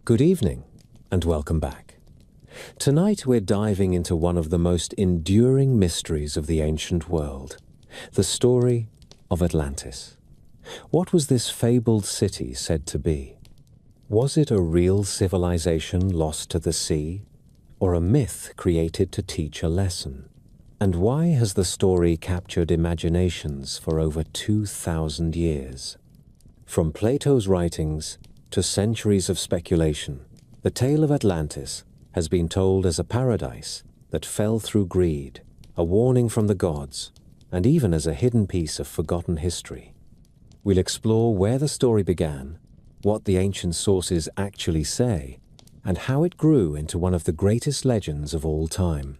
Good evening, and welcome back. Tonight we're diving into one of the most enduring mysteries of the ancient world, the story of Atlantis. What was this fabled city said to be? Was it a real civilization lost to the sea, or a myth created to teach a lesson? And why has the story captured imaginations for over 2,000 years? From Plato's writings to centuries of speculation, the tale of Atlantis has been told as a paradise that fell through greed, a warning from the gods, and even as a hidden piece of forgotten history. We'll explore where the story began, what the ancient sources actually say, and how it grew into one of the greatest legends of all time.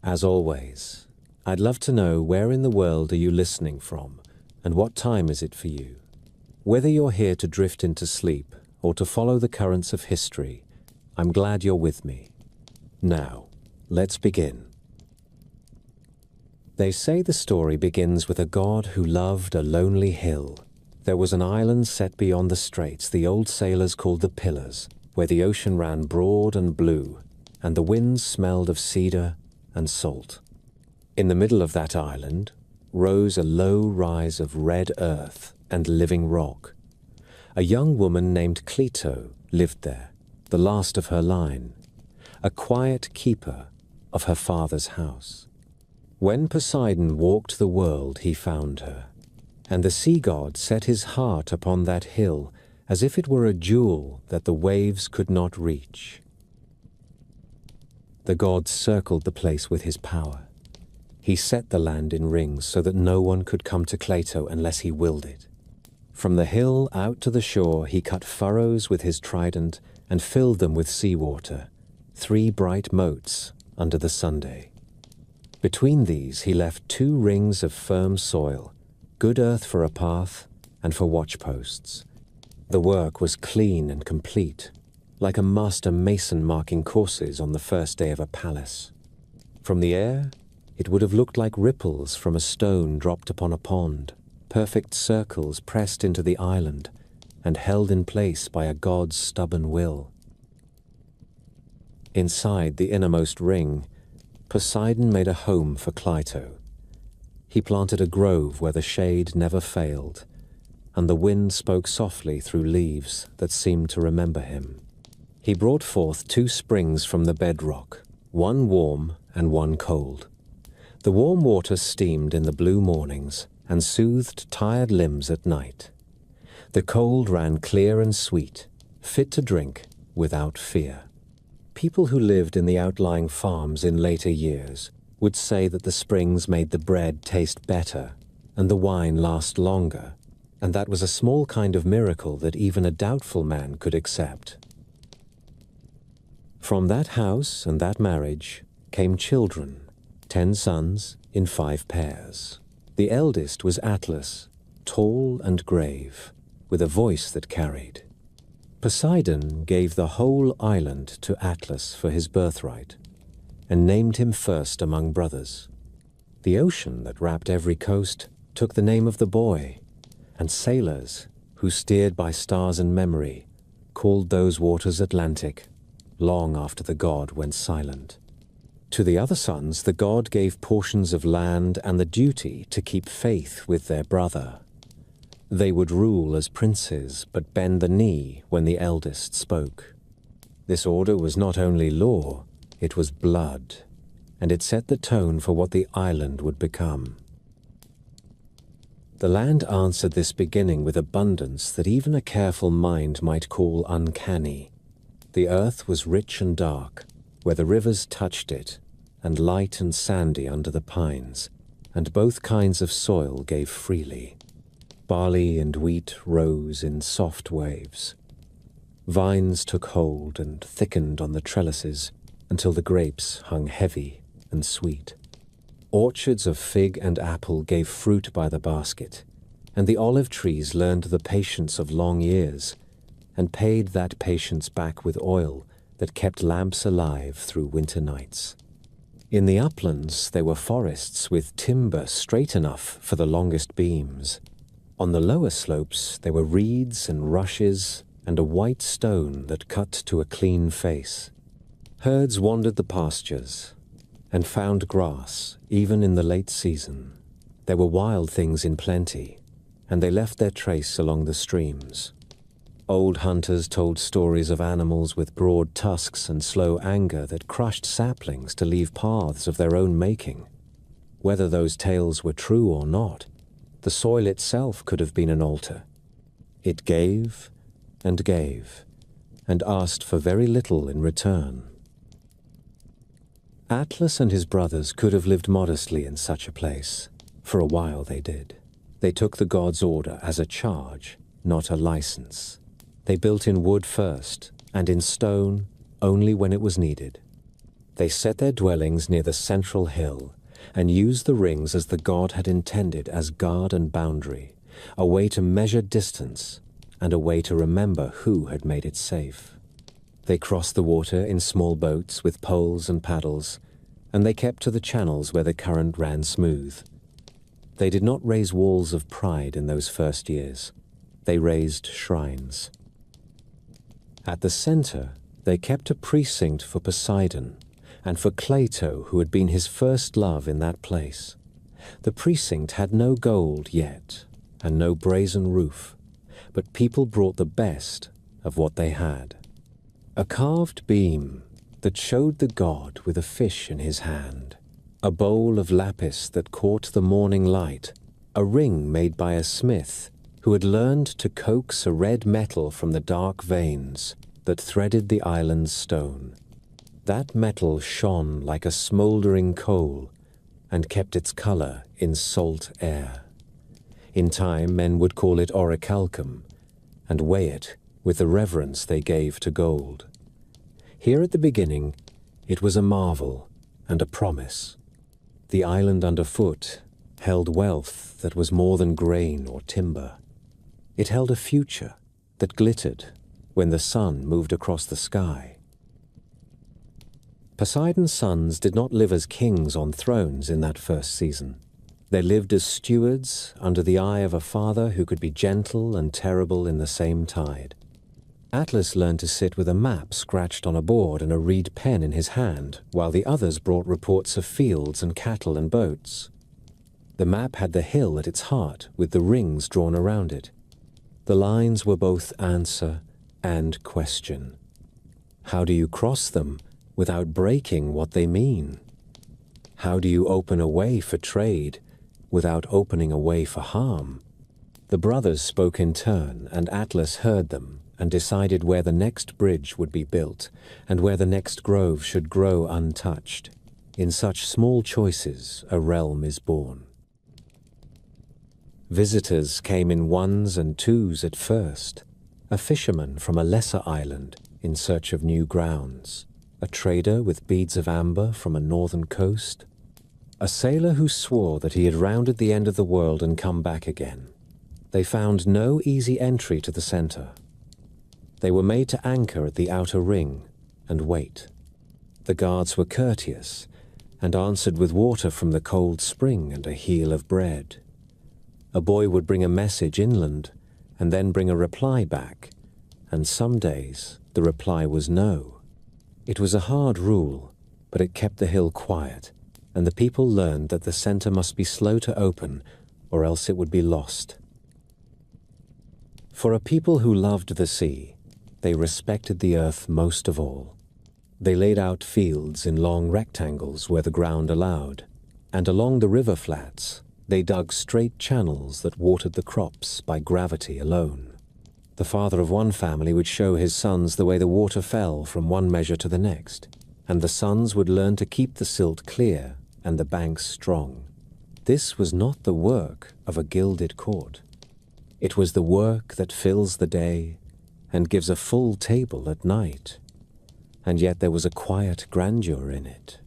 As always, I'd love to know where in the world are you listening from, and what time is it for you? Whether you're here to drift into sleep or to follow the currents of history, I'm glad you're with me. Now, let's begin. They say the story begins with a god who loved a lonely hill. There was an island set beyond the straits the old sailors called the Pillars, where the ocean ran broad and blue, and the winds smelled of cedar and salt. In the middle of that island rose a low rise of red earth and living rock. A young woman named Cleito lived there, the last of her line, a quiet keeper of her father's house. When Poseidon walked the world, he found her, and the sea god set his heart upon that hill as if it were a jewel that the waves could not reach. The god circled the place with his power. He set the land in rings so that no one could come to Cleito unless he willed it. From the hill out to the shore he cut furrows with his trident and filled them with seawater, 3 bright moats under the sunday. Between these he left 2 rings of firm soil, good earth for a path and for watchposts. The work was clean and complete, like a master mason marking courses on the first day of a palace. From the air, it would have looked like ripples from a stone dropped upon a pond, perfect circles pressed into the island and held in place by a god's stubborn will. Inside the innermost ring, Poseidon made a home for Cleito. He planted a grove where the shade never failed, and the wind spoke softly through leaves that seemed to remember him. He brought forth 2 springs from the bedrock, one warm and one cold. The warm water steamed in the blue mornings and soothed tired limbs at night. The cold ran clear and sweet, fit to drink without fear. People who lived in the outlying farms in later years would say that the springs made the bread taste better and the wine last longer, and that was a small kind of miracle that even a doubtful man could accept. From that house and that marriage came children, 10 sons in 5 pairs. The eldest was Atlas, tall and grave, with a voice that carried. Poseidon gave the whole island to Atlas for his birthright, and named him first among brothers. The ocean that wrapped every coast took the name of the boy, and sailors, who steered by stars and memory, called those waters Atlantic, long after the god went silent. To the other sons, the god gave portions of land and the duty to keep faith with their brother. They would rule as princes, but bend the knee when the eldest spoke. This order was not only law, it was blood, and it set the tone for what the island would become. The land answered this beginning with abundance that even a careful mind might call uncanny. The earth was rich and dark, where the rivers touched it, and light and sandy under the pines, and both kinds of soil gave freely. Barley and wheat rose in soft waves. Vines took hold and thickened on the trellises until the grapes hung heavy and sweet. Orchards of fig and apple gave fruit by the basket, and the olive trees learned the patience of long years, and paid that patience back with oil that kept lamps alive through winter nights. In the uplands there were forests with timber straight enough for the longest beams. On the lower slopes there were reeds and rushes and a white stone that cut to a clean face. Herds wandered the pastures and found grass even in the late season. There were wild things in plenty, and they left their trace along the streams. Old hunters told stories of animals with broad tusks and slow anger that crushed saplings to leave paths of their own making. Whether those tales were true or not, the soil itself could have been an altar. It gave, and asked for very little in return. Atlas and his brothers could have lived modestly in such a place. For a while they did. They took the god's order as a charge, not a license. They built in wood first, and in stone only when it was needed. They set their dwellings near the central hill, and used the rings as the god had intended as guard and boundary, a way to measure distance, and a way to remember who had made it safe. They crossed the water in small boats with poles and paddles, and they kept to the channels where the current ran smooth. They did not raise walls of pride in those first years. They raised shrines. At the center, they kept a precinct for Poseidon, and for Cleito, who had been his first love in that place. The precinct had no gold yet, and no brazen roof, but people brought the best of what they had. A carved beam that showed the god with a fish in his hand, a bowl of lapis that caught the morning light, a ring made by a smith who had learned to coax a red metal from the dark veins that threaded the island's stone. That metal shone like a smoldering coal and kept its color in salt air. In time, men would call it orichalcum and weigh it with the reverence they gave to gold. Here at the beginning, it was a marvel and a promise. The island underfoot held wealth that was more than grain or timber. It held a future that glittered when the sun moved across the sky. Poseidon's sons did not live as kings on thrones in that first season. They lived as stewards under the eye of a father who could be gentle and terrible in the same tide. Atlas learned to sit with a map scratched on a board and a reed pen in his hand, while the others brought reports of fields and cattle and boats. The map had the hill at its heart, with the rings drawn around it. The lines were both answer and question. How do you cross them without breaking what they mean? How do you open a way for trade without opening a way for harm? The brothers spoke in turn, and Atlas heard them and decided where the next bridge would be built and where the next grove should grow untouched. In such small choices, a realm is born. Visitors came in ones and twos at first. A fisherman from a lesser island in search of new grounds, a trader with beads of amber from a northern coast, a sailor who swore that he had rounded the end of the world and come back again. They found no easy entry to the center. They were made to anchor at the outer ring and wait. The guards were courteous and answered with water from the cold spring and a heel of bread. A boy would bring a message inland and then bring a reply back, and some days the reply was no. It was a hard rule, but it kept the hill quiet, and the people learned that the center must be slow to open, or else it would be lost. For a people who loved the sea, they respected the earth most of all. They laid out fields in long rectangles where the ground allowed, and along the river flats, they dug straight channels that watered the crops by gravity alone. The father of one family would show his sons the way the water fell from one measure to the next, and the sons would learn to keep the silt clear and the banks strong. This was not the work of a gilded court. It was the work that fills the day and gives a full table at night. And yet there was a quiet grandeur in it.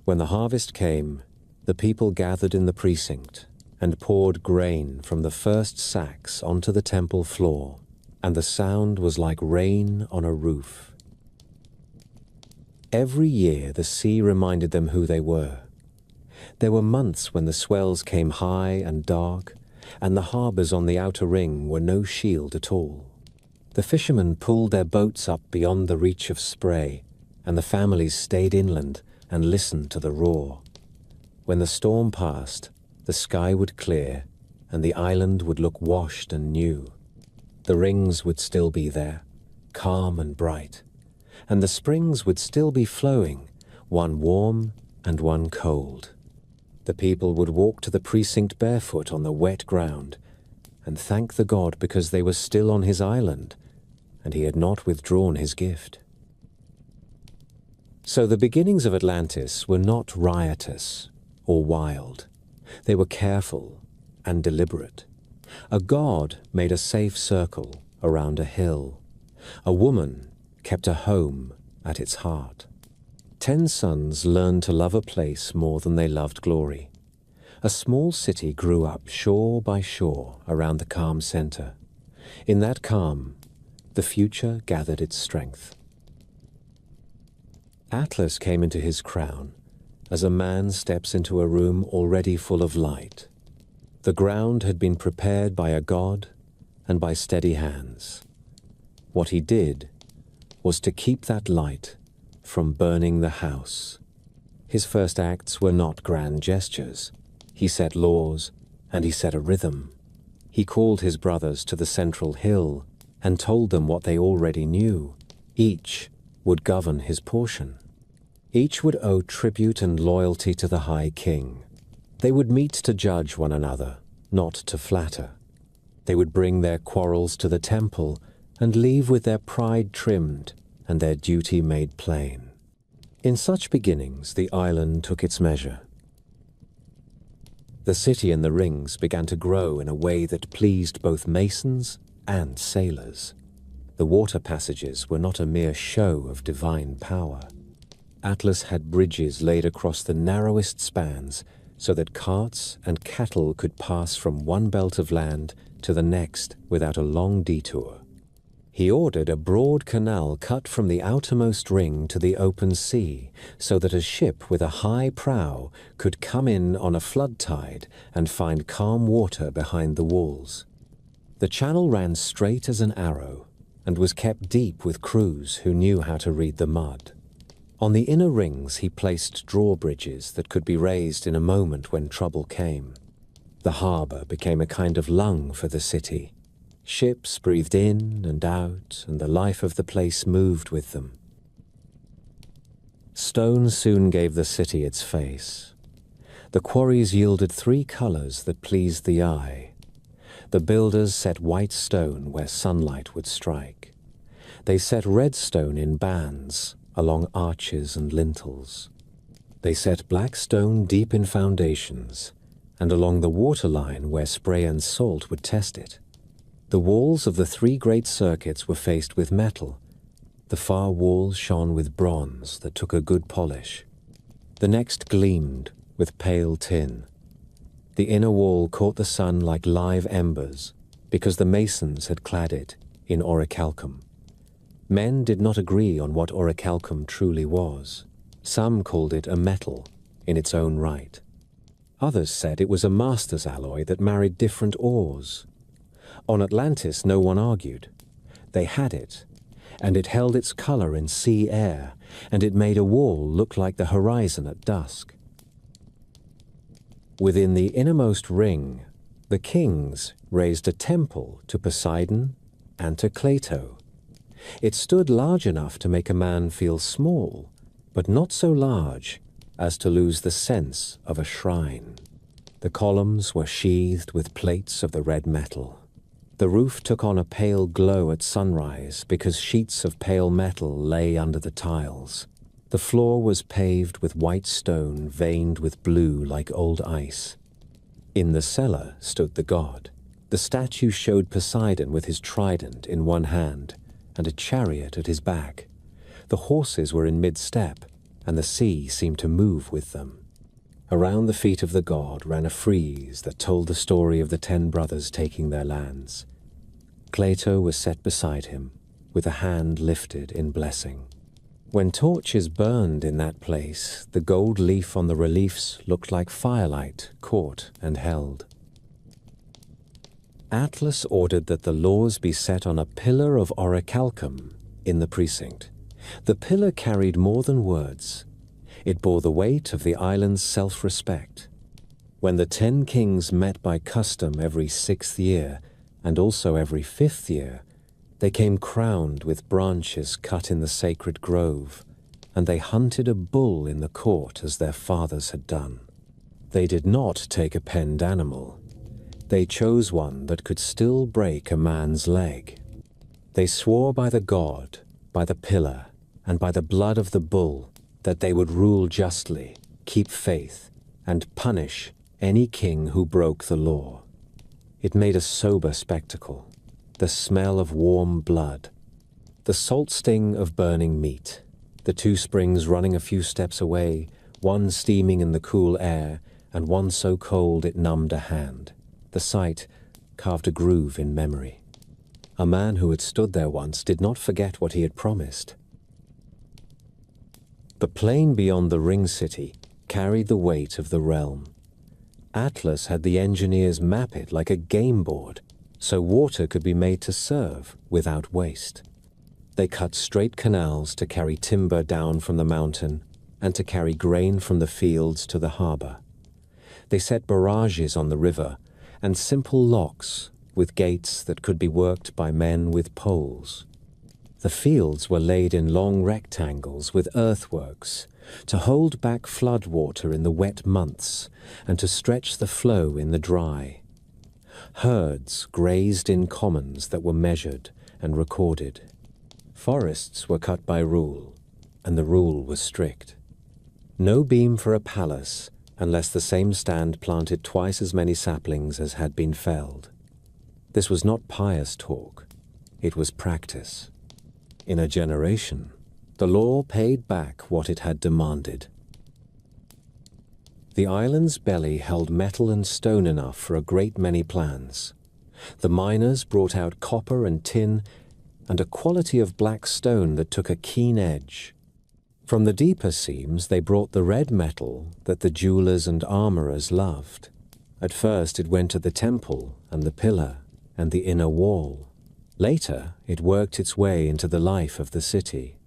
When the harvest came, the people gathered in the precinct and poured grain from the first sacks onto the temple floor, and the sound was like rain on a roof. Every year the sea reminded them who they were. There were months when the swells came high and dark, and the harbors on the outer ring were no shield at all. The fishermen pulled their boats up beyond the reach of spray, and the families stayed inland and listened to the roar. When the storm passed, the sky would clear, and the island would look washed and new. The rings would still be there, calm and bright, and the springs would still be flowing, one warm and one cold. The people would walk to the precinct barefoot on the wet ground and thank the god because they were still on his island and he had not withdrawn his gift. So the beginnings of Atlantis were not riotous or wild. They were careful and deliberate. A god made a safe circle around a hill. A woman kept a home at its heart. 10 sons learned to love a place more than they loved glory. A small city grew up shore by shore around the calm center. In that calm, the future gathered its strength. Atlas came into his crown as a man steps into a room already full of light. The ground had been prepared by a god and by steady hands. What he did was to keep that light from burning the house. His first acts were not grand gestures. He set laws and he set a rhythm. He called his brothers to the central hill and told them what they already knew. Each would govern his portion. Each would owe tribute and loyalty to the High King. They would meet to judge one another, not to flatter. They would bring their quarrels to the temple and leave with their pride trimmed and their duty made plain. In such beginnings, the island took its measure. The city and the rings began to grow in a way that pleased both masons and sailors. The water passages were not a mere show of divine power. Atlas had bridges laid across the narrowest spans so that carts and cattle could pass from one belt of land to the next without a long detour. He ordered a broad canal cut from the outermost ring to the open sea so that a ship with a high prow could come in on a flood tide and find calm water behind the walls. The channel ran straight as an arrow and was kept deep with crews who knew how to read the mud. On the inner rings he placed drawbridges that could be raised in a moment when trouble came. The harbor became a kind of lung for the city. Ships breathed in and out, and the life of the place moved with them. Stone soon gave the city its face. The quarries yielded 3 colors that pleased the eye. The builders set white stone where sunlight would strike. They set red stone in bands along arches and lintels. They set black stone deep in foundations and along the waterline where spray and salt would test it. The walls of the 3 great circuits were faced with metal. The far walls shone with bronze that took a good polish. The next gleamed with pale tin. The inner wall caught the sun like live embers because the masons had clad it in orichalcum. Men did not agree on what orichalcum truly was. Some called it a metal in its own right. Others said it was a master's alloy that married different ores. On Atlantis, no one argued. They had it, and it held its color in sea air, and it made a wall look like the horizon at dusk. Within the innermost ring, the kings raised a temple to Poseidon and to Cleito. It stood large enough to make a man feel small, but not so large as to lose the sense of a shrine. The columns were sheathed with plates of the red metal. The roof took on a pale glow at sunrise because sheets of pale metal lay under the tiles. The floor was paved with white stone veined with blue like old ice. In the cellar stood the god. The statue showed Poseidon with his trident in one hand and a chariot at his back. The horses were in mid-step, and the sea seemed to move with them. Around the feet of the god ran a frieze that told the story of the 10 brothers taking their lands. Cleito was set beside him, with a hand lifted in blessing. When torches burned in that place, the gold leaf on the reliefs looked like firelight caught and held. Atlas ordered that the laws be set on a pillar of orichalcum in the precinct. The pillar carried more than words. It bore the weight of the island's self-respect. When the 10 kings met by custom every 6th year, and also every 5th year, they came crowned with branches cut in the sacred grove, and they hunted a bull in the court as their fathers had done. They did not take a penned animal. They chose one that could still break a man's leg. They swore by the god, by the pillar, and by the blood of the bull that they would rule justly, keep faith, and punish any king who broke the law. It made a sober spectacle, the smell of warm blood, the salt sting of burning meat, the 2 springs running a few steps away, one steaming in the cool air, and one so cold it numbed a hand. The sight carved a groove in memory. A man who had stood there once did not forget what he had promised. The plain beyond the ring city carried the weight of the realm. Atlas had the engineers map it like a game board, so water could be made to serve without waste. They cut straight canals to carry timber down from the mountain and to carry grain from the fields to the harbor. They set barrages on the river and simple locks with gates that could be worked by men with poles. The fields were laid in long rectangles with earthworks to hold back flood water in the wet months and to stretch the flow in the dry. Herds grazed in commons that were measured and recorded. Forests were cut by rule, and the rule was strict. No beam for a palace unless the same stand planted twice as many saplings as had been felled. This was not pious talk, it was practice. In a generation, the law paid back what it had demanded. The island's belly held metal and stone enough for a great many plans. The miners brought out copper and tin and a quality of black stone that took a keen edge. From the deeper seams they brought the red metal that the jewelers and armorers loved. At first it went to the temple and the pillar and the inner wall. Later it worked its way into the life of the city.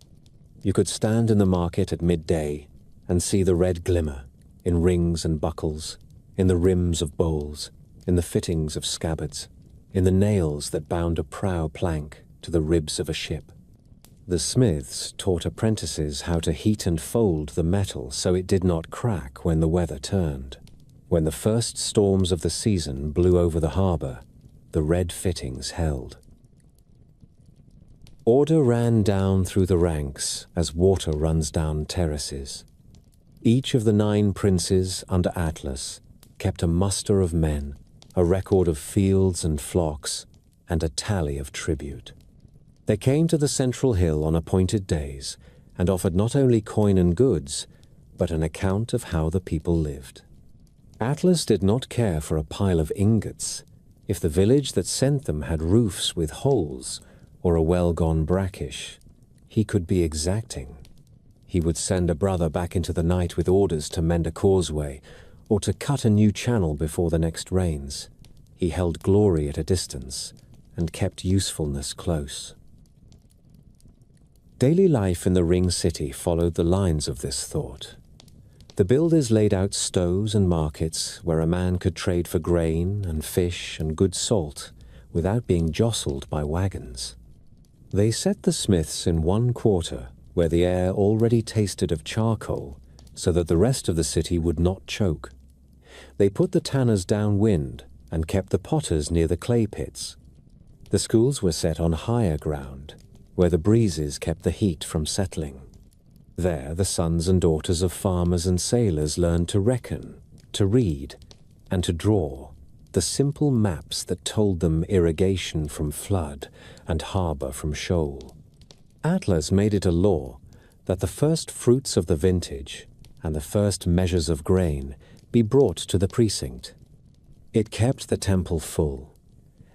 You could stand in the market at midday and see the red glimmer in rings and buckles, in the rims of bowls, in the fittings of scabbards, in the nails that bound a prow plank to the ribs of a ship. The smiths taught apprentices how to heat and fold the metal so it did not crack when the weather turned. When the first storms of the season blew over the harbor, the red fittings held. Order ran down through the ranks as water runs down terraces. Each of the 9 princes under Atlas kept a muster of men, a record of fields and flocks, and a tally of tribute. They came to the central hill on appointed days and offered not only coin and goods, but an account of how the people lived. Atlas did not care for a pile of ingots if the village that sent them had roofs with holes or a well-gone brackish. He could be exacting. He would send a brother back into the night with orders to mend a causeway or to cut a new channel before the next rains. He held glory at a distance and kept usefulness close. Daily life in the ring city followed the lines of this thought. The builders laid out stows and markets where a man could trade for grain and fish and good salt without being jostled by wagons. They set the smiths in one quarter where the air already tasted of charcoal so that the rest of the city would not choke. They put the tanners downwind and kept the potters near the clay pits. The schools were set on higher ground where the breezes kept the heat from settling. There the sons and daughters of farmers and sailors learned to reckon, to read, and to draw the simple maps that told them irrigation from flood and harbor from shoal. Atlas made it a law that the first fruits of the vintage and the first measures of grain be brought to the precinct. It kept the temple full,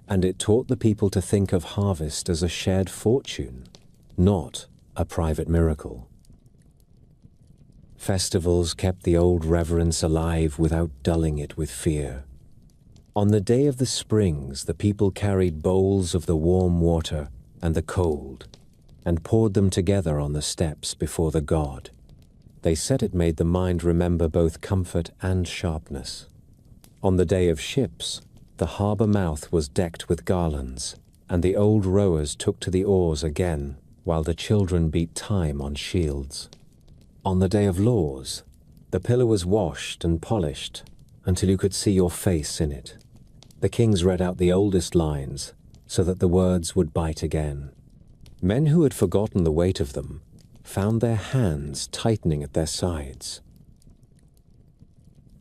and it taught the people to think of harvest as a shared fortune, not a private miracle. Festivals kept the old reverence alive without dulling it with fear. On the day of the springs, the people carried bowls of the warm water and the cold, and poured them together on the steps before the god. They said it made the mind remember both comfort and sharpness. On the day of ships, the harbour mouth was decked with garlands, and the old rowers took to the oars again, while the children beat time on shields. On the day of laws, the pillar was washed and polished until you could see your face in it. The kings read out the oldest lines, so that the words would bite again. Men who had forgotten the weight of them found their hands tightening at their sides.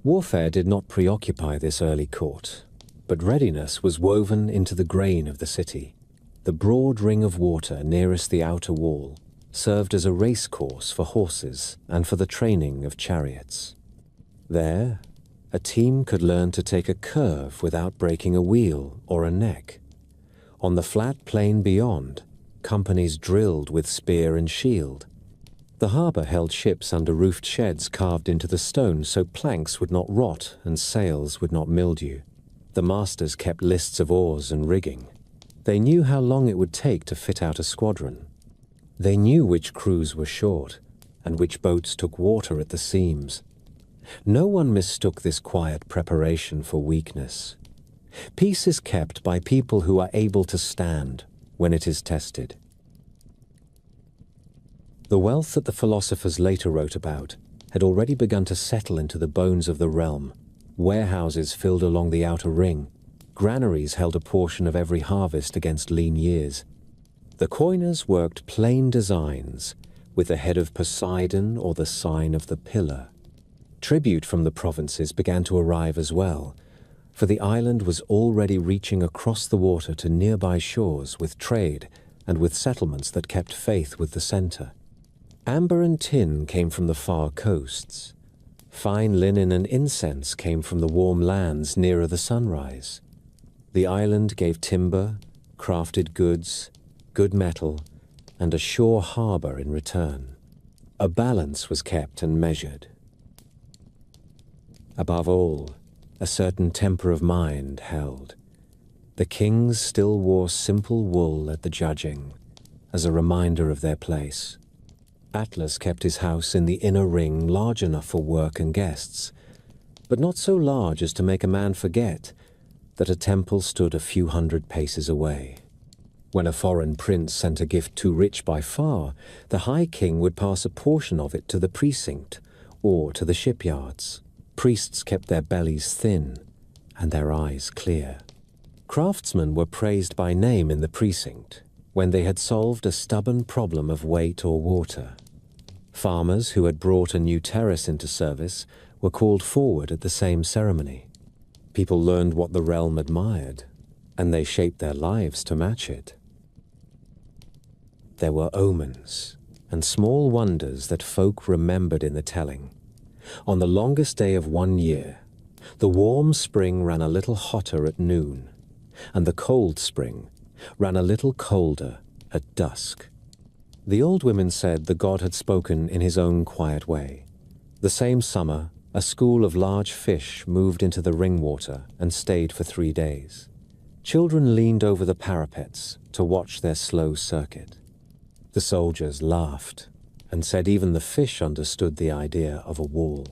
Warfare did not preoccupy this early court, but readiness was woven into the grain of the city. The broad ring of water nearest the outer wall served as a race course for horses and for the training of chariots. There, a team could learn to take a curve without breaking a wheel or a neck. On the flat plain beyond, companies drilled with spear and shield. The harbour held ships under roofed sheds carved into the stone so planks would not rot and sails would not mildew. The masters kept lists of oars and rigging. They knew how long it would take to fit out a squadron. They knew which crews were short and which boats took water at the seams. No one mistook this quiet preparation for weakness. Peace is kept by people who are able to stand when it is tested. The wealth that the philosophers later wrote about had already begun to settle into the bones of the realm. Warehouses filled along the outer ring. Granaries held a portion of every harvest against lean years. The coiners worked plain designs with the head of Poseidon or the sign of the pillar. Tribute from the provinces began to arrive as well, for the island was already reaching across the water to nearby shores with trade and with settlements that kept faith with the center. Amber and tin came from the far coasts. Fine linen and incense came from the warm lands nearer the sunrise. The island gave timber, crafted goods, good metal, and a shore harbor in return. A balance was kept and measured. Above all, a certain temper of mind held. The kings still wore simple wool at the judging, as a reminder of their place. Atlas kept his house in the inner ring large enough for work and guests, but not so large as to make a man forget that a temple stood a few hundred paces away. When a foreign prince sent a gift too rich by far, the High King would pass a portion of it to the precinct or to the shipyards. Priests kept their bellies thin and their eyes clear. Craftsmen were praised by name in the precinct when they had solved a stubborn problem of weight or water. Farmers who had brought a new terrace into service were called forward at the same ceremony. People learned what the realm admired, and they shaped their lives to match it. There were omens and small wonders that folk remembered in the telling. On the longest day of 1 year, the warm spring ran a little hotter at noon, and the cold spring ran a little colder at dusk. The old women said the god had spoken in his own quiet way. The same summer, a school of large fish moved into the ring water and stayed for 3 days. Children leaned over the parapets to watch their slow circuit. The soldiers laughed and said even the fish understood the idea of a wall.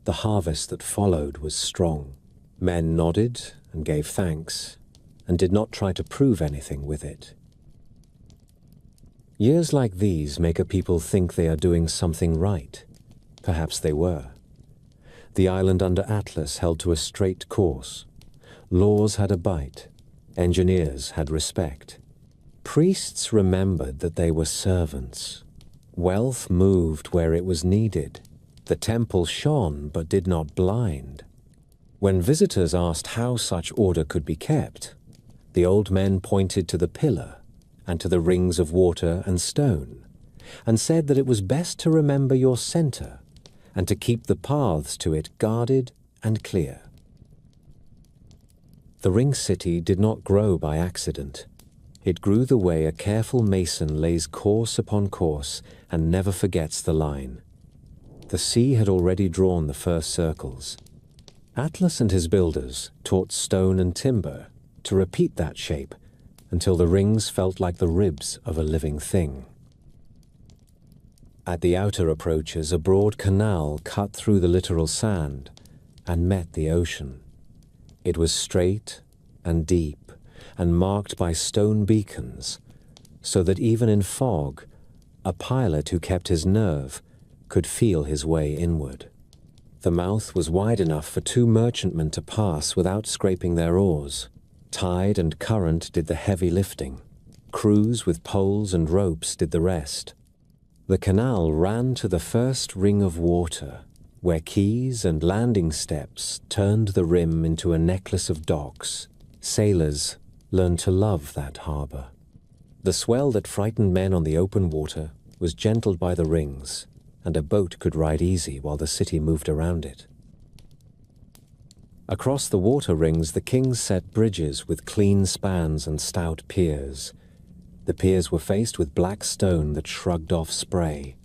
The harvest that followed was strong. Men nodded and gave thanks, and did not try to prove anything with it. Years like these make a people think they are doing something right. Perhaps they were. The island under Atlas held to a straight course. Laws had a bite. Engineers had respect. Priests remembered that they were servants. Wealth moved where it was needed. The temple shone but did not blind. When visitors asked how such order could be kept, the old men pointed to the pillar and to the rings of water and stone, and said that it was best to remember your center and to keep the paths to it guarded and clear. The ring city did not grow by accident. It grew the way a careful mason lays course upon course and never forgets the line. The sea had already drawn the first circles. Atlas and his builders taught stone and timber to repeat that shape until the rings felt like the ribs of a living thing. At the outer approaches, a broad canal cut through the littoral sand and met the ocean. It was straight and deep and marked by stone beacons, so that even in fog, a pilot who kept his nerve could feel his way inward. The mouth was wide enough for two merchantmen to pass without scraping their oars. Tide and current did the heavy lifting. Crews with poles and ropes did the rest. The canal ran to the first ring of water, where quays and landing steps turned the rim into a necklace of docks. Sailors learned to love that harbor. The swell that frightened men on the open water was gentled by the rings, and a boat could ride easy while the city moved around it. Across the water rings, the kings set bridges with clean spans and stout piers. The piers were faced with black stone that shrugged off spray.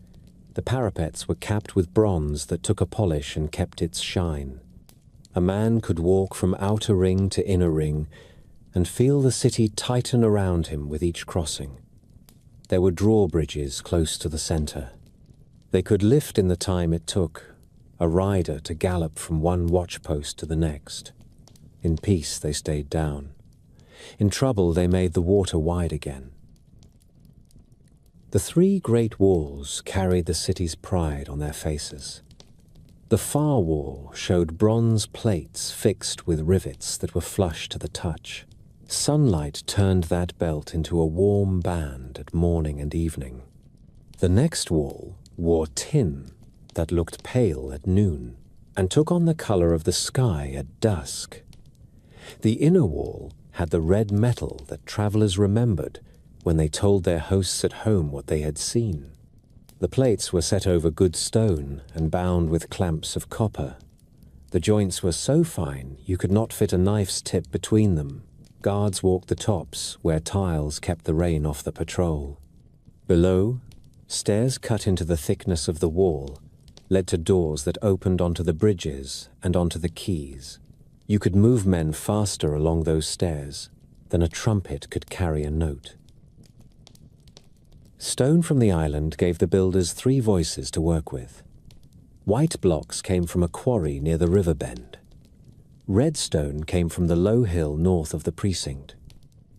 The parapets were capped with bronze that took a polish and kept its shine. A man could walk from outer ring to inner ring and feel the city tighten around him with each crossing. There were drawbridges close to the center. They could lift in the time it took a rider to gallop from one watchpost to the next. In peace, they stayed down. In trouble, they made the water wide again. The three great walls carried the city's pride on their faces. The far wall showed bronze plates fixed with rivets that were flush to the touch. Sunlight turned that belt into a warm band at morning and evening. The next wall wore tin that looked pale at noon and took on the color of the sky at dusk. The inner wall had the red metal that travelers remembered when they told their hosts at home what they had seen. The plates were set over good stone and bound with clamps of copper. The joints were so fine you could not fit a knife's tip between them. Guards walked the tops where tiles kept the rain off the patrol. Below, stairs cut into the thickness of the wall led to doors that opened onto the bridges and onto the quays. You could move men faster along those stairs than a trumpet could carry a note. Stone from the island gave the builders three voices to work with. White blocks came from a quarry near the river bend. Red stone came from the low hill north of the precinct.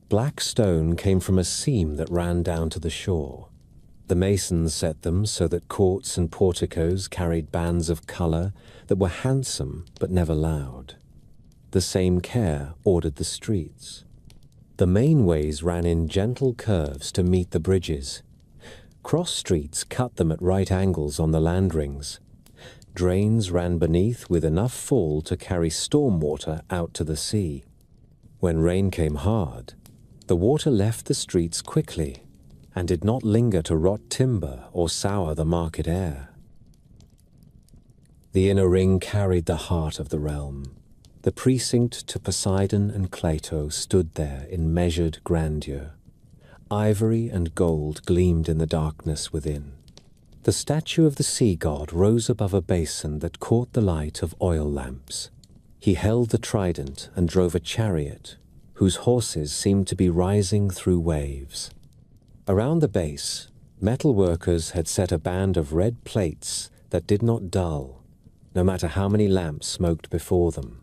Black stone came from a seam that ran down to the shore. The masons set them so that courts and porticos carried bands of color that were handsome but never loud. The same care ordered the streets. The main ways ran in gentle curves to meet the bridges. Cross streets cut them at right angles on the land rings. Drains ran beneath with enough fall to carry storm water out to the sea. When rain came hard, the water left the streets quickly and did not linger to rot timber or sour the market air. The inner ring carried the heart of the realm. The precinct to Poseidon and Cleito stood there in measured grandeur. Ivory and gold gleamed in the darkness within. The statue of the sea god rose above a basin that caught the light of oil lamps. He held the trident and drove a chariot, whose horses seemed to be rising through waves. Around the base, metal workers had set a band of red plates that did not dull, no matter how many lamps smoked before them.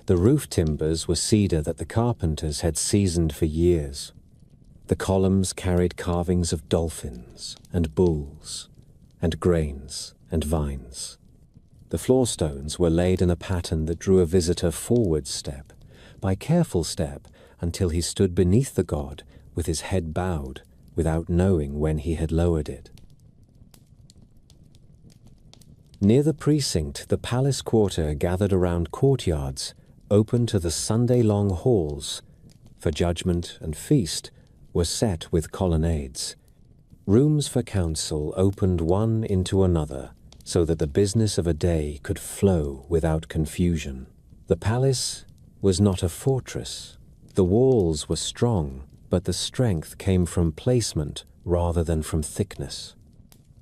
The roof timbers were cedar that the carpenters had seasoned for years. The columns carried carvings of dolphins and bulls and grains and vines. The floor stones were laid in a pattern that drew a visitor forward step by careful step until he stood beneath the god with his head bowed without knowing when he had lowered it. Near the precinct, the palace quarter gathered around courtyards open to the Sunday-long halls, for judgment and feast were set with colonnades. Rooms for council opened one into another so that the business of a day could flow without confusion. The palace was not a fortress. The walls were strong, but the strength came from placement rather than from thickness.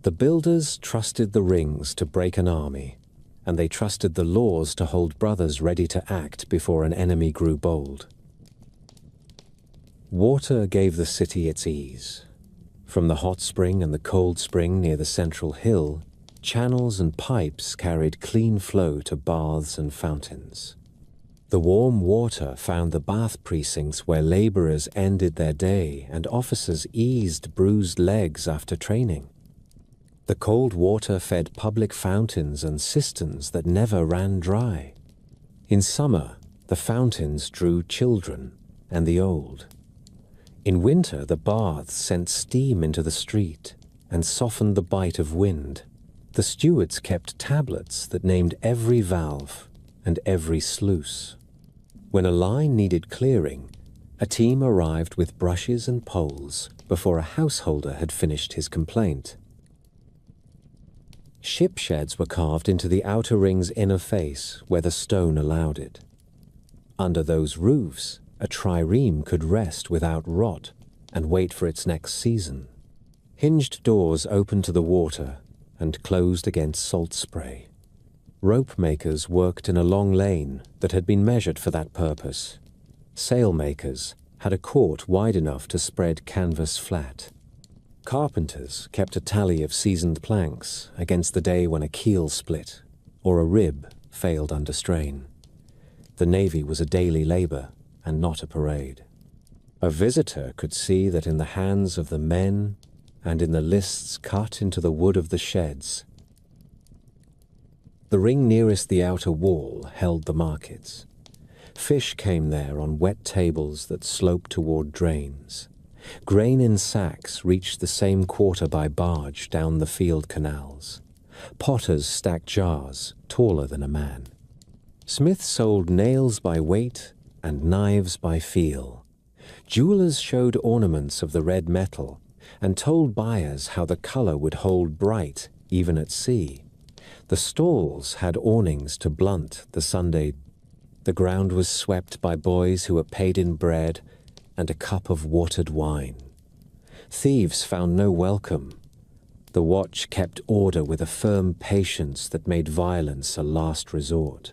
The builders trusted the rings to break an army, and they trusted the laws to hold brothers ready to act before an enemy grew bold. Water gave the city its ease. From the hot spring and the cold spring near the central hill, channels and pipes carried clean flow to baths and fountains. The warm water found the bath precincts where laborers ended their day and officers eased bruised legs after training. The cold water fed public fountains and cisterns that never ran dry. In summer, the fountains drew children and the old. In winter, the baths sent steam into the street and softened the bite of wind. The stewards kept tablets that named every valve and every sluice. When a line needed clearing, a team arrived with brushes and poles before a householder had finished his complaint. Ship sheds were carved into the outer ring's inner face where the stone allowed it. Under those roofs, a trireme could rest without rot and wait for its next season. Hinged doors opened to the water and closed against salt spray. Rope makers worked in a long lane that had been measured for that purpose. Sail makers had a court wide enough to spread canvas flat. Carpenters kept a tally of seasoned planks against the day when a keel split or a rib failed under strain. The Navy was a daily labor and not a parade. A visitor could see that in the hands of the men and in the lists cut into the wood of the sheds. The ring nearest the outer wall held the markets. Fish came there on wet tables that sloped toward drains. Grain in sacks reached the same quarter by barge down the field canals. Potters stacked jars taller than a man. Smiths sold nails by weight and knives by feel. Jewelers showed ornaments of the red metal and told buyers how the color would hold bright even at sea. The stalls had awnings to blunt the Sunday. The ground was swept by boys who were paid in bread and a cup of watered wine. Thieves found no welcome. The watch kept order with a firm patience that made violence a last resort.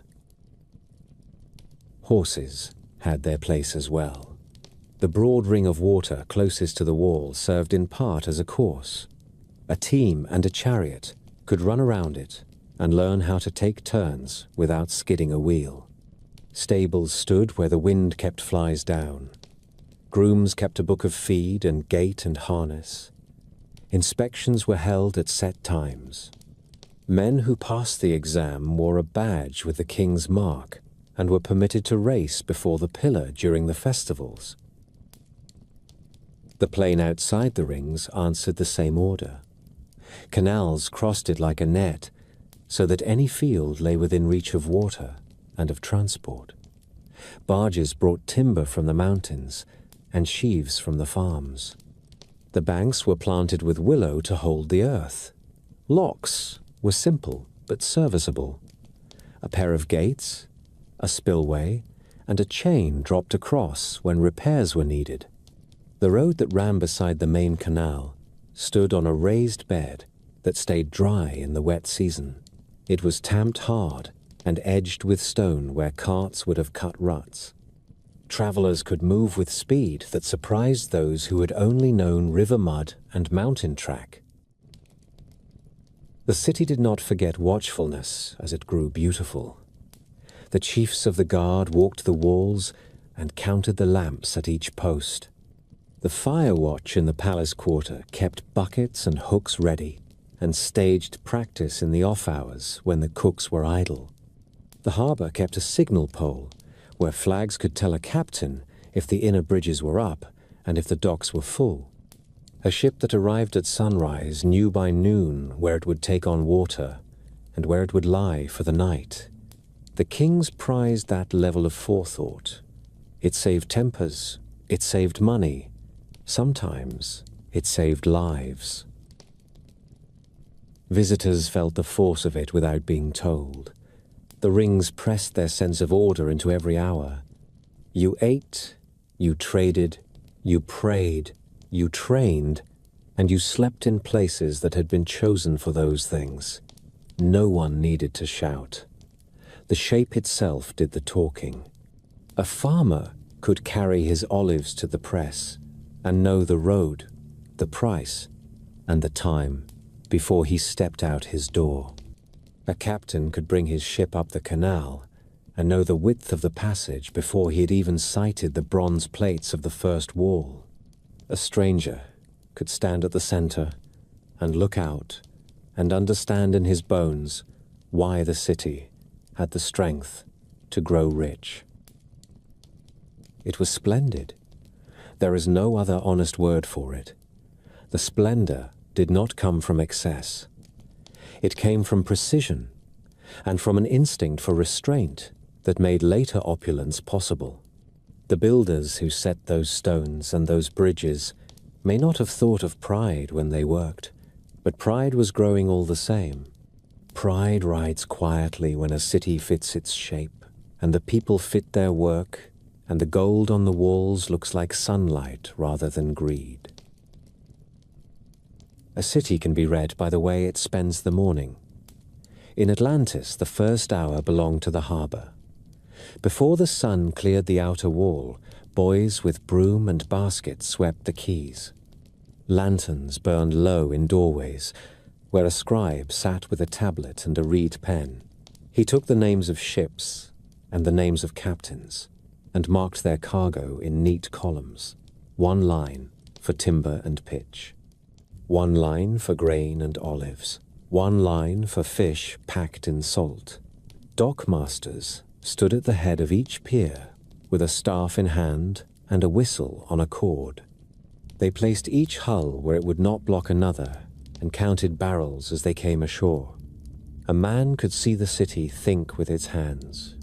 Horses had their place as well. The broad ring of water closest to the wall served in part as a course. A team and a chariot could run around it and learn how to take turns without skidding a wheel. Stables stood where the wind kept flies down. Grooms kept a book of feed and gait and harness. Inspections were held at set times. Men who passed the exam wore a badge with the king's mark and were permitted to race before the pillar during the festivals. The plain outside the rings answered the same order. Canals crossed it like a net, so that any field lay within reach of water and of transport. Barges brought timber from the mountains and sheaves from the farms. The banks were planted with willow to hold the earth. Locks were simple but serviceable. A pair of gates, a spillway, and a chain dropped across when repairs were needed. The road that ran beside the main canal stood on a raised bed that stayed dry in the wet season. It was tamped hard and edged with stone where carts would have cut ruts. Travelers could move with speed that surprised those who had only known river mud and mountain track. The city did not forget watchfulness as it grew beautiful. The chiefs of the guard walked the walls and counted the lamps at each post. The fire watch in the palace quarter kept buckets and hooks ready and staged practice in the off hours when the cooks were idle. The harbor kept a signal pole where flags could tell a captain if the inner bridges were up and if the docks were full. A ship that arrived at sunrise knew by noon where it would take on water and where it would lie for the night. The kings prized that level of forethought. It saved tempers, it saved money, sometimes it saved lives. Visitors felt the force of it without being told. The rings pressed their sense of order into every hour. You ate, you traded, you prayed, you trained, and you slept in places that had been chosen for those things. no one needed to shout. The shape itself did the talking. A farmer could carry his olives to the press and know the road, the price, and the time before he stepped out his door. A captain could bring his ship up the canal and know the width of the passage before he had even sighted the bronze plates of the first wall. A stranger could stand at the center and look out and understand in his bones why the city had the strength to grow rich. It was splendid. There is no other honest word for it. The splendor did not come from excess. It came from precision and from an instinct for restraint that made later opulence possible. The builders who set those stones and those bridges may not have thought of pride when they worked, but pride was growing all the same. Pride rides quietly when a city fits its shape, and the people fit their work, and the gold on the walls looks like sunlight rather than greed. A city can be read by the way it spends the morning. In Atlantis, the first hour belonged to the harbor. Before the sun cleared the outer wall, boys with broom and baskets swept the quays. Lanterns burned low in doorways, where a scribe sat with a tablet and a reed pen. He took the names of ships and the names of captains, and marked their cargo in neat columns, one line for timber and pitch, one line for grain and olives, one line for fish packed in salt. Dockmasters stood at the head of each pier with a staff in hand and a whistle on a cord. They placed each hull where it would not block another and counted barrels as they came ashore. A man could see the city think with its hands.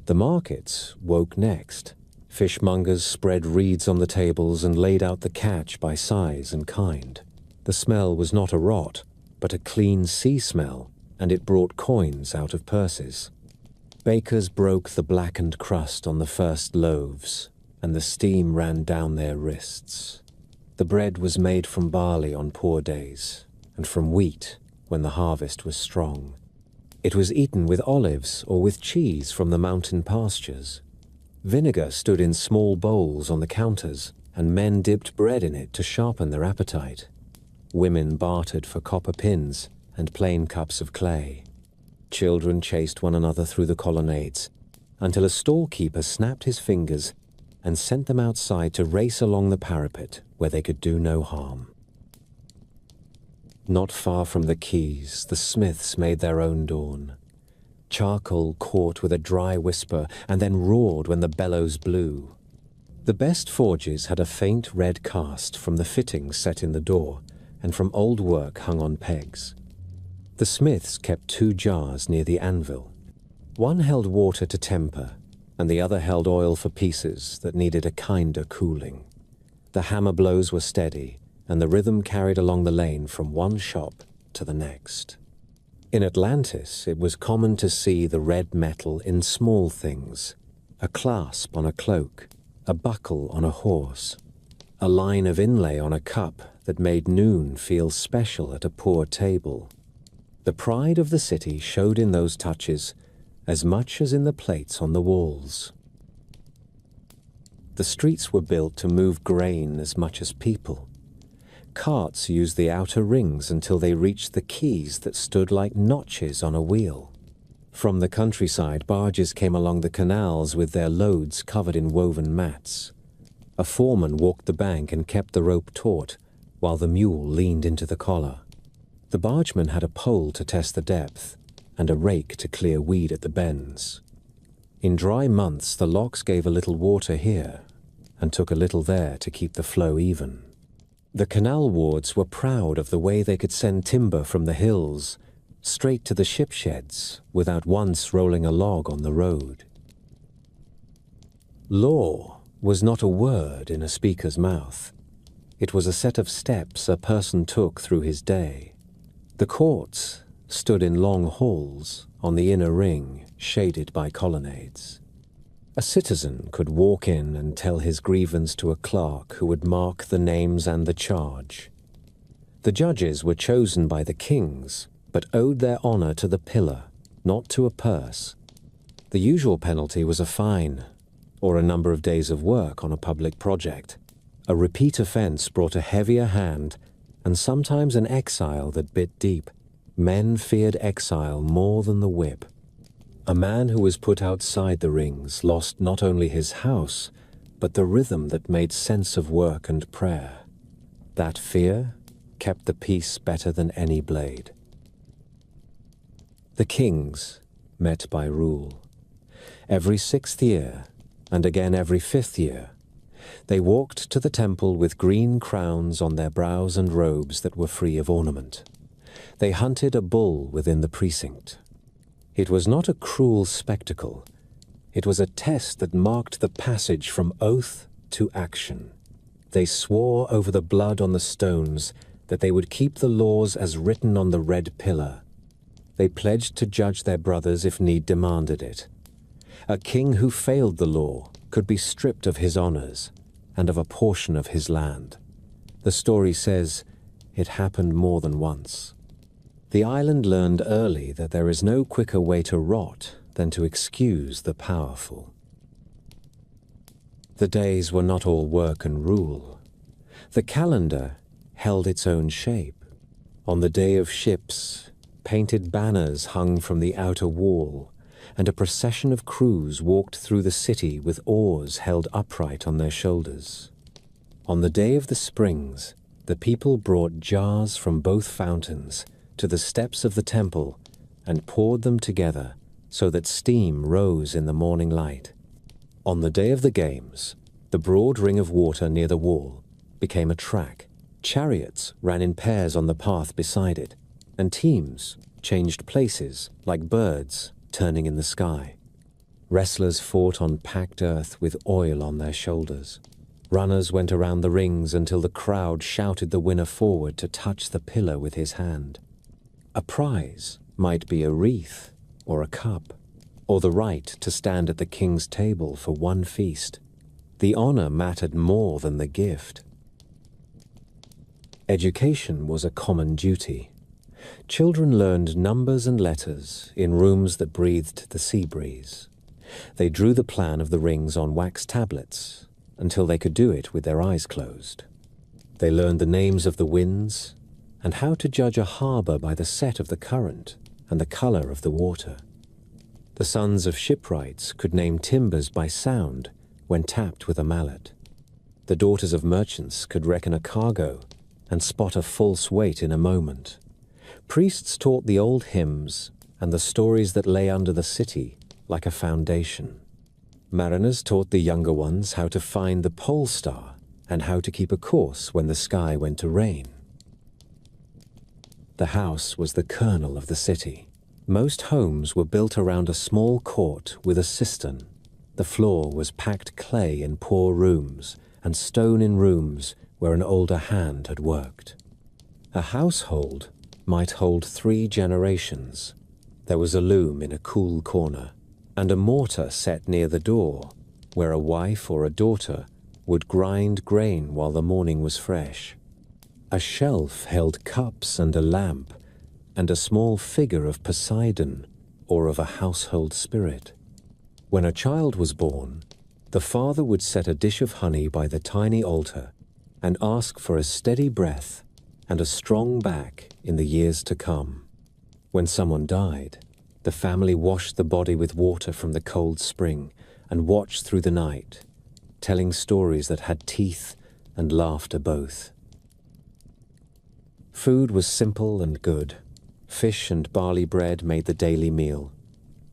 The markets woke next. Fishmongers spread reeds on the tables and laid out the catch by size and kind. The smell was not a rot, but a clean sea smell, and it brought coins out of purses. Bakers broke the blackened crust on the first loaves, and the steam ran down their wrists. The bread was made from barley on poor days, and from wheat when the harvest was strong. It was eaten with olives or with cheese from the mountain pastures. Vinegar stood in small bowls on the counters, and men dipped bread in it to sharpen their appetite. Women bartered for copper pins and plain cups of clay. Children chased one another through the colonnades, until a storekeeper snapped his fingers and sent them outside to race along the parapet where they could do no harm. Not far from the quays, the smiths made their own dawn. Charcoal caught with a dry whisper and then roared when the bellows blew. The best forges had a faint red cast from the fittings set in the door and from old work hung on pegs. The smiths kept 2 jars near the anvil. One held water to temper, and the other held oil for pieces that needed a kinder cooling. The hammer blows were steady, and the rhythm carried along the lane from one shop to the next. In Atlantis, it was common to see the red metal in small things: a clasp on a cloak, a buckle on a horse, a line of inlay on a cup that made noon feel special at a poor table. The pride of the city showed in those touches as much as in the plates on the walls. The streets were built to move grain as much as people. Carts used the outer rings until they reached the quays that stood like notches on a wheel. From the countryside, barges came along the canals with their loads covered in woven mats. A foreman walked the bank and kept the rope taut, while the mule leaned into the collar. The bargeman had a pole to test the depth, and a rake to clear weed at the bends. In dry months, the locks gave a little water here, and took a little there to keep the flow even. The canal wards were proud of the way they could send timber from the hills straight to the ship sheds without once rolling a log on the road. Law was not a word in a speaker's mouth. It was a set of steps a person took through his day. The courts stood in long halls on the inner ring, shaded by colonnades. A citizen could walk in and tell his grievance to a clerk who would mark the names and the charge. The judges were chosen by the kings, but owed their honor to the pillar, not to a purse. The usual penalty was a fine, or a number of days of work on a public project. A repeat offense brought a heavier hand, and sometimes an exile that bit deep. Men feared exile more than the whip. A man who was put outside the rings lost not only his house, but the rhythm that made sense of work and prayer. That fear kept the peace better than any blade. The kings met by rule. Every 6th year, and again every 5th year, they walked to the temple with green crowns on their brows and robes that were free of ornament. They hunted a bull within the precinct. It was not a cruel spectacle. It was a test that marked the passage from oath to action. They swore over the blood on the stones that they would keep the laws as written on the red pillar. They pledged to judge their brothers if need demanded it. A king who failed the law could be stripped of his honors and of a portion of his land. The story says it happened more than once. The island learned early that there is no quicker way to rot than to excuse the powerful. The days were not all work and rule. The calendar held its own shape. On the day of ships, painted banners hung from the outer wall, and a procession of crews walked through the city with oars held upright on their shoulders. On the day of the springs, the people brought jars from both fountains to the steps of the temple and poured them together so that steam rose in the morning light. On the day of the games, the broad ring of water near the wall became a track. Chariots ran in pairs on the path beside it, and teams changed places like birds turning in the sky. Wrestlers fought on packed earth with oil on their shoulders. Runners went around the rings until the crowd shouted the winner forward to touch the pillar with his hand. A prize might be a wreath or a cup, or the right to stand at the king's table for one feast. The honor mattered more than the gift. Education was a common duty. Children learned numbers and letters in rooms that breathed the sea breeze. They drew the plan of the rings on wax tablets until they could do it with their eyes closed. They learned the names of the winds and how to judge a harbor by the set of the current and the color of the water. The sons of shipwrights could name timbers by sound when tapped with a mallet. The daughters of merchants could reckon a cargo and spot a false weight in a moment. Priests taught the old hymns and the stories that lay under the city like a foundation. Mariners taught the younger ones how to find the pole star and how to keep a course when the sky went to rain. The house was the kernel of the city. Most homes were built around a small court with a cistern. The floor was packed clay in poor rooms and stone in rooms where an older hand had worked. A household might hold 3 generations. There was a loom in a cool corner, and a mortar set near the door, where a wife or a daughter would grind grain while the morning was fresh. A shelf held cups and a lamp, and a small figure of Poseidon or of a household spirit. When a child was born, the father would set a dish of honey by the tiny altar and ask for a steady breath and a strong back in the years to come. When someone died, the family washed the body with water from the cold spring and watched through the night, telling stories that had teeth and laughter both. Food was simple and good. Fish and barley bread made the daily meal.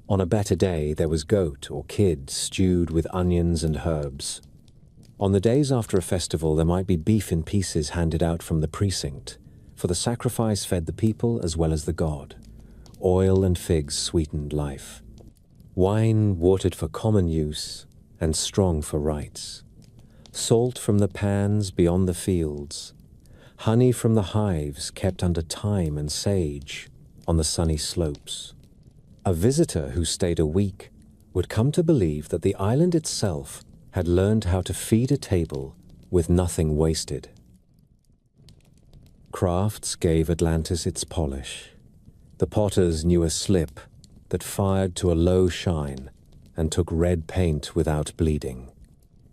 On a better day, there was goat or kid stewed with onions and herbs. On the days after a festival, there might be beef in pieces handed out from the precinct, for the sacrifice fed the people as well as the god. Oil and figs sweetened life. Wine watered for common use and strong for rites. Salt from the pans beyond the fields. Honey from the hives kept under thyme and sage on the sunny slopes. A visitor who stayed a week would come to believe that the island itself had learned how to feed a table with nothing wasted. Crafts gave Atlantis its polish. The potters knew a slip that fired to a low shine and took red paint without bleeding.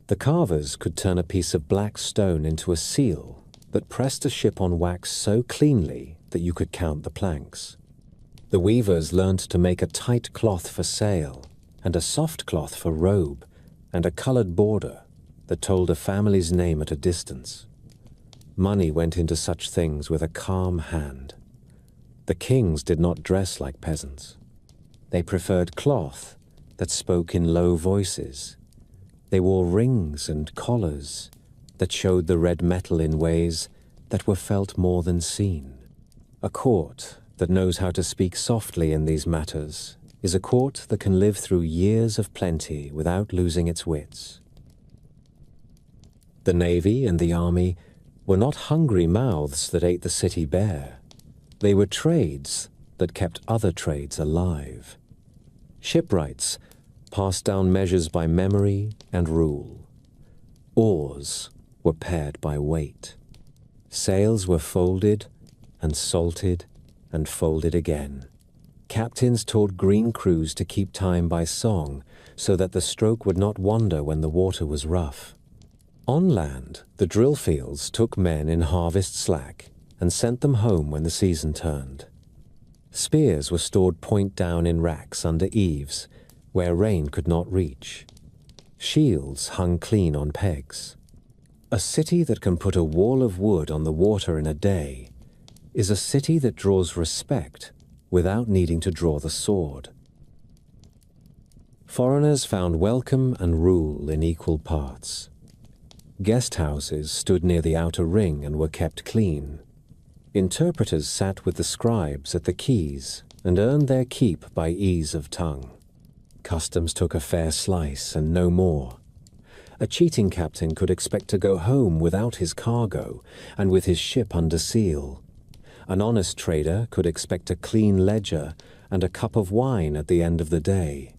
The carvers could turn a piece of black stone into a seal that pressed a ship on wax so cleanly that you could count the planks. The weavers learned to make a tight cloth for sail, and a soft cloth for robe, and a colored border that told a family's name at a distance. Money went into such things with a calm hand. The kings did not dress like peasants. They preferred cloth that spoke in low voices. They wore rings and collars that showed the red metal in ways that were felt more than seen. A court that knows how to speak softly in these matters is a court that can live through years of plenty without losing its wits. The navy and the army were not hungry mouths that ate the city bare. They were trades that kept other trades alive. Shipwrights passed down measures by memory and rule. Oars were paired by weight. Sails were folded and salted and folded again. Captains taught green crews to keep time by song so that the stroke would not wander when the water was rough. On land, the drill fields took men in harvest slack and sent them home when the season turned. Spears were stored point down in racks under eaves, where rain could not reach. Shields hung clean on pegs. A city that can put a wall of wood on the water in a day is a city that draws respect without needing to draw the sword. Foreigners found welcome and rule in equal parts. Guest houses stood near the outer ring and were kept clean. Interpreters sat with the scribes at the keys and earned their keep by ease of tongue. Customs took a fair slice and no more. A cheating captain could expect to go home without his cargo and with his ship under seal. An honest trader could expect a clean ledger and a cup of wine at the end of the day.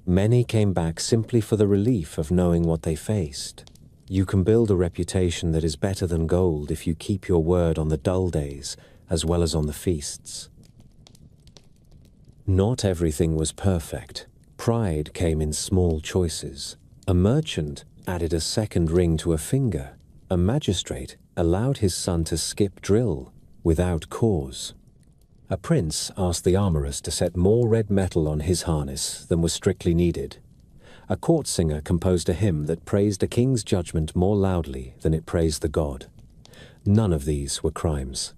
Many came back simply for the relief of knowing what they faced. You can build a reputation that is better than gold if you keep your word on the dull days as well as on the feasts. Not everything was perfect. Pride came in small choices. A merchant added a second ring to a finger. A magistrate allowed his son to skip drill without cause. A prince asked the armorers to set more red metal on his harness than was strictly needed. A court singer composed a hymn that praised a king's judgment more loudly than it praised the god. None of these were crimes.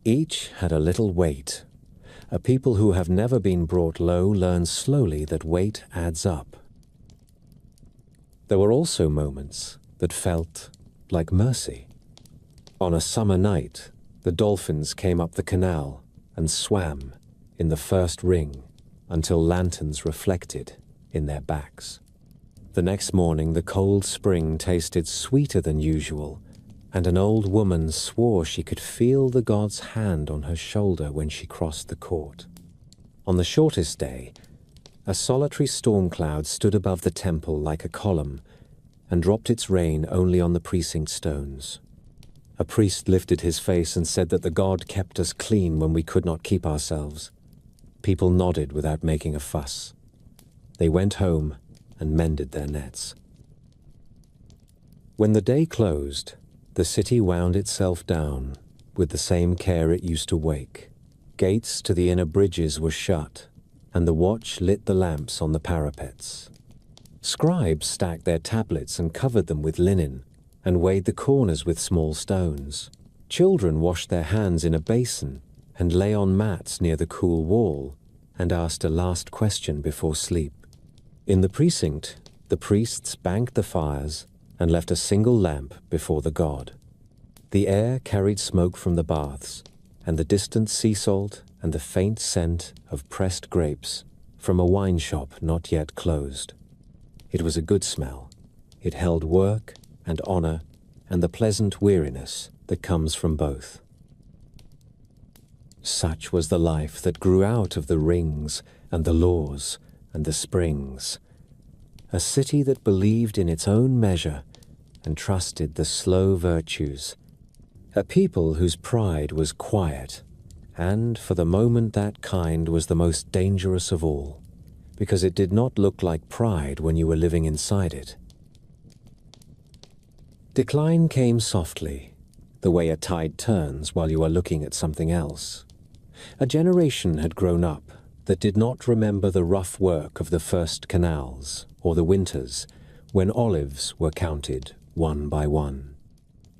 Each had a little weight. A people who have never been brought low learn slowly that weight adds up. There were also moments that felt like mercy. On a summer night, the dolphins came up the canal and swam in the first ring until lanterns reflected in their backs. The next morning, the cold spring tasted sweeter than usual, and an old woman swore she could feel the god's hand on her shoulder when she crossed the court. On the shortest day, a solitary storm cloud stood above the temple like a column and dropped its rain only on the precinct stones. A priest lifted his face and said that the god kept us clean when we could not keep ourselves. People nodded without making a fuss. They went home and mended their nets. When the day closed, the city wound itself down with the same care it used to wake. Gates to the inner bridges were shut, and the watch lit the lamps on the parapets. Scribes stacked their tablets and covered them with linen, and weighed the corners with small stones. Children washed their hands in a basin and lay on mats near the cool wall and asked a last question before sleep. In the precinct, the priests banked the fires and left a single lamp before the god. The air carried smoke from the baths, and the distant sea salt and the faint scent of pressed grapes from a wine shop not yet closed. It was a good smell. It held work and honor and the pleasant weariness that comes from both. Such was the life that grew out of the rings and the laws and the springs. A city that believed in its own measure and trusted the slow virtues. A people whose pride was quiet And for the moment that kind was the most dangerous of all, because it did not look like pride when you were living inside it. Decline came softly, the way a tide turns while you are looking at something else. A generation had grown up that did not remember the rough work of the first canals or the winters when olives were counted one by one.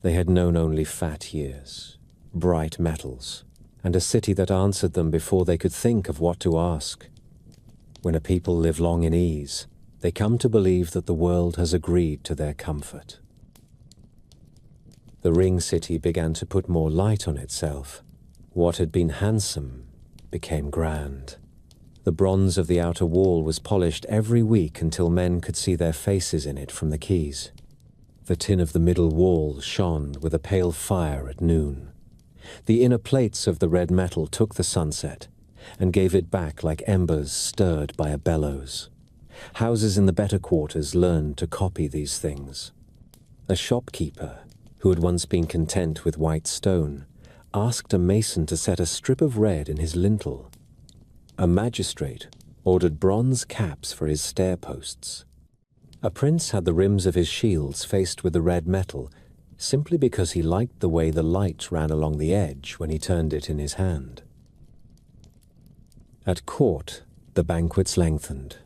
They had known only fat years, bright metals, and a city that answered them before they could think of what to ask. When a people live long in ease, they come to believe that the world has agreed to their comfort. The ring city began to put more light on itself. What had been handsome became grand. The bronze of the outer wall was polished every week until men could see their faces in it from the quays. The tin of the middle wall shone with a pale fire at noon. The inner plates of the red metal took the sunset and gave it back like embers stirred by a bellows. Houses in the better quarters learned to copy these things. A shopkeeper, who had once been content with white stone, asked a mason to set a strip of red in his lintel. A magistrate ordered bronze caps for his stair posts. A prince had the rims of his shields faced with the red metal simply because he liked the way the light ran along the edge when he turned it in his hand. At court, the banquets lengthened.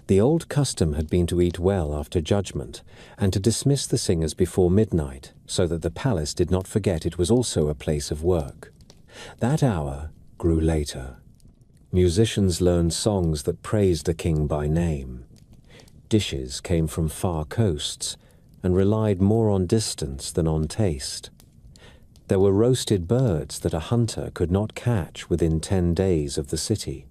The old custom had been to eat well after judgment and to dismiss the singers before midnight so that the palace did not forget it was also a place of work. That hour grew later. Musicians learned songs that praised the king by name. Dishes came from far coasts and relied more on distance than on taste. There were roasted birds that a hunter could not catch within 10 days of the city.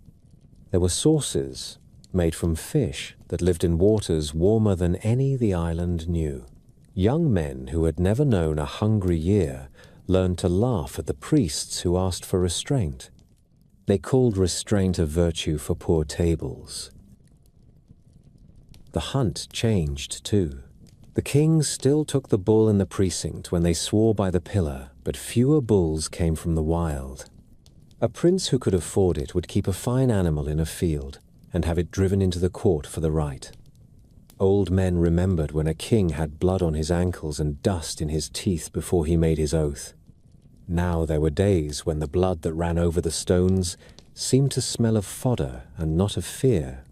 There were sauces made from fish that lived in waters warmer than any the island knew. Young men who had never known a hungry year learned to laugh at the priests who asked for restraint. They called restraint a virtue for poor tables. The hunt changed too. The kings still took the bull in the precinct when they swore by the pillar, but fewer bulls came from the wild. A prince who could afford it would keep a fine animal in a field and have it driven into the court for the rite. Old men remembered when a king had blood on his ankles and dust in his teeth before he made his oath. Now there were days when the blood that ran over the stones seemed to smell of fodder and not of fear.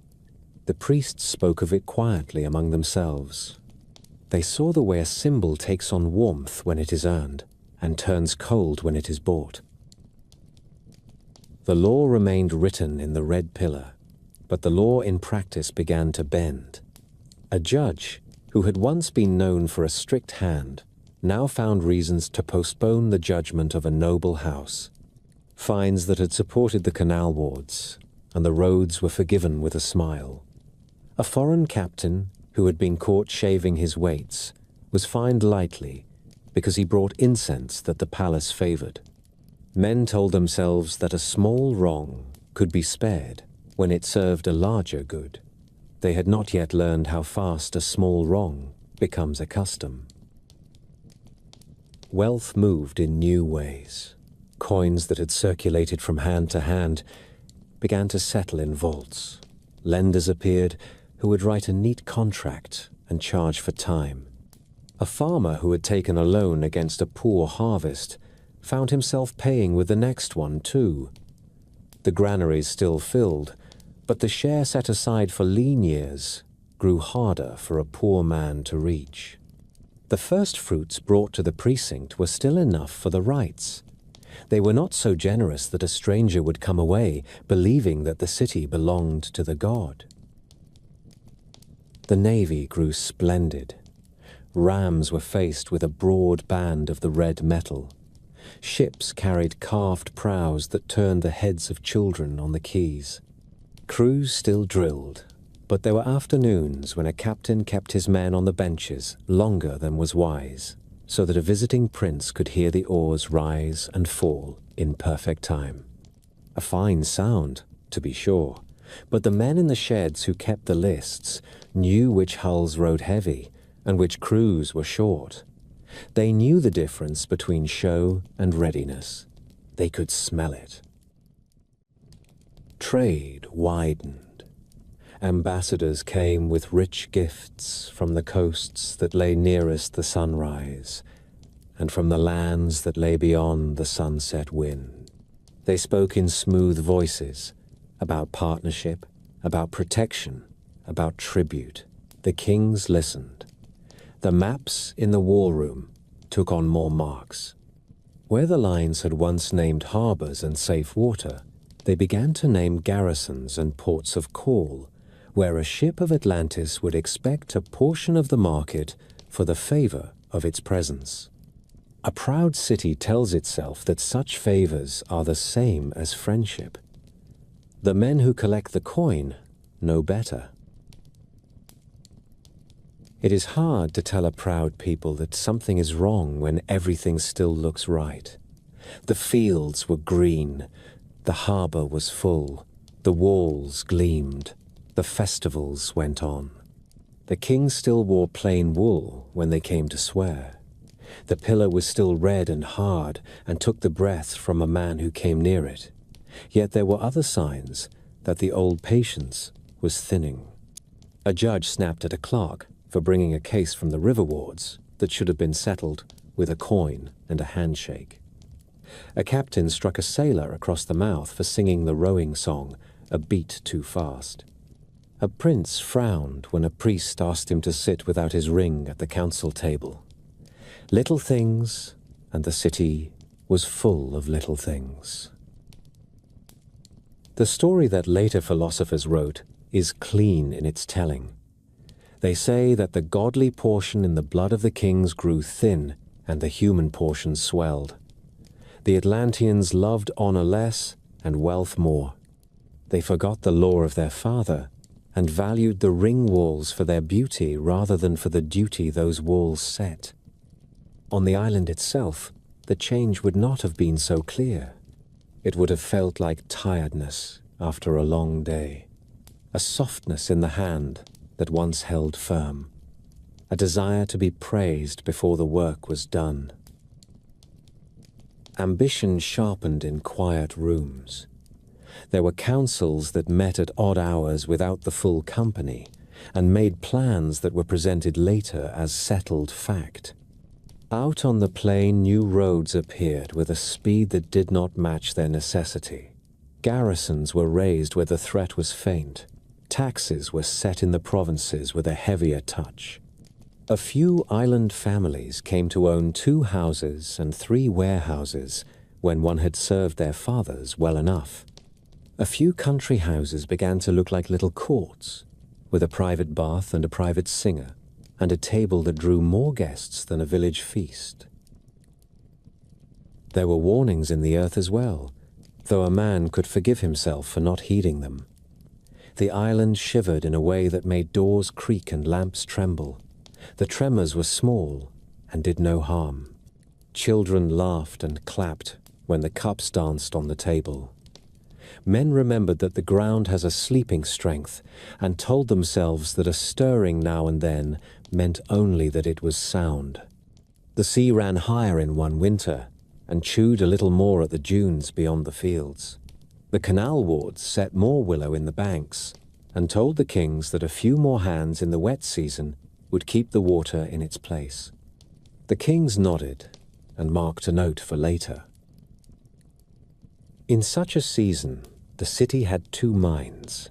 The priests spoke of it quietly among themselves. They saw the way a symbol takes on warmth when it is earned and turns cold when it is bought. The law remained written in the red pillar, but the law in practice began to bend. A judge, who had once been known for a strict hand, now found reasons to postpone the judgment of a noble house. Fines that had supported the canal wards, and the roads were forgiven with a smile. A foreign captain, who had been caught shaving his weights, was fined lightly because he brought incense that the palace favored. Men told themselves that a small wrong could be spared when it served a larger good. They had not yet learned how fast a small wrong becomes a custom. Wealth moved in new ways. Coins that had circulated from hand to hand began to settle in vaults. Lenders appeared who would write a neat contract and charge for time. A farmer who had taken a loan against a poor harvest found himself paying with the next one too. The granaries still filled, but the share set aside for lean years grew harder for a poor man to reach. The first fruits brought to the precinct were still enough for the rites. They were not so generous that a stranger would come away believing that the city belonged to the god. The navy grew splendid. Rams were faced with a broad band of the red metal. Ships carried carved prows that turned the heads of children on the quays. Crews still drilled, but there were afternoons when a captain kept his men on the benches longer than was wise, so that a visiting prince could hear the oars rise and fall in perfect time. A fine sound, to be sure, but the men in the sheds who kept the lists knew which hulls rode heavy and which crews were short. They knew the difference between show and readiness. They could smell it. Trade widened. Ambassadors came with rich gifts from the coasts that lay nearest the sunrise, and from the lands that lay beyond the sunset wind. They spoke in smooth voices about partnership, about protection, about tribute. The kings listened. The maps in the war room took on more marks. Where the lines had once named harbors and safe water, they began to name garrisons and ports of call, where a ship of Atlantis would expect a portion of the market for the favor of its presence. A proud city tells itself that such favors are the same as friendship. The men who collect the coin know better. It is hard to tell a proud people that something is wrong when everything still looks right. The fields were green, the harbor was full, the walls gleamed, the festivals went on. The king still wore plain wool when they came to swear. The pillar was still red and hard and took the breath from a man who came near it. Yet there were other signs that the old patience was thinning. A judge snapped at a clerk for bringing a case from the river wards that should have been settled with a coin and a handshake. A captain struck a sailor across the mouth for singing the rowing song a beat too fast. A prince frowned when a priest asked him to sit without his ring at the council table. Little things, and the city was full of little things. The story that later philosophers wrote is clean in its telling. They say that the godly portion in the blood of the kings grew thin and the human portion swelled. The Atlanteans loved honor less and wealth more. They forgot the law of their father and valued the ring walls for their beauty rather than for the duty those walls set. On the island itself, the change would not have been so clear. It would have felt like tiredness after a long day, a softness in the hand that once held firm, a desire to be praised before the work was done. Ambition sharpened in quiet rooms. There were councils that met at odd hours without the full company and made plans that were presented later as settled fact. Out on the plain, new roads appeared with a speed that did not match their necessity. Garrisons were raised where the threat was faint. Taxes were set in the provinces with a heavier touch. A few island families came to own 2 houses and 3 warehouses when one had served their fathers well enough. A few country houses began to look like little courts, with a private bath and a private singer, and a table that drew more guests than a village feast. There were warnings in the earth as well, though a man could forgive himself for not heeding them. The island shivered in a way that made doors creak and lamps tremble. The tremors were small and did no harm. Children laughed and clapped when the cups danced on the table. Men remembered that the ground has a sleeping strength and told themselves that a stirring now and then meant only that it was sound. The sea ran higher in one winter and chewed a little more at the dunes beyond the fields. The canal wards set more willow in the banks and told the kings that a few more hands in the wet season would keep the water in its place. The kings nodded and marked a note for later. In such a season, the city had 2 minds.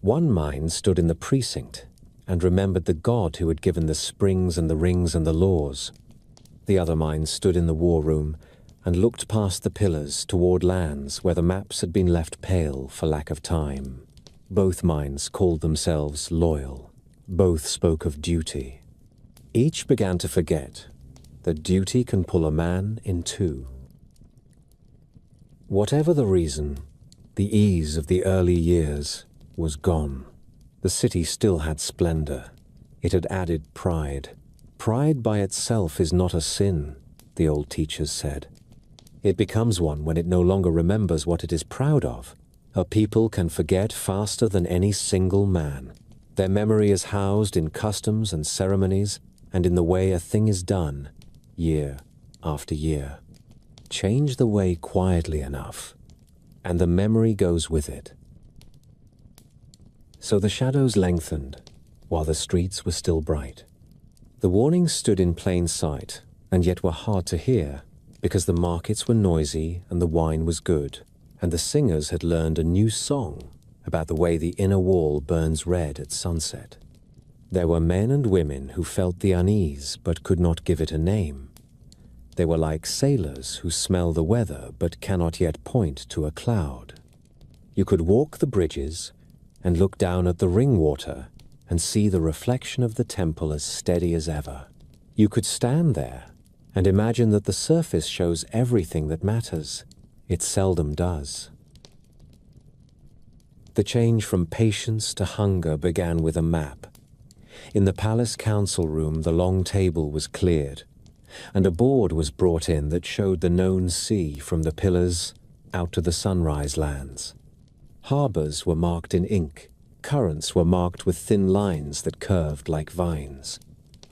One mind stood in the precinct and remembered the god who had given the springs and the rings and the laws. The other mind stood in the war room and looked past the pillars toward lands where the maps had been left pale for lack of time. Both minds called themselves loyal. Both spoke of duty. Each began to forget that duty can pull a man in 2. Whatever the reason, the ease of the early years was gone. The city still had splendor. It had added pride. Pride by itself is not a sin, the old teachers said. It becomes one when it no longer remembers what it is proud of. A people can forget faster than any single man. Their memory is housed in customs and ceremonies and in the way a thing is done, year after year. change the way quietly enough, and the memory goes with it. So the shadows lengthened, while the streets were still bright. The warnings stood in plain sight, and yet were hard to hear, because the markets were noisy and the wine was good, and the singers had learned a new song about the way the inner wall burns red at sunset. There were men and women who felt the unease but could not give it a name. They were like sailors who smell the weather but cannot yet point to a cloud. You could walk the bridges and look down at the ring water and see the reflection of the temple as steady as ever. You could stand there and imagine that the surface shows everything that matters. It seldom does. The change from patience to hunger began with a map. In the palace council room, the long table was cleared, and a board was brought in that showed the known sea from the pillars out to the sunrise lands. Harbors were marked in ink. Currents were marked with thin lines that curved like vines.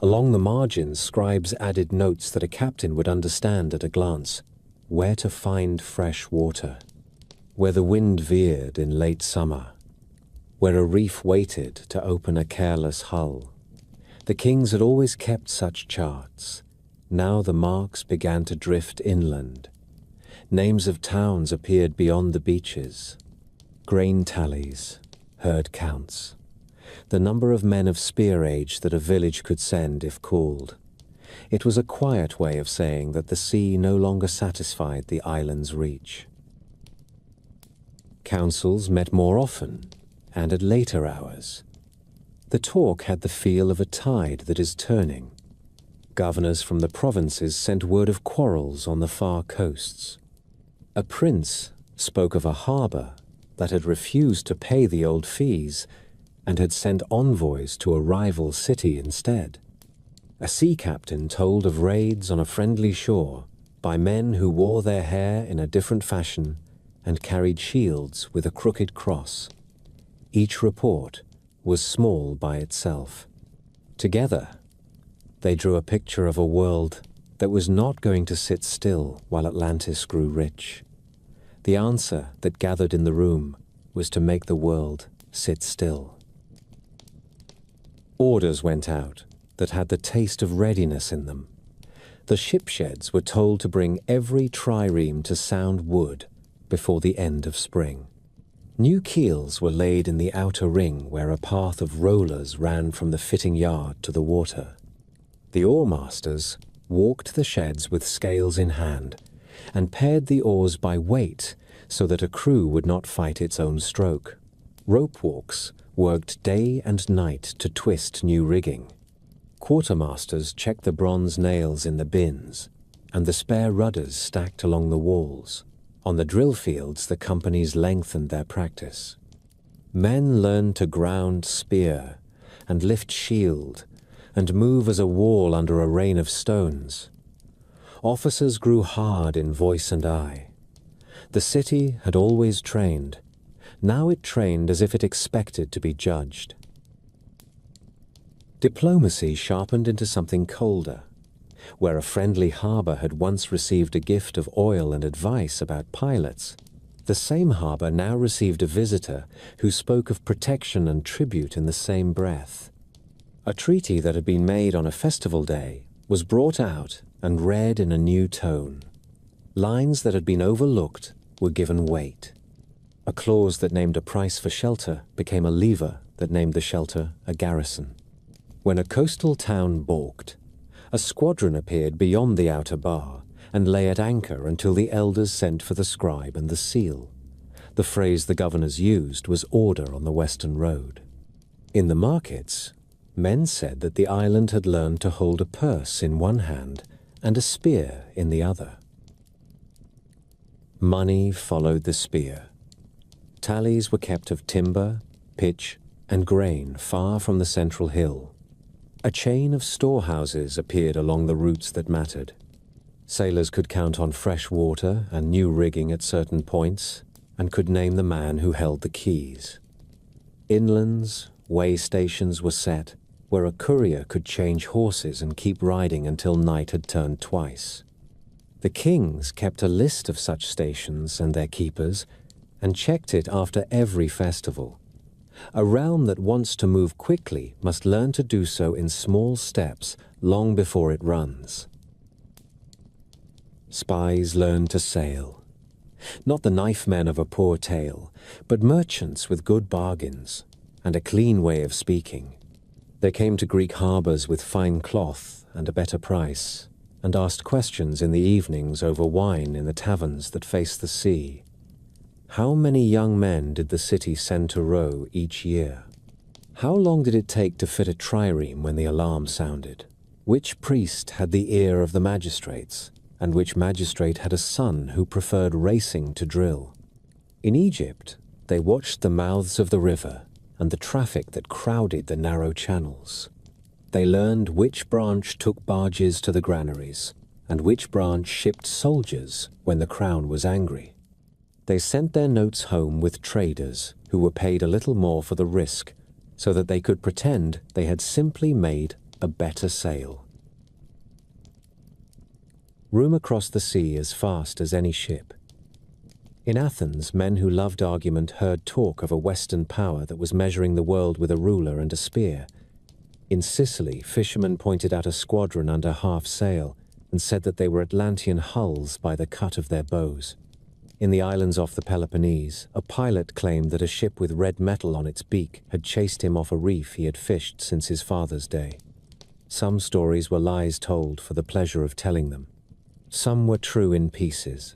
Along the margins, scribes added notes that a captain would understand at a glance. Where to find fresh water, where the wind veered in late summer, where a reef waited to open a careless hull. The kings had always kept such charts. Now the marks began to drift inland. Names of towns appeared beyond the beaches. Grain tallies, herd counts, the number of men of spear age that a village could send if called. It was a quiet way of saying that the sea no longer satisfied the island's reach. Councils met more often, and at later hours. The talk had the feel of a tide that is turning. Governors from the provinces sent word of quarrels on the far coasts. A prince spoke of a harbor that had refused to pay the old fees and had sent envoys to a rival city instead. A sea captain told of raids on a friendly shore by men who wore their hair in a different fashion and carried shields with a crooked cross. Each report was small by itself. Together, they drew a picture of a world that was not going to sit still while Atlantis grew rich. The answer that gathered in the room was to make the world sit still. Orders went out that had the taste of readiness in them. The ship sheds were told to bring every trireme to sound wood before the end of spring. New keels were laid in the outer ring where a path of rollers ran from the fitting yard to the water. The oarmasters walked the sheds with scales in hand and paired the oars by weight so that a crew would not fight its own stroke. Rope walks worked day and night to twist new rigging. Quartermasters checked the bronze nails in the bins and the spare rudders stacked along the walls. On the drill fields, the companies lengthened their practice. Men learned to ground spear and lift shield and move as a wall under a rain of stones. Officers grew hard in voice and eye. The city had always trained. Now it trained as if it expected to be judged. Diplomacy sharpened into something colder. Where a friendly harbor had once received a gift of oil and advice about pilots, the same harbor now received a visitor who spoke of protection and tribute in the same breath. A treaty that had been made on a festival day was brought out and read in a new tone. Lines that had been overlooked were given weight. A clause that named a price for shelter became a lever that named the shelter a garrison. When a coastal town balked, a squadron appeared beyond the outer bar and lay at anchor until the elders sent for the scribe and the seal. The phrase the governors used was order on the western road. In the markets, men said that the island had learned to hold a purse in one hand and a spear in the other. Money followed the spear. Tallies were kept of timber, pitch, and grain far from the central hill. A chain of storehouses appeared along the routes that mattered. Sailors could count on fresh water and new rigging at certain points, and could name the man who held the keys. Inlands, way stations were set, where a courier could change horses and keep riding until night had turned twice. The kings kept a list of such stations and their keepers, and checked it after every festival. A realm that wants to move quickly must learn to do so in small steps long before it runs. Spies learned to sail. Not the knife men of a poor tale, but merchants with good bargains and a clean way of speaking. They came to Greek harbors with fine cloth and a better price, and asked questions in the evenings over wine in the taverns that faced the sea. How many young men did the city send to row each year? How long did it take to fit a trireme when the alarm sounded? Which priest had the ear of the magistrates, and which magistrate had a son who preferred racing to drill? In Egypt, they watched the mouths of the river and the traffic that crowded the narrow channels. They learned which branch took barges to the granaries, and which branch shipped soldiers when the crown was angry. They sent their notes home with traders who were paid a little more for the risk, so that they could pretend they had simply made a better sail. Room across the sea as fast as any ship. In Athens, men who loved argument heard talk of a Western power that was measuring the world with a ruler and a spear. In Sicily, fishermen pointed out a squadron under half sail and said that they were Atlantean hulls by the cut of their bows. In the islands off the Peloponnese, a pilot claimed that a ship with red metal on its beak had chased him off a reef he had fished since his father's day. Some stories were lies told for the pleasure of telling them. Some were true in pieces.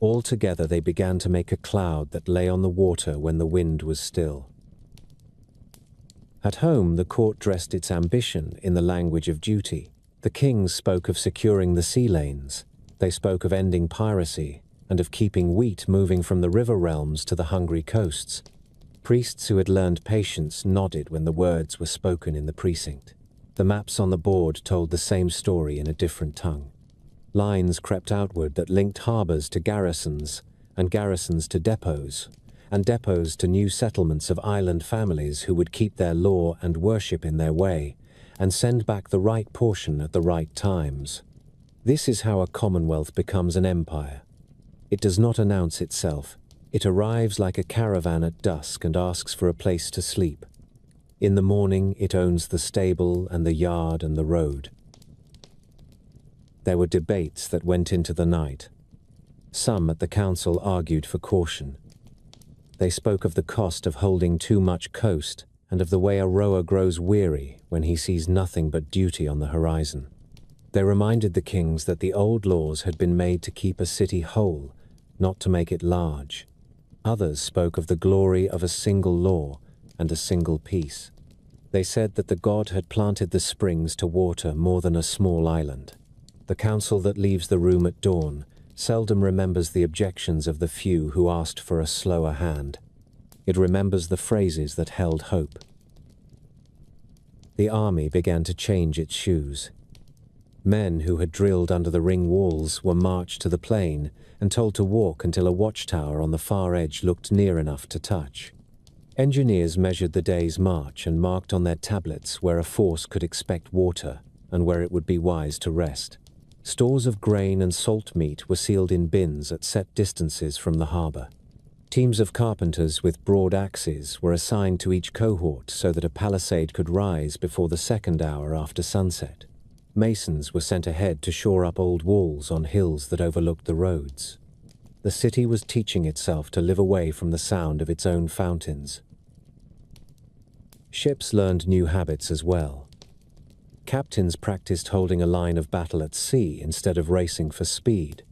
Altogether they began to make a cloud that lay on the water when the wind was still. At home, the court dressed its ambition in the language of duty. The kings spoke of securing the sea lanes. They spoke of ending piracy and of keeping wheat moving from the river realms to the hungry coasts. Priests who had learned patience nodded when the words were spoken in the precinct. The maps on the board told the same story in a different tongue. Lines crept outward that linked harbors to garrisons, and garrisons to depots, and depots to new settlements of island families who would keep their law and worship in their way, and send back the right portion at the right times. This is how a commonwealth becomes an empire. It does not announce itself. It arrives like a caravan at dusk and asks for a place to sleep. In the morning, it owns the stable and the yard and the road. There were debates that went into the night. Some at the council argued for caution. They spoke of the cost of holding too much coast and of the way a rower grows weary when he sees nothing but duty on the horizon. They reminded the kings that the old laws had been made to keep a city whole, not to make it large. Others spoke of the glory of a single law and a single peace. They said that the god had planted the springs to water more than a small island. The council that leaves the room at dawn seldom remembers the objections of the few who asked for a slower hand. It remembers the phrases that held hope. The army began to change its shoes. Men who had drilled under the ring walls were marched to the plain and told to walk until a watchtower on the far edge looked near enough to touch. Engineers measured the day's march and marked on their tablets where a force could expect water and where it would be wise to rest. Stores of grain and salt meat were sealed in bins at set distances from the harbor. Teams of carpenters with broad axes were assigned to each cohort so that a palisade could rise before the second hour after sunset. Masons were sent ahead to shore up old walls on hills that overlooked the roads. The city was teaching itself to live away from the sound of its own fountains. Ships learned new habits as well. Captains practiced holding a line of battle at sea instead of racing for speed.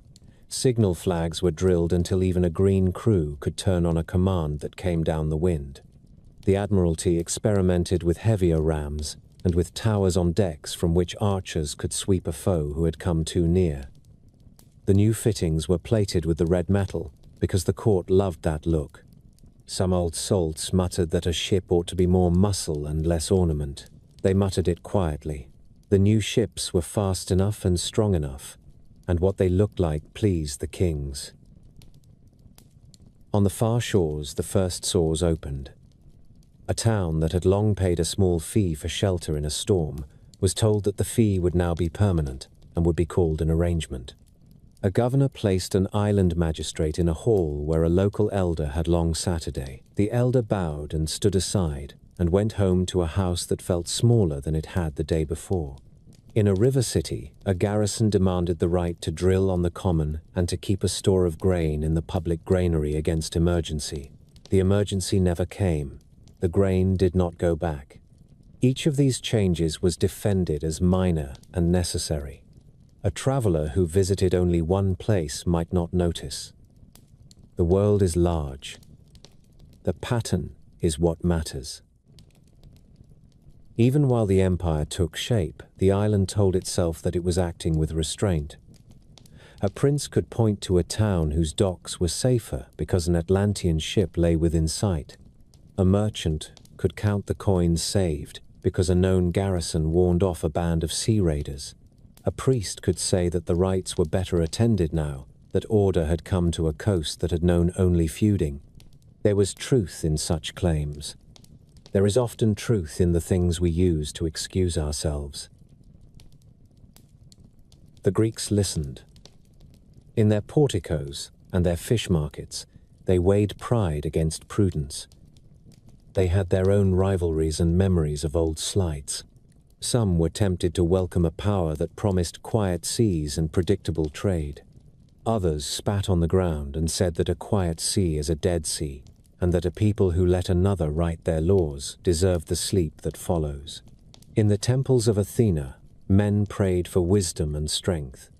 Signal flags were drilled until even a green crew could turn on a command that came down the wind. The Admiralty experimented with heavier rams and with towers on decks from which archers could sweep a foe who had come too near. The new fittings were plated with the red metal because the court loved that look. Some old salts muttered that a ship ought to be more muscle and less ornament. They muttered it quietly. The new ships were fast enough and strong enough, and what they looked like pleased the kings. On the far shores, the first saws opened. A town that had long paid a small fee for shelter in a storm was told that the fee would now be permanent and would be called an arrangement. A governor placed an island magistrate in a hall where a local elder had long Saturday. The elder bowed and stood aside and went home to a house that felt smaller than it had the day before. In a river city, a garrison demanded the right to drill on the common and to keep a store of grain in the public granary against emergency. The emergency never came. The grain did not go back. Each of these changes was defended as minor and necessary. A traveler who visited only one place might not notice. The world is large. The pattern is what matters. Even while the empire took shape, the island told itself that it was acting with restraint. A prince could point to a town whose docks were safer because an Atlantean ship lay within sight. A merchant could count the coins saved because a known garrison warned off a band of sea raiders. A priest could say that the rites were better attended now, that order had come to a coast that had known only feuding. There was truth in such claims. There is often truth in the things we use to excuse ourselves. The Greeks listened. In their porticos and their fish markets, they weighed pride against prudence. They had their own rivalries and memories of old slights. Some were tempted to welcome a power that promised quiet seas and predictable trade. Others spat on the ground and said that a quiet sea is a dead sea, and that a people who let another write their laws deserve the sleep that follows. In the temples of Athena, men prayed for wisdom and strength.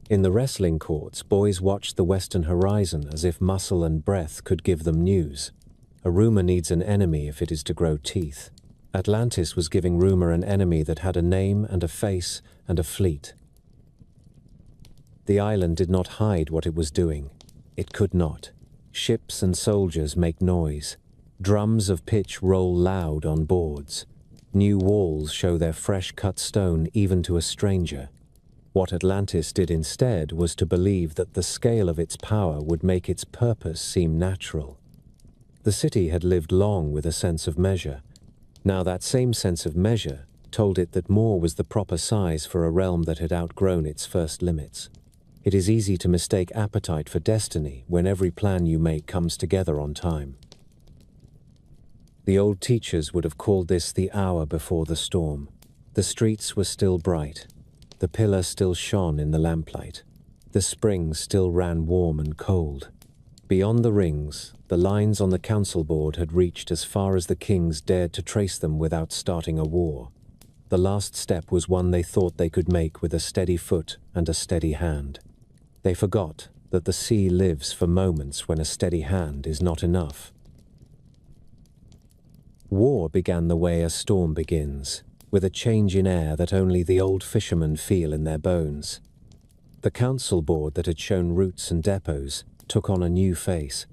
In the wrestling courts, boys watched the western horizon as if muscle and breath could give them news. A rumor needs an enemy if it is to grow teeth. Atlantis was giving rumor an enemy that had a name and a face and a fleet. The island did not hide what it was doing. It could not. Ships and soldiers make noise. Drums of pitch roll loud on boards. New walls show their fresh-cut stone even to a stranger. What Atlantis did instead was to believe that the scale of its power would make its purpose seem natural. The city had lived long with a sense of measure. Now that same sense of measure told it that more was the proper size for a realm that had outgrown its first limits. It is easy to mistake appetite for destiny when every plan you make comes together on time. The old teachers would have called this the hour before the storm. The streets were still bright. The pillar still shone in the lamplight. The springs still ran warm and cold. Beyond the rings, the lines on the council board had reached as far as the kings dared to trace them without starting a war. The last step was one they thought they could make with a steady foot and a steady hand. They forgot that the sea lives for moments when a steady hand is not enough. War began the way a storm begins, with a change in air that only the old fishermen feel in their bones. The council board that had shown routes and depots took on a new face.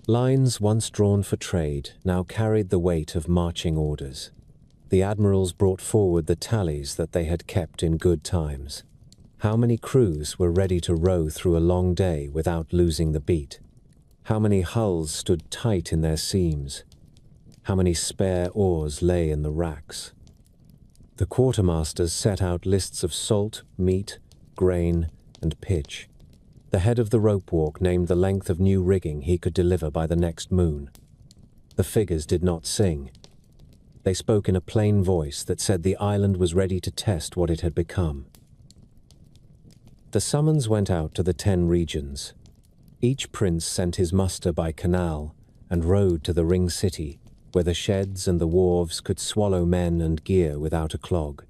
Lines once drawn for trade now carried the weight of marching orders. The admirals brought forward the tallies that they had kept in good times. How many crews were ready to row through a long day without losing the beat? How many hulls stood tight in their seams? How many spare oars lay in the racks? The quartermasters set out lists of salt, meat, grain, and pitch. The head of the rope walk named the length of new rigging he could deliver by the next moon. The figures did not sing. They spoke in a plain voice that said the island was ready to test what it had become. The summons went out to the 10 regions. Each prince sent his muster by canal and rowed to the ring city, where the sheds and the wharves could swallow men and gear without a clog.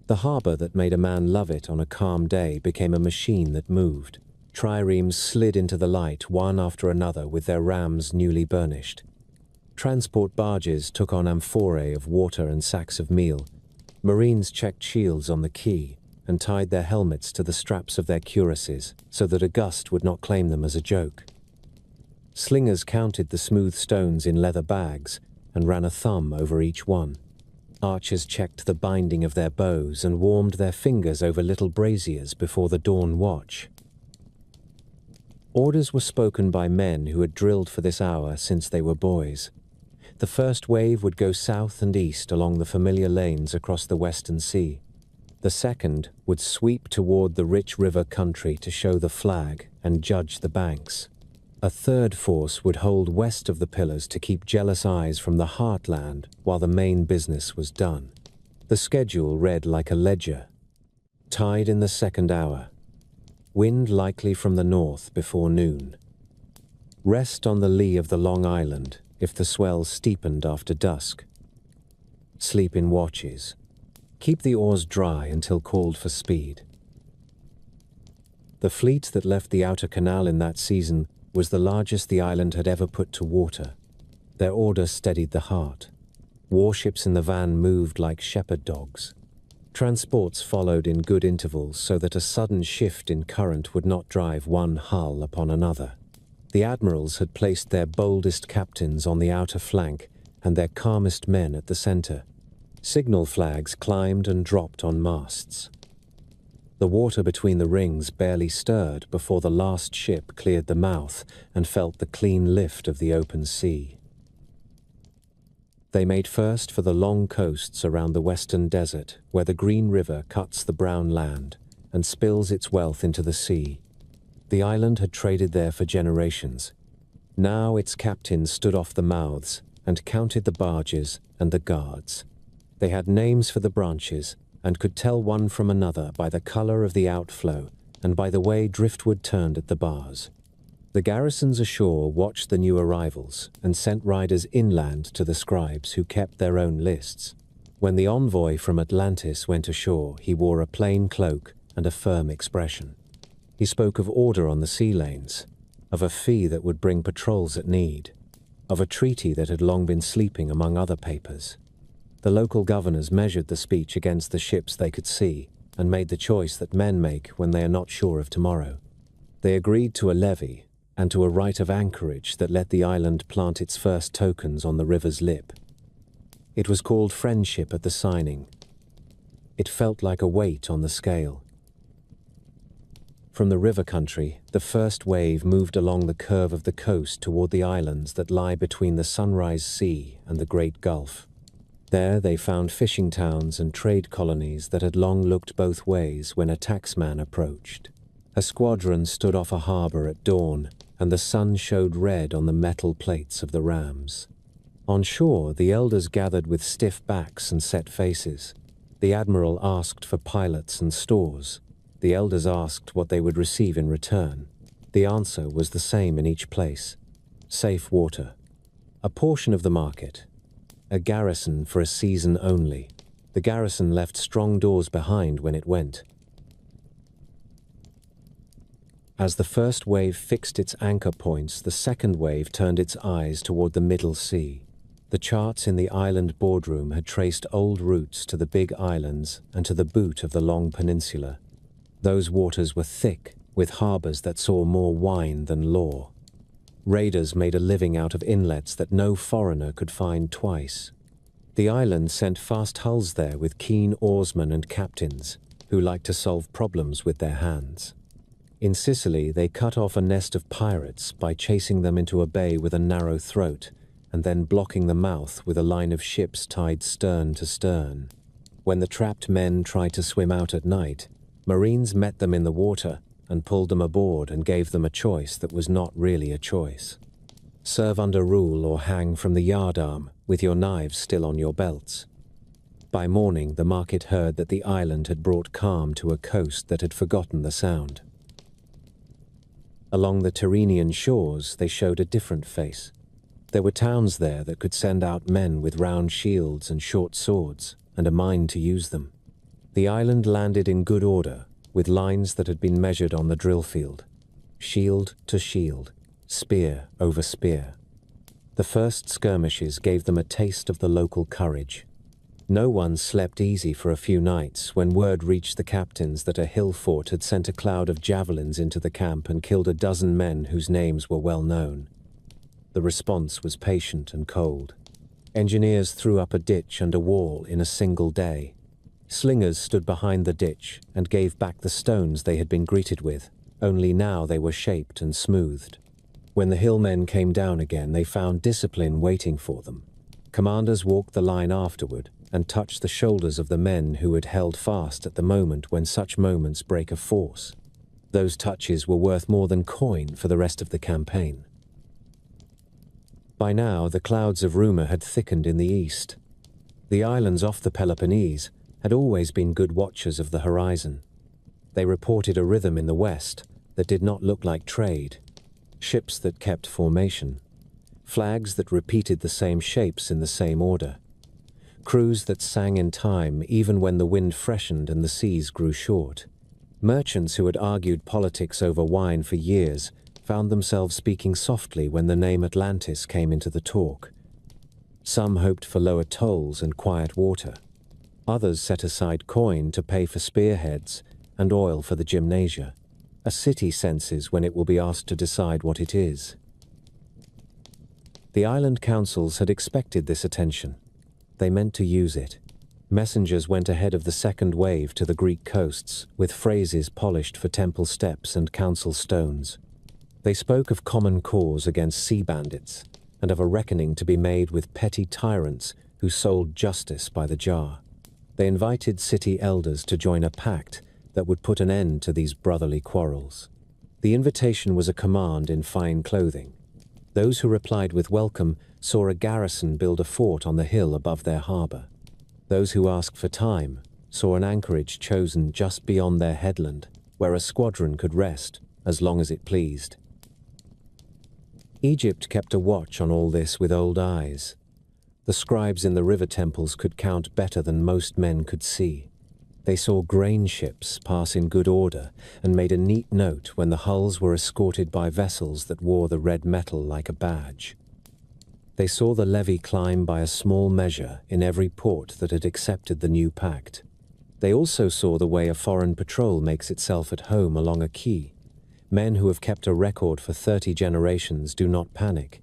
The harbor that made a man love it on a calm day became a machine that moved. Triremes slid into the light one after another with their rams newly burnished. Transport barges took on amphorae of water and sacks of meal. Marines checked shields on the quay and tied their helmets to the straps of their cuirasses so that a gust would not claim them as a joke. Slingers counted the smooth stones in leather bags and ran a thumb over each one. Archers checked the binding of their bows and warmed their fingers over little braziers before the dawn watch. Orders were spoken by men who had drilled for this hour since they were boys. The first wave would go south and east along the familiar lanes across the western sea. The second would sweep toward the rich river country to show the flag and judge the banks. A third force would hold west of the pillars to keep jealous eyes from the heartland while the main business was done. The schedule read like a ledger. Tide in the second hour. Wind likely from the north before noon. Rest on the lee of the Long Island if the swell steepened after dusk. Sleep in watches. Keep the oars dry until called for speed. The fleet that left the outer canal in that season was the largest the island had ever put to water. Their order steadied the heart. Warships in the van moved like shepherd dogs. Transports followed in good intervals so that a sudden shift in current would not drive one hull upon another. The admirals had placed their boldest captains on the outer flank and their calmest men at the center. Signal flags climbed and dropped on masts. The water between the rings barely stirred before the last ship cleared the mouth and felt the clean lift of the open sea. They made first for the long coasts around the western desert, where the Green River cuts the brown land and spills its wealth into the sea. The island had traded there for generations. Now its captains stood off the mouths and counted the barges and the guards. They had names for the branches and could tell one from another by the color of the outflow and by the way driftwood turned at the bars. The garrisons ashore watched the new arrivals and sent riders inland to the scribes who kept their own lists. When the envoy from Atlantis went ashore, he wore a plain cloak and a firm expression. He spoke of order on the sea lanes, of a fee that would bring patrols at need, of a treaty that had long been sleeping among other papers. The local governors measured the speech against the ships they could see and made the choice that men make when they are not sure of tomorrow. They agreed to a levy and to a right of anchorage that let the island plant its first tokens on the river's lip. It was called friendship at the signing. It felt like a weight on the scale. From the river country, the first wave moved along the curve of the coast toward the islands that lie between the Sunrise Sea and the Great Gulf. There they found fishing towns and trade colonies that had long looked both ways when a taxman approached. A squadron stood off a harbor at dawn, and the sun showed red on the metal plates of the rams. On shore, the elders gathered with stiff backs and set faces. The admiral asked for pilots and stores. The elders asked what they would receive in return. The answer was the same in each place: safe water, a portion of the market, a garrison for a season only. The garrison left strong doors behind when it went. As the first wave fixed its anchor points, the second wave turned its eyes toward the Middle Sea. The charts in the island boardroom had traced old routes to the big islands and to the boot of the long peninsula. Those waters were thick, with harbors that saw more wine than law. Raiders made a living out of inlets that no foreigner could find twice. The island sent fast hulls there with keen oarsmen and captains who liked to solve problems with their hands. In Sicily, they cut off a nest of pirates by chasing them into a bay with a narrow throat and then blocking the mouth with a line of ships tied stern to stern. When the trapped men tried to swim out at night, Marines met them in the water and pulled them aboard and gave them a choice that was not really a choice. Serve under rule or hang from the yardarm with your knives still on your belts. By morning, the market heard that the island had brought calm to a coast that had forgotten the sound. Along the Tyrrhenian shores, they showed a different face. There were towns there that could send out men with round shields and short swords, and a mind to use them. The island landed in good order, with lines that had been measured on the drill field. Shield to shield, spear over spear. The first skirmishes gave them a taste of the local courage. No one slept easy for a few nights when word reached the captains that a hill fort had sent a cloud of javelins into the camp and killed a dozen men whose names were well known. The response was patient and cold. Engineers threw up a ditch and a wall in a single day. Slingers stood behind the ditch and gave back the stones they had been greeted with, only now they were shaped and smoothed. When the hillmen came down again, they found discipline waiting for them. Commanders walked the line afterward, and touched the shoulders of the men who had held fast at the moment when such moments break a force. Those touches were worth more than coin for the rest of the campaign. By now, the clouds of rumor had thickened in the east. The islands off the Peloponnese had always been good watchers of the horizon. They reported a rhythm in the west that did not look like trade, ships that kept formation, flags that repeated the same shapes in the same order, crews that sang in time even when the wind freshened and the seas grew short. Merchants who had argued politics over wine for years found themselves speaking softly when the name Atlantis came into the talk. Some hoped for lower tolls and quiet water. Others set aside coin to pay for spearheads and oil for the gymnasia. A city senses when it will be asked to decide what it is. The island councils had expected this attention. They meant to use it. Messengers went ahead of the second wave to the Greek coasts, with phrases polished for temple steps and council stones. They spoke of common cause against sea bandits, and of a reckoning to be made with petty tyrants who sold justice by the jar. They invited city elders to join a pact that would put an end to these brotherly quarrels. The invitation was a command in fine clothing. Those who replied with welcome saw a garrison build a fort on the hill above their harbor. Those who asked for time saw an anchorage chosen just beyond their headland, where a squadron could rest as long as it pleased. Egypt kept a watch on all this with old eyes. The scribes in the river temples could count better than most men could see. They saw grain ships pass in good order and made a neat note when the hulls were escorted by vessels that wore the red metal like a badge. They saw the levy climb by a small measure in every port that had accepted the new pact. They also saw the way a foreign patrol makes itself at home along a quay. Men who have kept a record for 30 generations do not panic.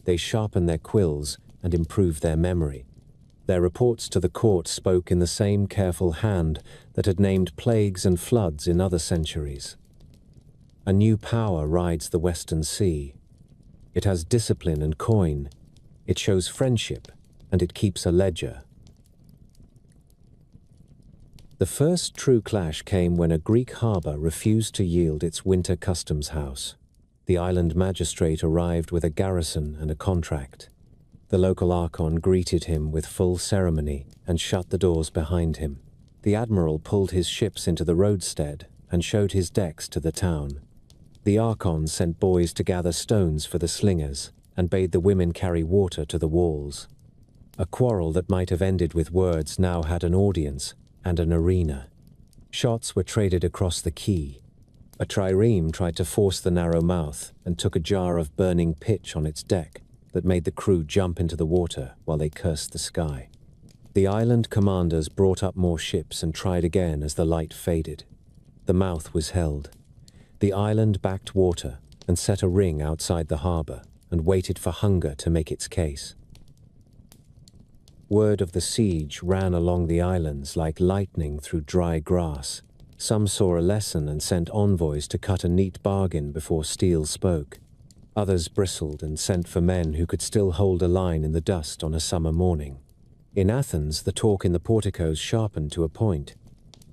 They sharpen their quills and improve their memory. Their reports to the court spoke in the same careful hand that had named plagues and floods in other centuries. A new power rides the Western Sea. It has discipline and coin. It shows friendship, and it keeps a ledger. The first true clash came when a Greek harbor refused to yield its winter customs house. The island magistrate arrived with a garrison and a contract. The local archon greeted him with full ceremony and shut the doors behind him. The admiral pulled his ships into the roadstead and showed his decks to the town. The archon sent boys to gather stones for the slingers and bade the women carry water to the walls. A quarrel that might have ended with words now had an audience and an arena. Shots were traded across the quay. A trireme tried to force the narrow mouth and took a jar of burning pitch on its deck that made the crew jump into the water while they cursed the sky. The island commanders brought up more ships and tried again as the light faded. The mouth was held. The island backed water and set a ring outside the harbor and waited for hunger to make its case. Word of the siege ran along the islands like lightning through dry grass. Some saw a lesson and sent envoys to cut a neat bargain before steel spoke. Others bristled and sent for men who could still hold a line in the dust on a summer morning. In Athens, the talk in the porticos sharpened to a point.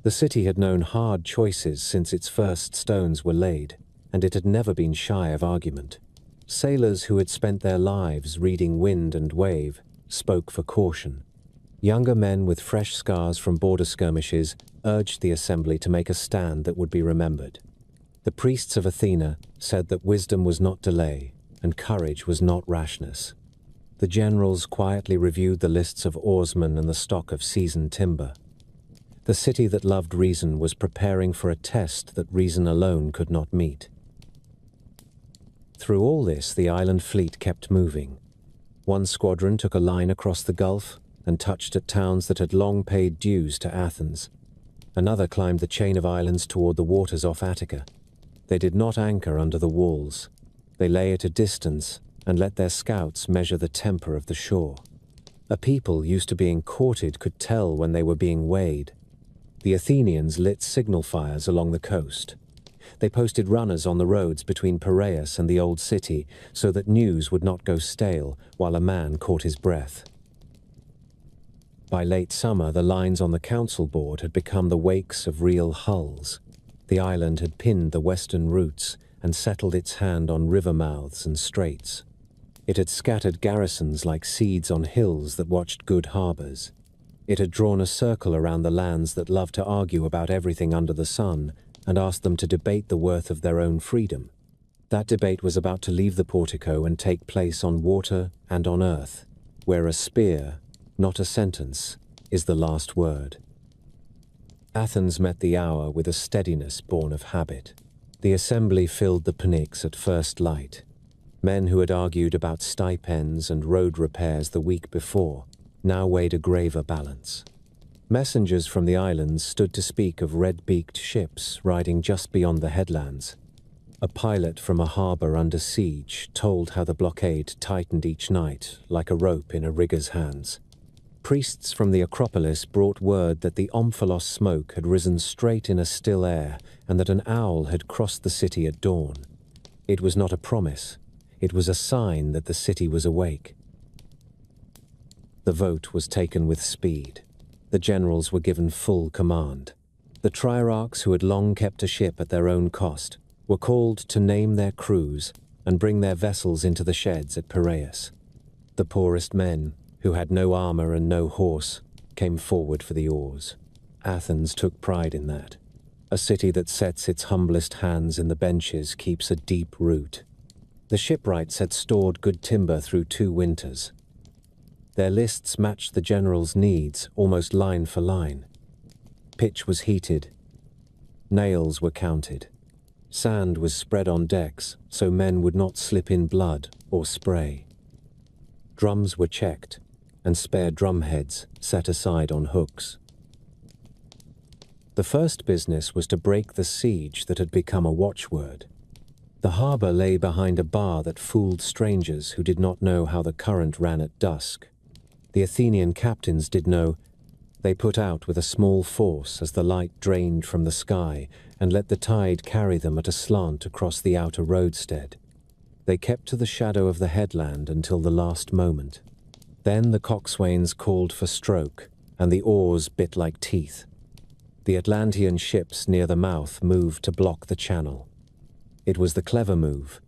The city had known hard choices since its first stones were laid, and it had never been shy of argument. Sailors who had spent their lives reading wind and wave spoke for caution. Younger men with fresh scars from border skirmishes urged the assembly to make a stand that would be remembered. The priests of Athena said that wisdom was not delay and courage was not rashness. The generals quietly reviewed the lists of oarsmen and the stock of seasoned timber. The city that loved reason was preparing for a test that reason alone could not meet. Through all this, the island fleet kept moving. One squadron took a line across the Gulf and touched at towns that had long paid dues to Athens. Another climbed the chain of islands toward the waters off Attica. They did not anchor under the walls. They lay at a distance and let their scouts measure the temper of the shore. A people used to being courted could tell when they were being weighed. The Athenians lit signal fires along the coast. They posted runners on the roads between Piraeus and the old city so that news would not go stale while a man caught his breath. By late summer, the lines on the council board had become the wakes of real hulls. The island had pinned the western routes and settled its hand on river mouths and straits. It had scattered garrisons like seeds on hills that watched good harbors. It had drawn a circle around the lands that loved to argue about everything under the sun and asked them to debate the worth of their own freedom. That debate was about to leave the portico and take place on water and on earth, where a spear, not a sentence, is the last word. Athens met the hour with a steadiness born of habit. The assembly filled the Pnyx at first light. Men who had argued about stipends and road repairs the week before now weighed a graver balance. Messengers from the islands stood to speak of red-beaked ships riding just beyond the headlands. A pilot from a harbor under siege told how the blockade tightened each night like a rope in a rigger's hands. Priests from the Acropolis brought word that the Omphalos smoke had risen straight in a still air and that an owl had crossed the city at dawn. It was not a promise. It was a sign that the city was awake. The vote was taken with speed. The generals were given full command. The triarchs who had long kept a ship at their own cost were called to name their crews and bring their vessels into the sheds at Piraeus. The poorest men, who had no armor and no horse, came forward for the oars. Athens took pride in that. A city that sets its humblest hands in the benches keeps a deep root. The shipwrights had stored good timber through 2 winters. Their lists matched the general's needs almost line for line. Pitch was heated. Nails were counted. Sand was spread on decks so men would not slip in blood or spray. Drums were checked and spare drumheads set aside on hooks. The first business was to break the siege that had become a watchword. The harbor lay behind a bar that fooled strangers who did not know how the current ran at dusk. The Athenian captains did know. They put out with a small force as the light drained from the sky and let the tide carry them at a slant across the outer roadstead. They kept to the shadow of the headland until the last moment. Then the coxswains called for stroke, and the oars bit like teeth. The Atlantean ships near the mouth moved to block the channel. It was the clever move.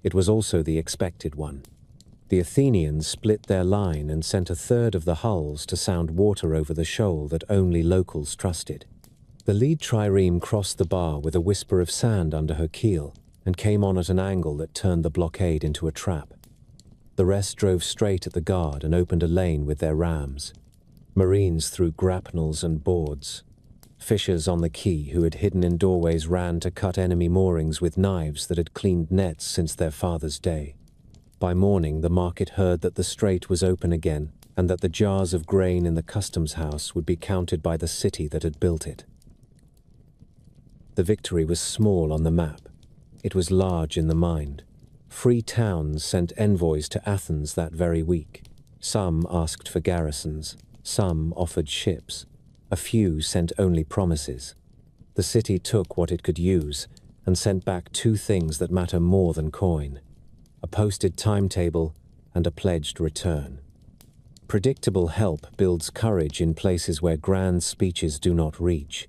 It was also the expected one. The Athenians split their line and sent a third of the hulls to sound water over the shoal that only locals trusted. The lead trireme crossed the bar with a whisper of sand under her keel and came on at an angle that turned the blockade into a trap. The rest drove straight at the guard and opened a lane with their rams. Marines threw grapnels and boards. Fishers on the quay who had hidden in doorways ran to cut enemy moorings with knives that had cleaned nets since their father's day. By morning, the market heard that the strait was open again and that the jars of grain in the customs house would be counted by the city that had built it. The victory was small on the map. It was large in the mind. Free towns sent envoys to Athens that very week. Some asked for garrisons. Some offered ships. A few sent only promises. The city took what it could use and sent back 2 things that matter more than coin: a posted timetable and a pledged return. Predictable help builds courage in places where grand speeches do not reach.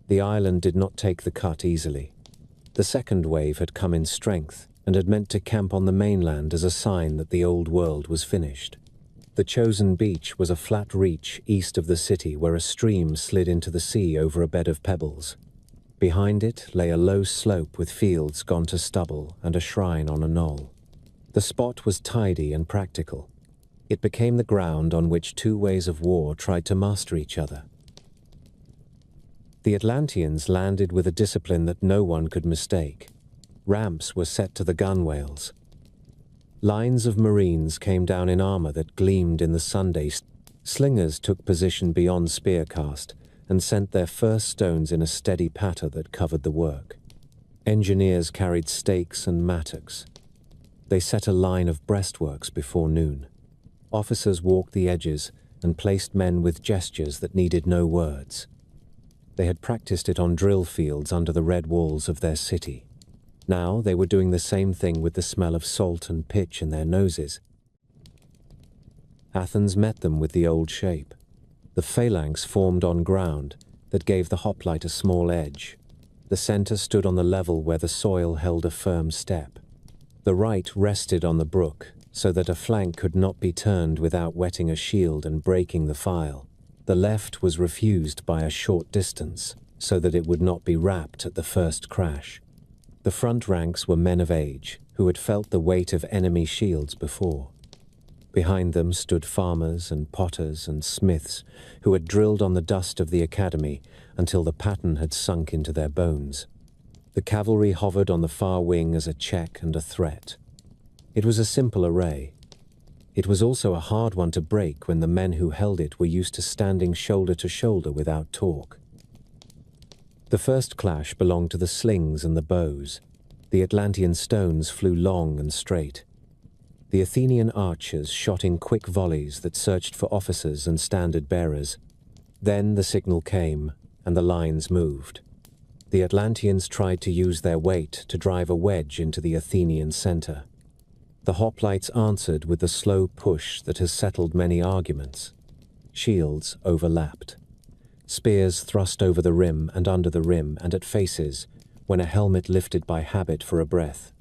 The island did not take the cut easily. The second wave had come in strength and had meant to camp on the mainland as a sign that the old world was finished. The chosen beach was a flat reach east of the city where a stream slid into the sea over a bed of pebbles. Behind it lay a low slope with fields gone to stubble and a shrine on a knoll. The spot was tidy and practical. It became the ground on which 2 ways of war tried to master each other. The Atlanteans landed with a discipline that no one could mistake. Ramps were set to the gunwales. Lines of Marines came down in armor that gleamed in the Sunday. Slingers took position beyond spearcast and sent their first stones in a steady patter that covered the work. Engineers carried stakes and mattocks. They set a line of breastworks before noon. Officers walked the edges and placed men with gestures that needed no words. They had practiced it on drill fields under the red walls of their city. Now they were doing the same thing with the smell of salt and pitch in their noses. Athens met them with the old shape. The phalanx formed on ground that gave the hoplite a small edge. The center stood on the level where the soil held a firm step. The right rested on the brook, so that a flank could not be turned without wetting a shield and breaking the file. The left was refused by a short distance, so that it would not be rapped at the first crash. The front ranks were men of age, who had felt the weight of enemy shields before. Behind them stood farmers and potters and smiths who had drilled on the dust of the academy until the pattern had sunk into their bones. The cavalry hovered on the far wing as a check and a threat. It was a simple array. It was also a hard one to break when the men who held it were used to standing shoulder to shoulder without talk. The first clash belonged to the slings and the bows. The Atlantean stones flew long and straight. The Athenian archers shot in quick volleys that searched for officers and standard bearers. Then the signal came, and the lines moved. The Atlanteans tried to use their weight to drive a wedge into the Athenian center. The hoplites answered with the slow push that has settled many arguments. Shields overlapped. Spears thrust over the rim and under the rim and at faces, when a helmet lifted by habit for a breath.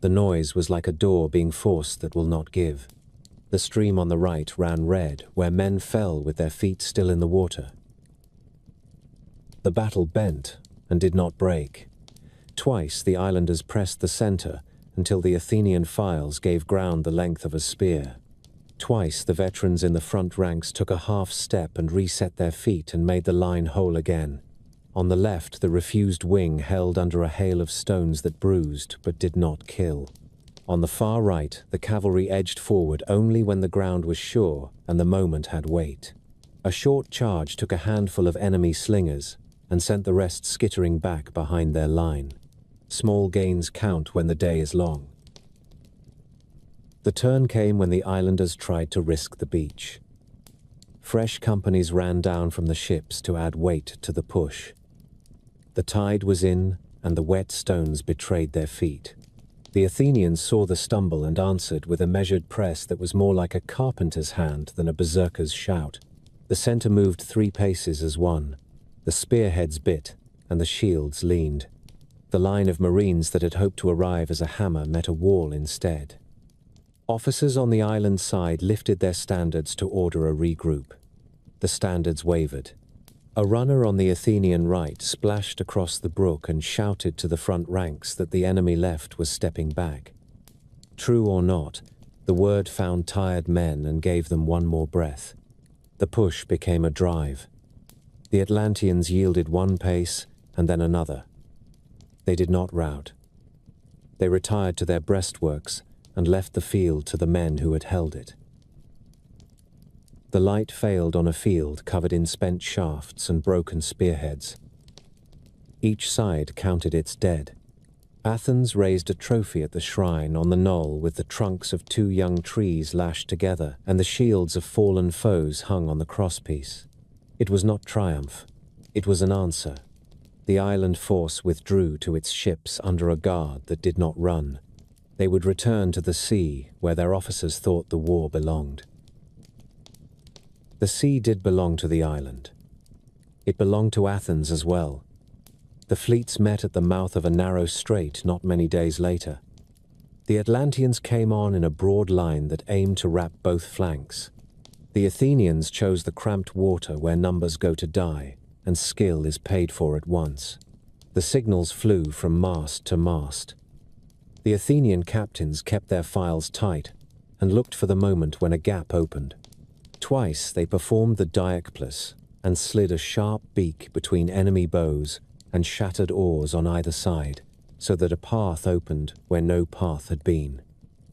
The noise was like a door being forced that will not give. The stream on the right ran red, where men fell with their feet still in the water. The battle bent and did not break. Twice the islanders pressed the center until the Athenian files gave ground the length of a spear. Twice the veterans in the front ranks took a half step and reset their feet and made the line whole again. On the left, the refused wing held under a hail of stones that bruised but did not kill. On the far right, the cavalry edged forward only when the ground was sure and the moment had weight. A short charge took a handful of enemy slingers and sent the rest skittering back behind their line. Small gains count when the day is long. The turn came when the islanders tried to risk the beach. Fresh companies ran down from the ships to add weight to the push. The tide was in, and the wet stones betrayed their feet. The Athenians saw the stumble and answered with a measured press that was more like a carpenter's hand than a berserker's shout. The center moved 3 paces as one. The spearheads bit, and the shields leaned. The line of marines that had hoped to arrive as a hammer met a wall instead. Officers on the island side lifted their standards to order a regroup. The standards wavered. A runner on the Athenian right splashed across the brook and shouted to the front ranks that the enemy left was stepping back. True or not, the word found tired men and gave them one more breath. The push became a drive. The Atlanteans yielded one pace and then another. They did not rout. They retired to their breastworks and left the field to the men who had held it. The light failed on a field covered in spent shafts and broken spearheads. Each side counted its dead. Athens raised a trophy at the shrine on the knoll with the trunks of 2 young trees lashed together and the shields of fallen foes hung on the crosspiece. It was not triumph. It was an answer. The island force withdrew to its ships under a guard that did not run. They would return to the sea where their officers thought the war belonged. The sea did belong to the island. It belonged to Athens as well. The fleets met at the mouth of a narrow strait not many days later. The Atlanteans came on in a broad line that aimed to wrap both flanks. The Athenians chose the cramped water where numbers go to die, and skill is paid for at once. The signals flew from mast to mast. The Athenian captains kept their files tight and looked for the moment when a gap opened. Twice they performed the diakplus and slid a sharp beak between enemy bows and shattered oars on either side, so that a path opened where no path had been.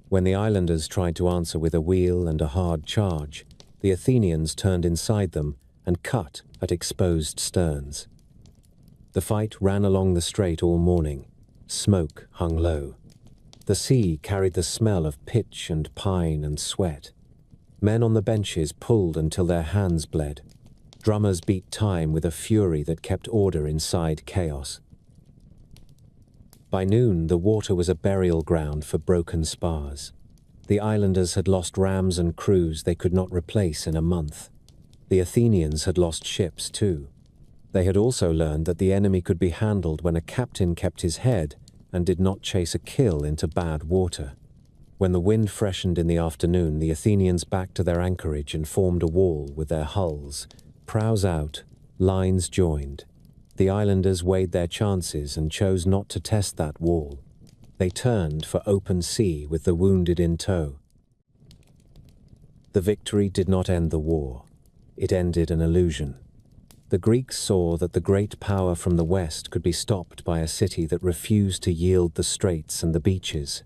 When the islanders tried to answer with a wheel and a hard charge, the Athenians turned inside them and cut at exposed sterns. The fight ran along the strait all morning. Smoke hung low. The sea carried the smell of pitch and pine and sweat. Men on the benches pulled until their hands bled. Drummers beat time with a fury that kept order inside chaos. By noon, the water was a burial ground for broken spars. The islanders had lost rams and crews they could not replace in a month. The Athenians had lost ships too. They had also learned that the enemy could be handled when a captain kept his head and did not chase a kill into bad water. When the wind freshened in the afternoon, the Athenians backed to their anchorage and formed a wall with their hulls, prows out, lines joined. The islanders weighed their chances and chose not to test that wall. They turned for open sea with the wounded in tow. The victory did not end the war. It ended an illusion. The Greeks saw that the great power from the west could be stopped by a city that refused to yield the straits and the beaches.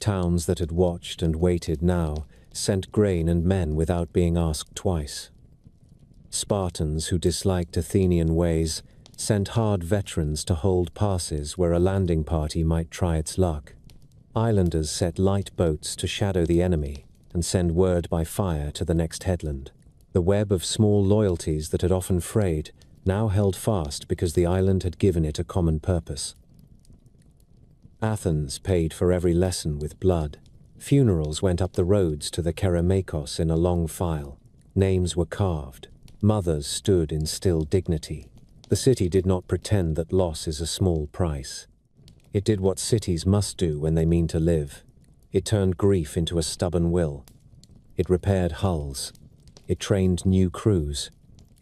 Towns that had watched and waited now sent grain and men without being asked twice. Spartans who disliked Athenian ways sent hard veterans to hold passes where a landing party might try its luck. Islanders set light boats to shadow the enemy and send word by fire to the next headland. The web of small loyalties that had often frayed now held fast because the island had given it a common purpose. Athens paid for every lesson with blood. Funerals went up the roads to the Kerameikos in a long file. Names were carved. Mothers stood in still dignity. The city did not pretend that loss is a small price. It did what cities must do when they mean to live. It turned grief into a stubborn will. It repaired hulls. It trained new crews.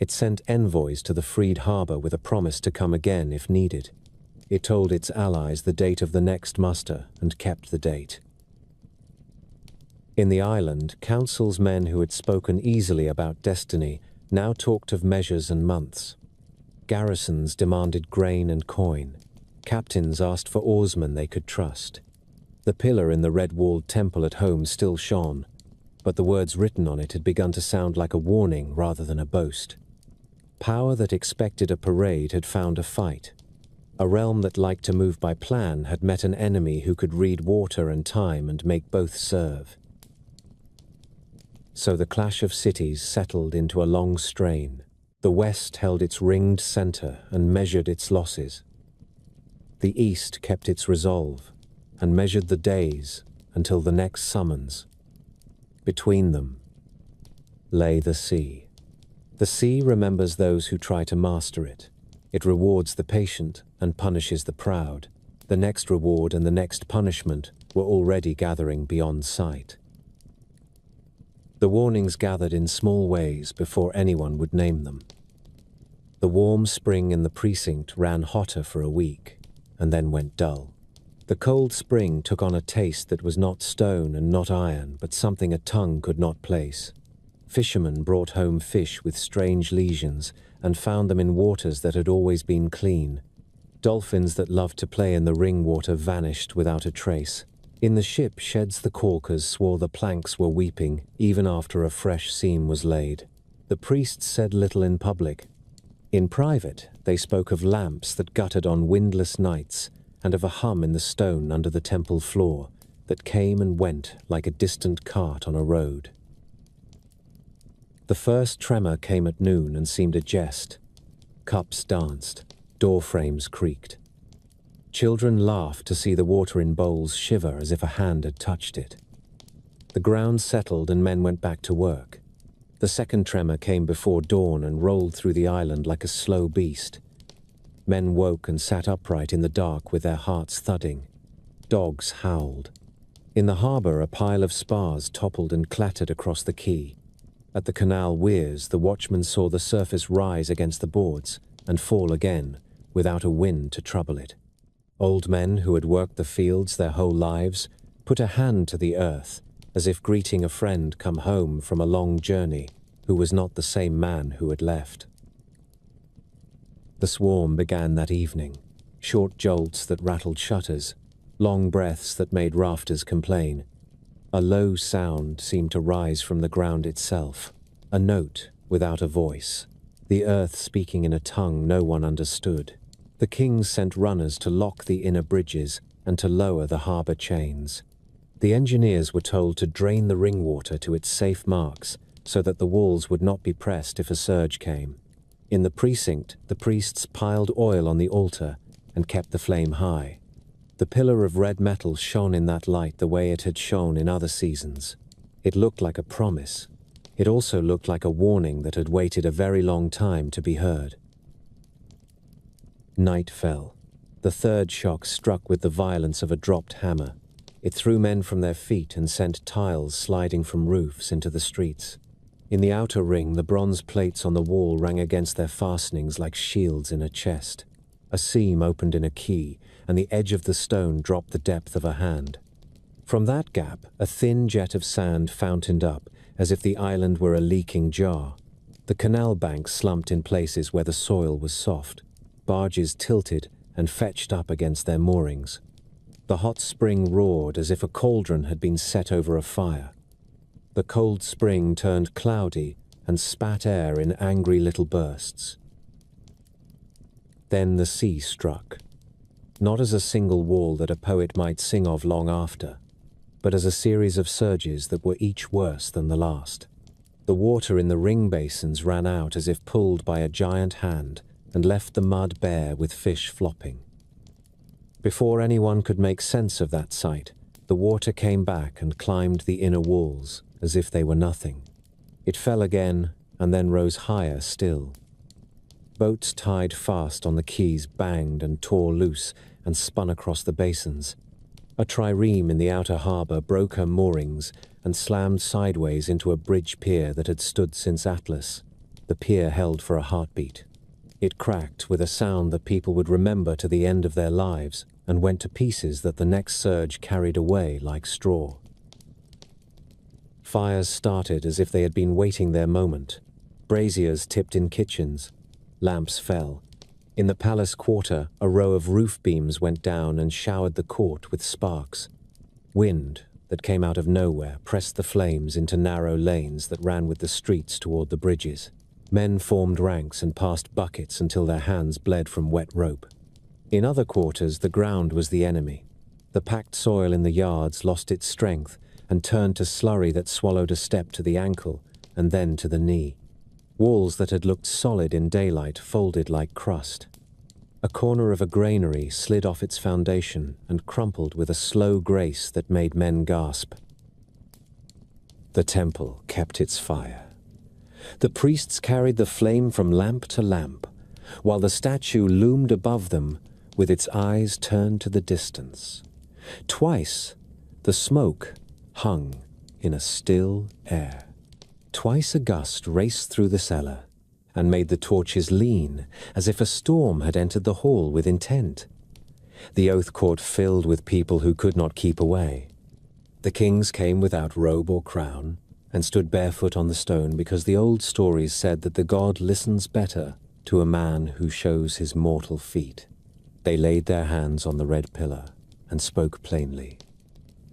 It sent envoys to the freed harbor with a promise to come again if needed. It told its allies the date of the next muster and kept the date. In the island, council's men who had spoken easily about destiny now talked of measures and months. Garrisons demanded grain and coin. Captains asked for oarsmen they could trust. The pillar in the red-walled temple at home still shone, but the words written on it had begun to sound like a warning rather than a boast. Power that expected a parade had found a fight. A realm that liked to move by plan had met an enemy who could read water and time and make both serve. So the clash of cities settled into a long strain. The West held its ringed center and measured its losses. The East kept its resolve and measured the days until the next summons. Between them lay the sea. The sea remembers those who try to master it. It rewards the patient and punishes the proud. The next reward and the next punishment were already gathering beyond sight. The warnings gathered in small ways before anyone would name them. The warm spring in the precinct ran hotter for a week, and then went dull. The cold spring took on a taste that was not stone and not iron, but something a tongue could not place. Fishermen brought home fish with strange lesions and found them in waters that had always been clean. Dolphins that loved to play in the ring water vanished without a trace. In the ship, sheds the caulkers swore the planks were weeping, even after a fresh seam was laid. The priests said little in public. In private, they spoke of lamps that guttered on windless nights, and of a hum in the stone under the temple floor that came and went like a distant cart on a road. The first tremor came at noon and seemed a jest. Cups danced, door frames creaked. Children laughed to see the water in bowls shiver as if a hand had touched it. The ground settled and men went back to work. The second tremor came before dawn and rolled through the island like a slow beast. Men woke and sat upright in the dark with their hearts thudding. Dogs howled. In the harbor, a pile of spars toppled and clattered across the quay. At the canal weirs, the watchmen saw the surface rise against the boards and fall again, without a wind to trouble it. Old men who had worked the fields their whole lives put a hand to the earth, as if greeting a friend come home from a long journey who was not the same man who had left. The swarm began that evening, short jolts that rattled shutters, long breaths that made rafters complain. A low sound seemed to rise from the ground itself, a note without a voice, the earth speaking in a tongue no one understood. The kings sent runners to lock the inner bridges and to lower the harbor chains. The engineers were told to drain the ring water to its safe marks so that the walls would not be pressed if a surge came. In the precinct, the priests piled oil on the altar and kept the flame high. The pillar of red metal shone in that light the way it had shone in other seasons. It looked like a promise. It also looked like a warning that had waited a very long time to be heard. Night fell. The third shock struck with the violence of a dropped hammer. It threw men from their feet and sent tiles sliding from roofs into the streets. In the outer ring, the bronze plates on the wall rang against their fastenings like shields in a chest. A seam opened in a key, and the edge of the stone dropped the depth of a hand. From that gap, a thin jet of sand fountained up, as if the island were a leaking jar. The canal bank slumped in places where the soil was soft. Barges tilted and fetched up against their moorings. The hot spring roared as if a cauldron had been set over a fire. The cold spring turned cloudy and spat air in angry little bursts. Then the sea struck, not as a single wall that a poet might sing of long after, but as a series of surges that were each worse than the last. The water in the ring basins ran out as if pulled by a giant hand and left the mud bare with fish flopping. Before anyone could make sense of that sight, the water came back and climbed the inner walls as if they were nothing. It fell again and then rose higher still. Boats tied fast on the quays banged and tore loose and spun across the basins. A trireme in the outer harbour broke her moorings and slammed sideways into a bridge pier that had stood since Atlas. The pier held for a heartbeat. It cracked with a sound that people would remember to the end of their lives and went to pieces that the next surge carried away like straw. Fires started as if they had been waiting their moment. Braziers tipped in kitchens. Lamps fell. In the palace quarter, a row of roof beams went down and showered the court with sparks. Wind that came out of nowhere pressed the flames into narrow lanes that ran with the streets toward the bridges. Men formed ranks and passed buckets until their hands bled from wet rope. In other quarters, the ground was the enemy. The packed soil in the yards lost its strength and turned to slurry that swallowed a step to the ankle and then to the knee. Walls that had looked solid in daylight folded like crust. A corner of a granary slid off its foundation and crumpled with a slow grace that made men gasp. The temple kept its fire. The priests carried the flame from lamp to lamp, while the statue loomed above them with its eyes turned to the distance. Twice, the smoke hung in a still air. Twice a gust raced through the cellar and made the torches lean, as if a storm had entered the hall with intent. The oath court filled with people who could not keep away. The kings came without robe or crown and stood barefoot on the stone because the old stories said that the god listens better to a man who shows his mortal feet. They laid their hands on the red pillar and spoke plainly.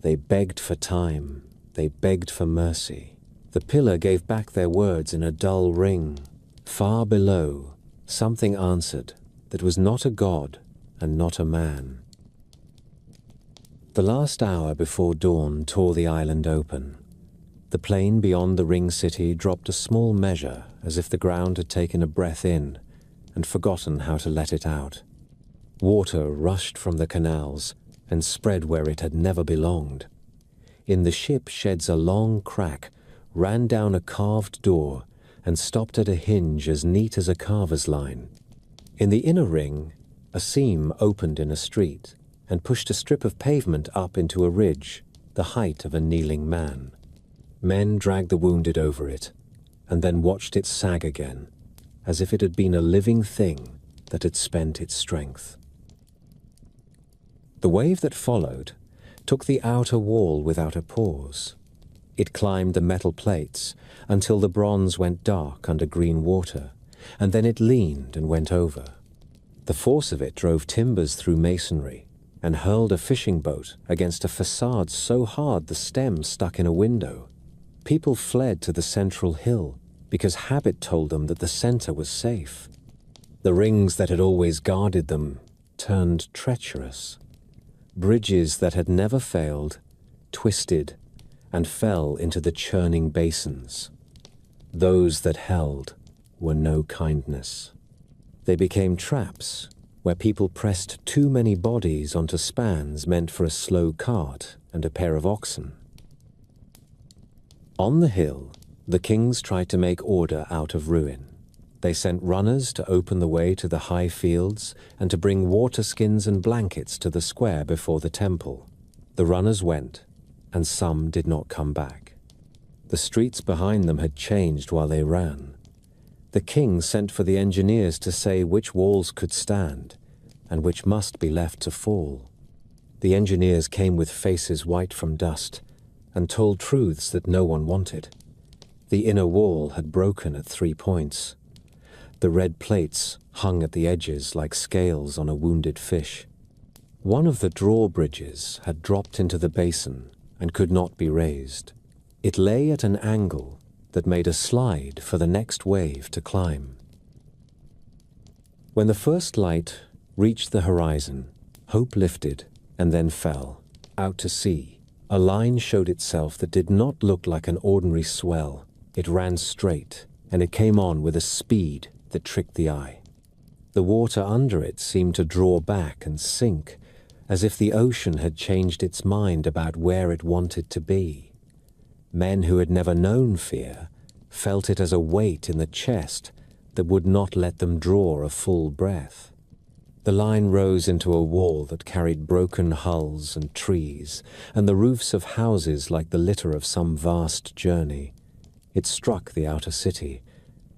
They begged for time. They begged for mercy. The pillar gave back their words in a dull ring. Far below, something answered that was not a god and not a man. The last hour before dawn tore the island open. The plain beyond the ring city dropped a small measure as if the ground had taken a breath in and forgotten how to let it out. Water rushed from the canals and spread where it had never belonged. In the ship sheds a long crack ran down a carved door and stopped at a hinge as neat as a carver's line. In the inner ring, a seam opened in a street and pushed a strip of pavement up into a ridge, the height of a kneeling man. Men dragged the wounded over it and then watched it sag again, as if it had been a living thing that had spent its strength. The wave that followed took the outer wall without a pause. It climbed the metal plates until the bronze went dark under green water, and then it leaned and went over. The force of it drove timbers through masonry and hurled a fishing boat against a facade so hard the stem stuck in a window. People fled to the central hill because habit told them that the center was safe. The rings that had always guarded them turned treacherous. Bridges that had never failed twisted and fell into the churning basins. Those that held were no kindness. They became traps where people pressed too many bodies onto spans meant for a slow cart and a pair of oxen. On the hill, the kings tried to make order out of ruin. They sent runners to open the way to the high fields and to bring water skins and blankets to the square before the temple. The runners went, and some did not come back. The streets behind them had changed while they ran. The king sent for the engineers to say which walls could stand and which must be left to fall. The engineers came with faces white from dust and told truths that no one wanted. The inner wall had broken at 3 points. The red plates hung at the edges like scales on a wounded fish. One of the drawbridges had dropped into the basin and could not be raised. It lay at an angle that made a slide for the next wave to climb. When the first light reached the horizon, hope lifted and then fell. Out to sea, a line showed itself that did not look like an ordinary swell. It ran straight, and it came on with a speed that tricked the eye. The water under it seemed to draw back and sink, as if the ocean had changed its mind about where it wanted to be. Men who had never known fear felt it as a weight in the chest that would not let them draw a full breath. The line rose into a wall that carried broken hulls and trees, and the roofs of houses like the litter of some vast journey. It struck the outer city,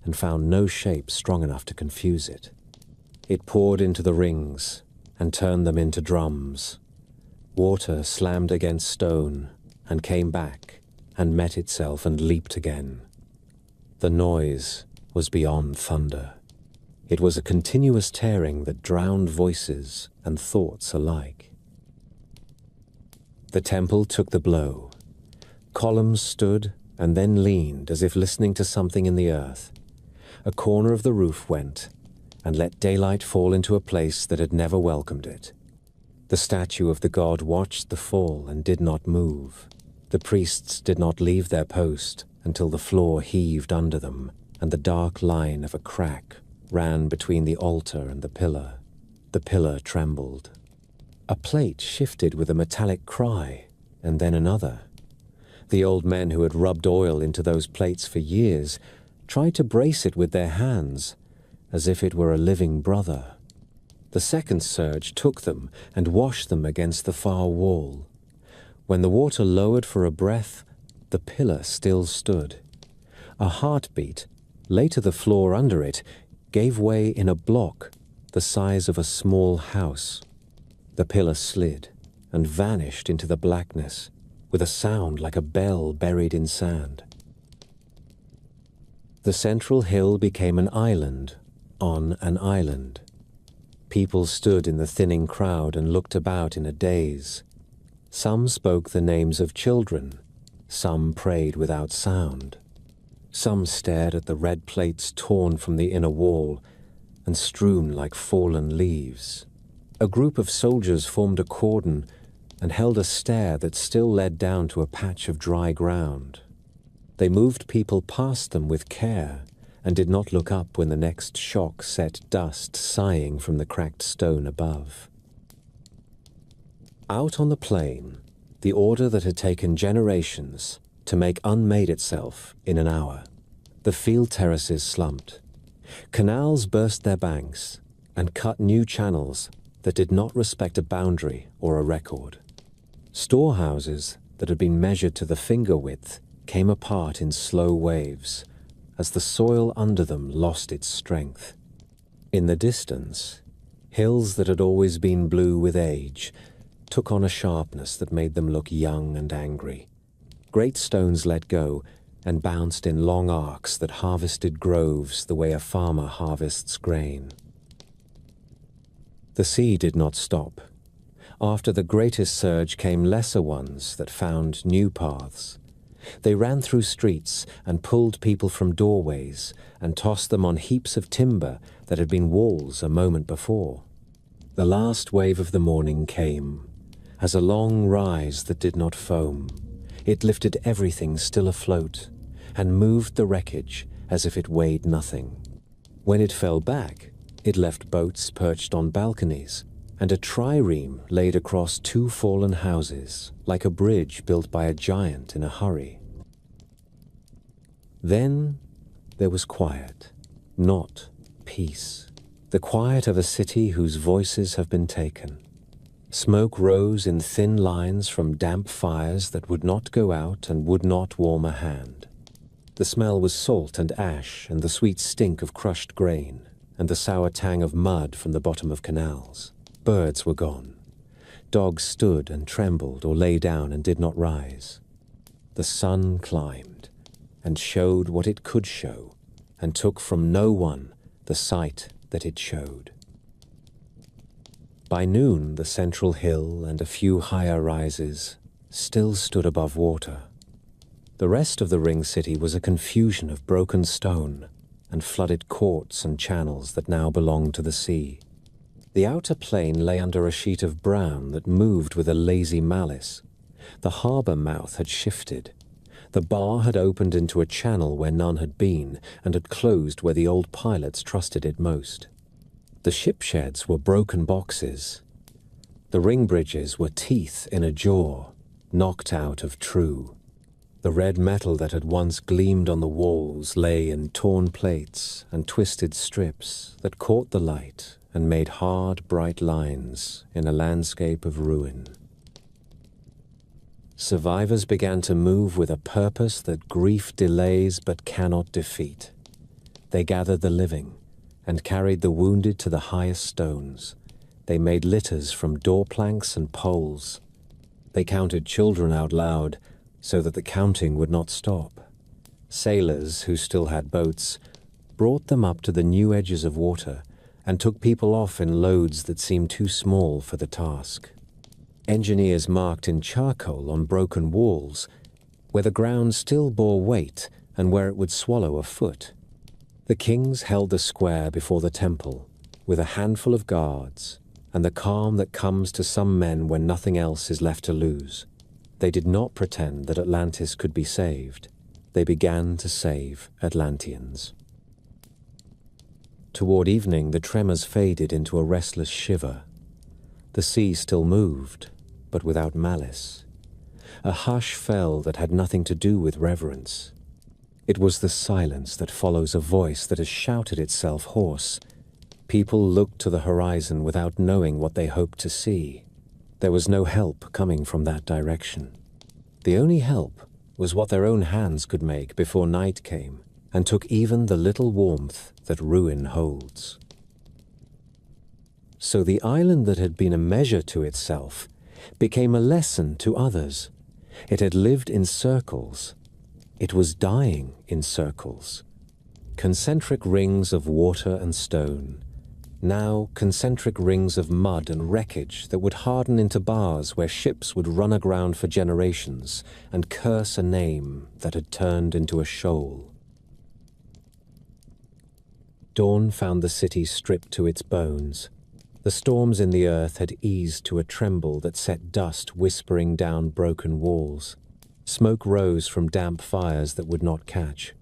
and found no shape strong enough to confuse it. It poured into the rings and turned them into drums. Water slammed against stone and came back and met itself and leaped again. The noise was beyond thunder. It was a continuous tearing that drowned voices and thoughts alike. The temple took the blow. Columns stood and then leaned as if listening to something in the earth. A corner of the roof went and let daylight fall into a place that had never welcomed it. The statue of the god watched the fall and did not move. The priests did not leave their post until the floor heaved under them and the dark line of a crack ran between the altar and the pillar. The pillar trembled. A plate shifted with a metallic cry, and then another. The old men who had rubbed oil into those plates for years tried to brace it with their hands, as if it were a living brother. The second surge took them and washed them against the far wall. When the water lowered for a breath, the pillar still stood. A heartbeat, later the floor under it, gave way in a block the size of a small house. The pillar slid and vanished into the blackness with a sound like a bell buried in sand. The central hill became an island on an island. People stood in the thinning crowd and looked about in a daze. Some spoke the names of children, some prayed without sound. Some stared at the red plates torn from the inner wall and strewn like fallen leaves. A group of soldiers formed a cordon and held a stair that still led down to a patch of dry ground. They moved people past them with care and did not look up when the next shock set dust sighing from the cracked stone above. Out on the plain, the order that had taken generations to make unmade itself in an hour. The field terraces slumped. Canals burst their banks and cut new channels that did not respect a boundary or a record. Storehouses that had been measured to the finger width came apart in slow waves as the soil under them lost its strength. In the distance, hills that had always been blue with age took on a sharpness that made them look young and angry. Great stones let go and bounced in long arcs that harvested groves the way a farmer harvests grain. The sea did not stop. After the greatest surge came lesser ones that found new paths. They ran through streets and pulled people from doorways and tossed them on heaps of timber that had been walls a moment before. The last wave of the morning came as a long rise that did not foam. It lifted everything still afloat and moved the wreckage as if it weighed nothing. When it fell back, It left boats perched on balconies, and a trireme laid across two fallen houses, like a bridge built by a giant in a hurry. Then there was quiet, not peace. The quiet of a city whose voices have been taken. Smoke rose in thin lines from damp fires that would not go out and would not warm a hand. The smell was salt and ash and the sweet stink of crushed grain and the sour tang of mud from the bottom of canals. Birds were gone. Dogs stood and trembled or lay down and did not rise. The sun climbed and showed what it could show and took from no one the sight that it showed. By noon, the central hill and a few higher rises still stood above water. The rest of the ring city was a confusion of broken stone and flooded courts and channels that now belonged to the sea. The outer plain lay under a sheet of brown that moved with a lazy malice. The harbour mouth had shifted. The bar had opened into a channel where none had been, and had closed where the old pilots trusted it most. The ship sheds were broken boxes. The ring bridges were teeth in a jaw, knocked out of true. The red metal that had once gleamed on the walls lay in torn plates and twisted strips that caught the light and made hard, bright lines in a landscape of ruin. Survivors began to move with a purpose that grief delays but cannot defeat. They gathered the living and carried the wounded to the highest stones. They made litters from door planks and poles. They counted children out loud so that the counting would not stop. Sailors, who still had boats, brought them up to the new edges of water and took people off in loads that seemed too small for the task. Engineers marked in charcoal on broken walls where the ground still bore weight and where it would swallow a foot. The kings held the square before the temple with a handful of guards and the calm that comes to some men when nothing else is left to lose. They did not pretend that Atlantis could be saved. They began to save Atlanteans. Toward evening, the tremors faded into a restless shiver. The sea still moved, but without malice. A hush fell that had nothing to do with reverence. It was the silence that follows a voice that has shouted itself hoarse. People looked to the horizon without knowing what they hoped to see. There was no help coming from that direction. The only help was what their own hands could make before night came and took even the little warmth that ruin holds. So the island that had been a measure to itself became a lesson to others. It had lived in circles. It was dying in circles. Concentric rings of water and stone. Now concentric rings of mud and wreckage that would harden into bars where ships would run aground for generations and curse a name that had turned into a shoal. Dawn found the city stripped to its bones. The storms in the earth had eased to a tremble that set dust whispering down broken walls. Smoke rose from damp fires that would not catch.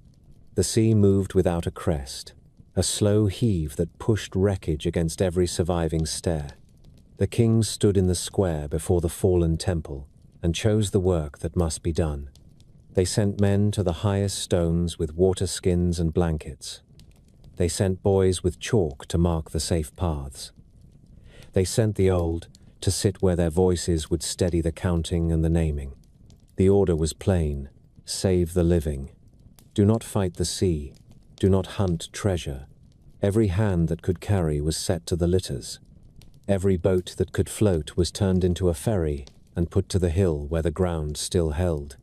The sea moved without a crest, a slow heave that pushed wreckage against every surviving stair. The kings stood in the square before the fallen temple and chose the work that must be done. They sent men to the highest stones with water skins and blankets. They sent boys with chalk to mark the safe paths. They sent the old to sit where their voices would steady the counting and the naming. The order was plain: save the living. Do not fight the sea. Do not hunt treasure. Every hand that could carry was set to the litters. Every boat that could float was turned into a ferry and put to the hill where the ground still held.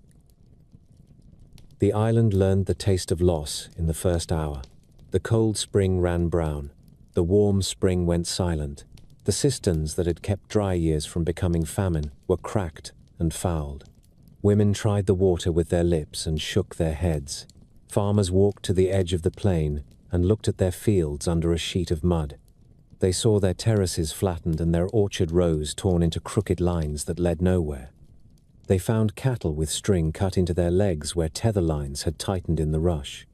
The island learned the taste of loss in the first hour. The cold spring ran brown. The warm spring went silent. The cisterns that had kept dry years from becoming famine were cracked and fouled. Women tried the water with their lips and shook their heads. Farmers walked to the edge of the plain and looked at their fields under a sheet of mud. They saw their terraces flattened and their orchard rows torn into crooked lines that led nowhere. They found cattle with string cut into their legs where tether lines had tightened in the rush.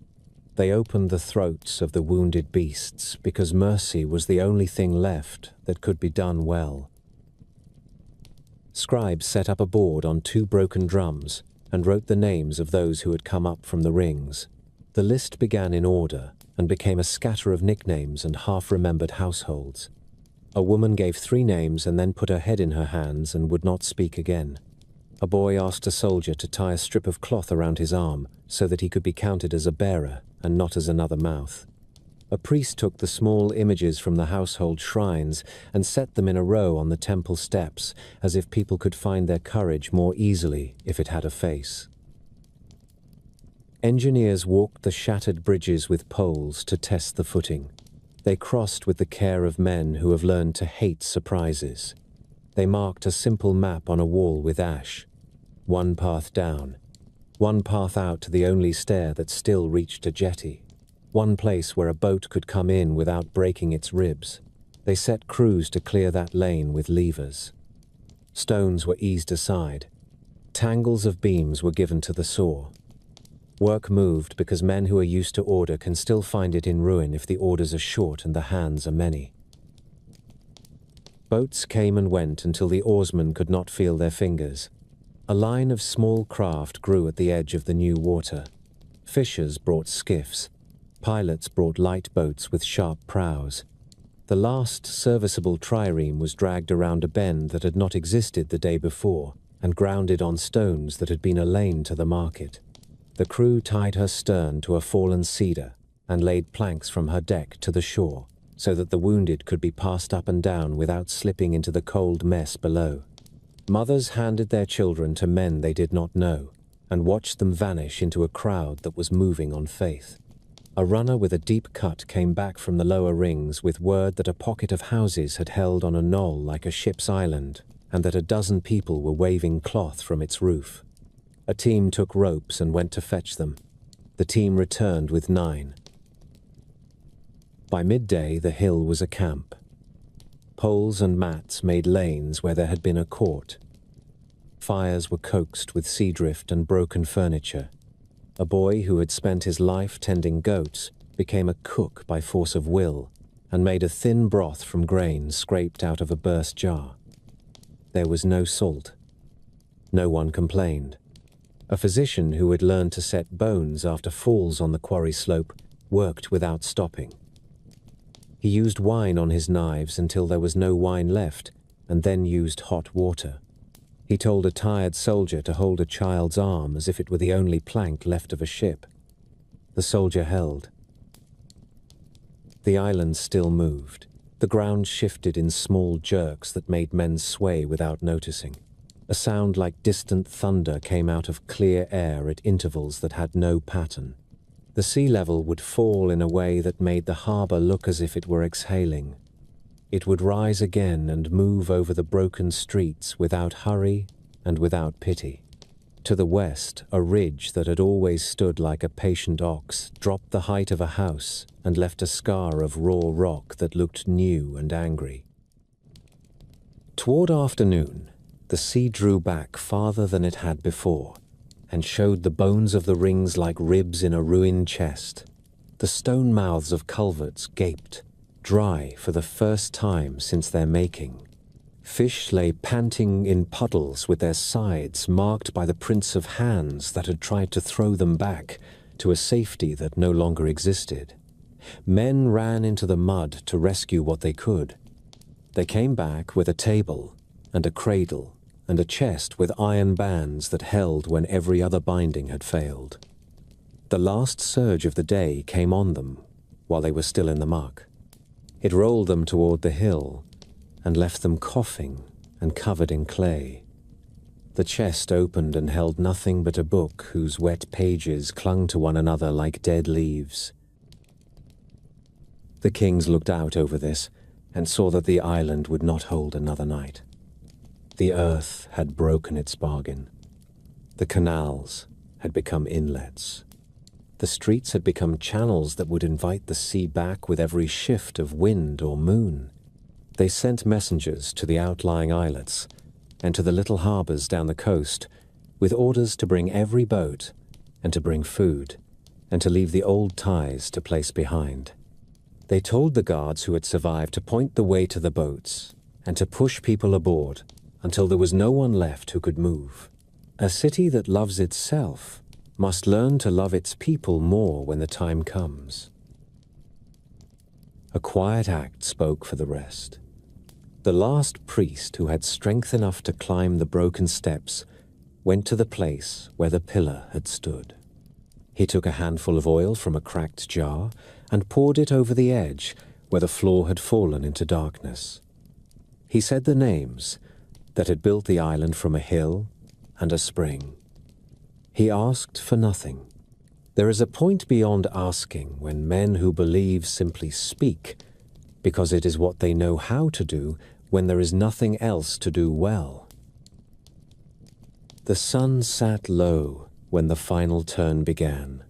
They opened the throats of the wounded beasts because mercy was the only thing left that could be done well. Scribes set up a board on 2 broken drums and wrote the names of those who had come up from the rings. The list began in order and became a scatter of nicknames and half-remembered households. A woman gave 3 names and then put her head in her hands and would not speak again. A boy asked a soldier to tie a strip of cloth around his arm so that he could be counted as a bearer and not as another mouth. A priest took the small images from the household shrines and set them in a row on the temple steps, as if people could find their courage more easily if it had a face. Engineers walked the shattered bridges with poles to test the footing. They crossed with the care of men who have learned to hate surprises. They marked a simple map on a wall with ash. 1 path down, 1 path out to the only stair that still reached a jetty, 1 place where a boat could come in without breaking its ribs. They set crews to clear that lane with levers. Stones were eased aside. Tangles of beams were given to the saw. Work moved because men who are used to order can still find it in ruin if the orders are short and the hands are many. Boats came and went until the oarsmen could not feel their fingers. A line of small craft grew at the edge of the new water. Fishers brought skiffs. Pilots brought light boats with sharp prows. The last serviceable trireme was dragged around a bend that had not existed the day before and grounded on stones that had been a lane to the market. The crew tied her stern to a fallen cedar and laid planks from her deck to the shore so that the wounded could be passed up and down without slipping into the cold mess below. Mothers handed their children to men they did not know and watched them vanish into a crowd that was moving on faith. A runner with a deep cut came back from the lower rings with word that a pocket of houses had held on a knoll like a ship's island and that a dozen people were waving cloth from its roof. A team took ropes and went to fetch them. The team returned with 9. By midday, the hill was a camp. Poles and mats made lanes where there had been a court. Fires were coaxed with sea drift and broken furniture. A boy who had spent his life tending goats became a cook by force of will and made a thin broth from grain scraped out of a burst jar. There was no salt. No one complained. A physician who had learned to set bones after falls on the quarry slope worked without stopping. He used wine on his knives until there was no wine left, and then used hot water. He told a tired soldier to hold a child's arm as if it were the only plank left of a ship. The soldier held. The island still moved. The ground shifted in small jerks that made men sway without noticing. A sound like distant thunder came out of clear air at intervals that had no pattern. The sea level would fall in a way that made the harbor look as if it were exhaling. It would rise again and move over the broken streets without hurry and without pity. To the west, a ridge that had always stood like a patient ox dropped the height of a house and left a scar of raw rock that looked new and angry. Toward afternoon, the sea drew back farther than it had before and showed the bones of the rings like ribs in a ruined chest. The stone mouths of culverts gaped, dry for the first time since their making. Fish lay panting in puddles with their sides marked by the prints of hands that had tried to throw them back to a safety that no longer existed. Men ran into the mud to rescue what they could. They came back with a table and a cradle and a chest with iron bands that held when every other binding had failed. The last surge of the day came on them while they were still in the muck. It rolled them toward the hill and left them coughing and covered in clay. The chest opened and held nothing but a book whose wet pages clung to one another like dead leaves. The kings looked out over this and saw that the island would not hold another night. The earth had broken its bargain. The canals had become inlets. The streets had become channels that would invite the sea back with every shift of wind or moon. They sent messengers to the outlying islets and to the little harbors down the coast with orders to bring every boat and to bring food and to leave the old ties to place behind. They told the guards who had survived to point the way to the boats and to push people aboard until there was no one left who could move. A city that loves itself must learn to love its people more when the time comes. A quiet act spoke for the rest. The last priest who had strength enough to climb the broken steps went to the place where the pillar had stood. He took a handful of oil from a cracked jar and poured it over the edge where the floor had fallen into darkness. He said the names that had built the island from a hill and a spring. He asked for nothing. There is a point beyond asking when men who believe simply speak, because it is what they know how to do when there is nothing else to do well. The sun sat low when the final turn began.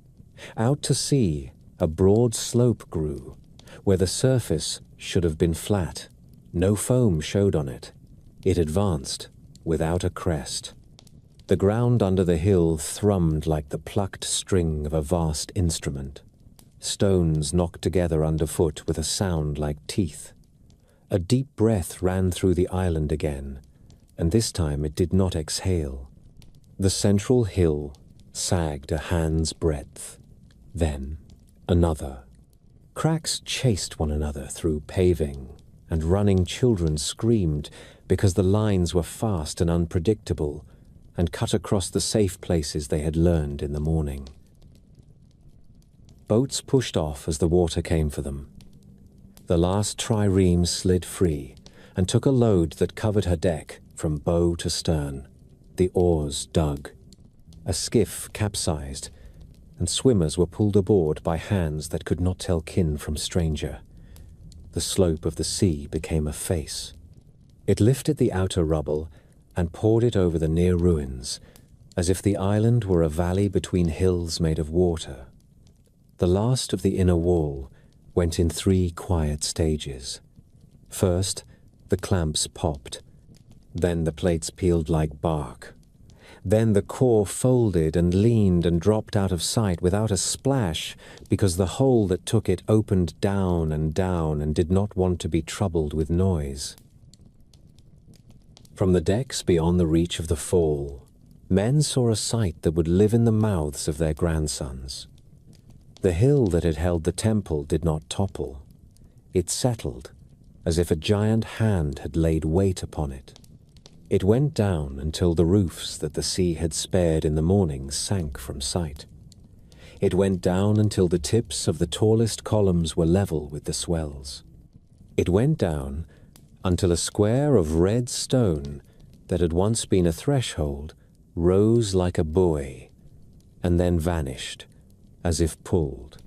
Out to sea, a broad slope grew, where the surface should have been flat. No foam showed on it. It advanced without a crest. The ground under the hill thrummed like the plucked string of a vast instrument. Stones knocked together underfoot with a sound like teeth. A deep breath ran through the island again, and this time it did not exhale. The central hill sagged a hand's breadth. Then another. Cracks chased one another through paving, and running children screamed because the lines were fast and unpredictable, and cut across the safe places they had learned in the morning. Boats pushed off as the water came for them. The last trireme slid free and took a load that covered her deck from bow to stern. The oars dug. A skiff capsized, and swimmers were pulled aboard by hands that could not tell kin from stranger. The slope of the sea became a face. It lifted the outer rubble and poured it over the near ruins, as if the island were a valley between hills made of water. The last of the inner wall went in 3 quiet stages. First, the clamps popped. Then the plates peeled like bark. Then the core folded and leaned and dropped out of sight without a splash because the hole that took it opened down and did not want to be troubled with noise. From the decks beyond the reach of the fall, men saw a sight that would live in the mouths of their grandsons. The hill that had held the temple did not topple. It settled, as if a giant hand had laid weight upon it. It went down until the roofs that the sea had spared in the morning sank from sight. It went down until the tips of the tallest columns were level with the swells. It went down until a square of red stone that had once been a threshold rose like a buoy, and then vanished, as if pulled.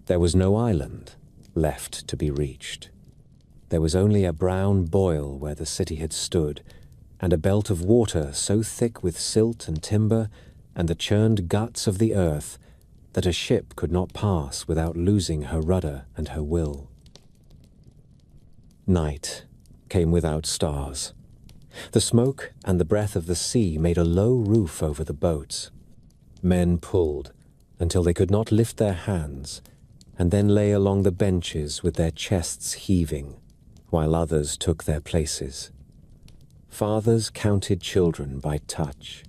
There was no island left to be reached. There was only a brown boil where the city had stood, and a belt of water so thick with silt and timber and the churned guts of the earth that a ship could not pass without losing her rudder and her will. Night came without stars. The smoke and the breath of the sea made a low roof over the boats. Men pulled until they could not lift their hands, and then lay along the benches with their chests heaving, while others took their places. Fathers counted children by touch.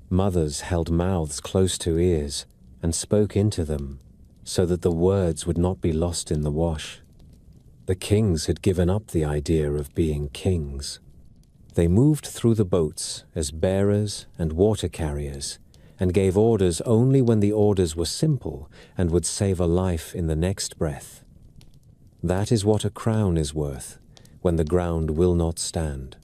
Mothers held mouths close to ears and spoke into them so that the words would not be lost in the wash. The kings had given up the idea of being kings. They moved through the boats as bearers and water carriers, and gave orders only when the orders were simple and would save a life in the next breath. That is what a crown is worth when the ground will not stand.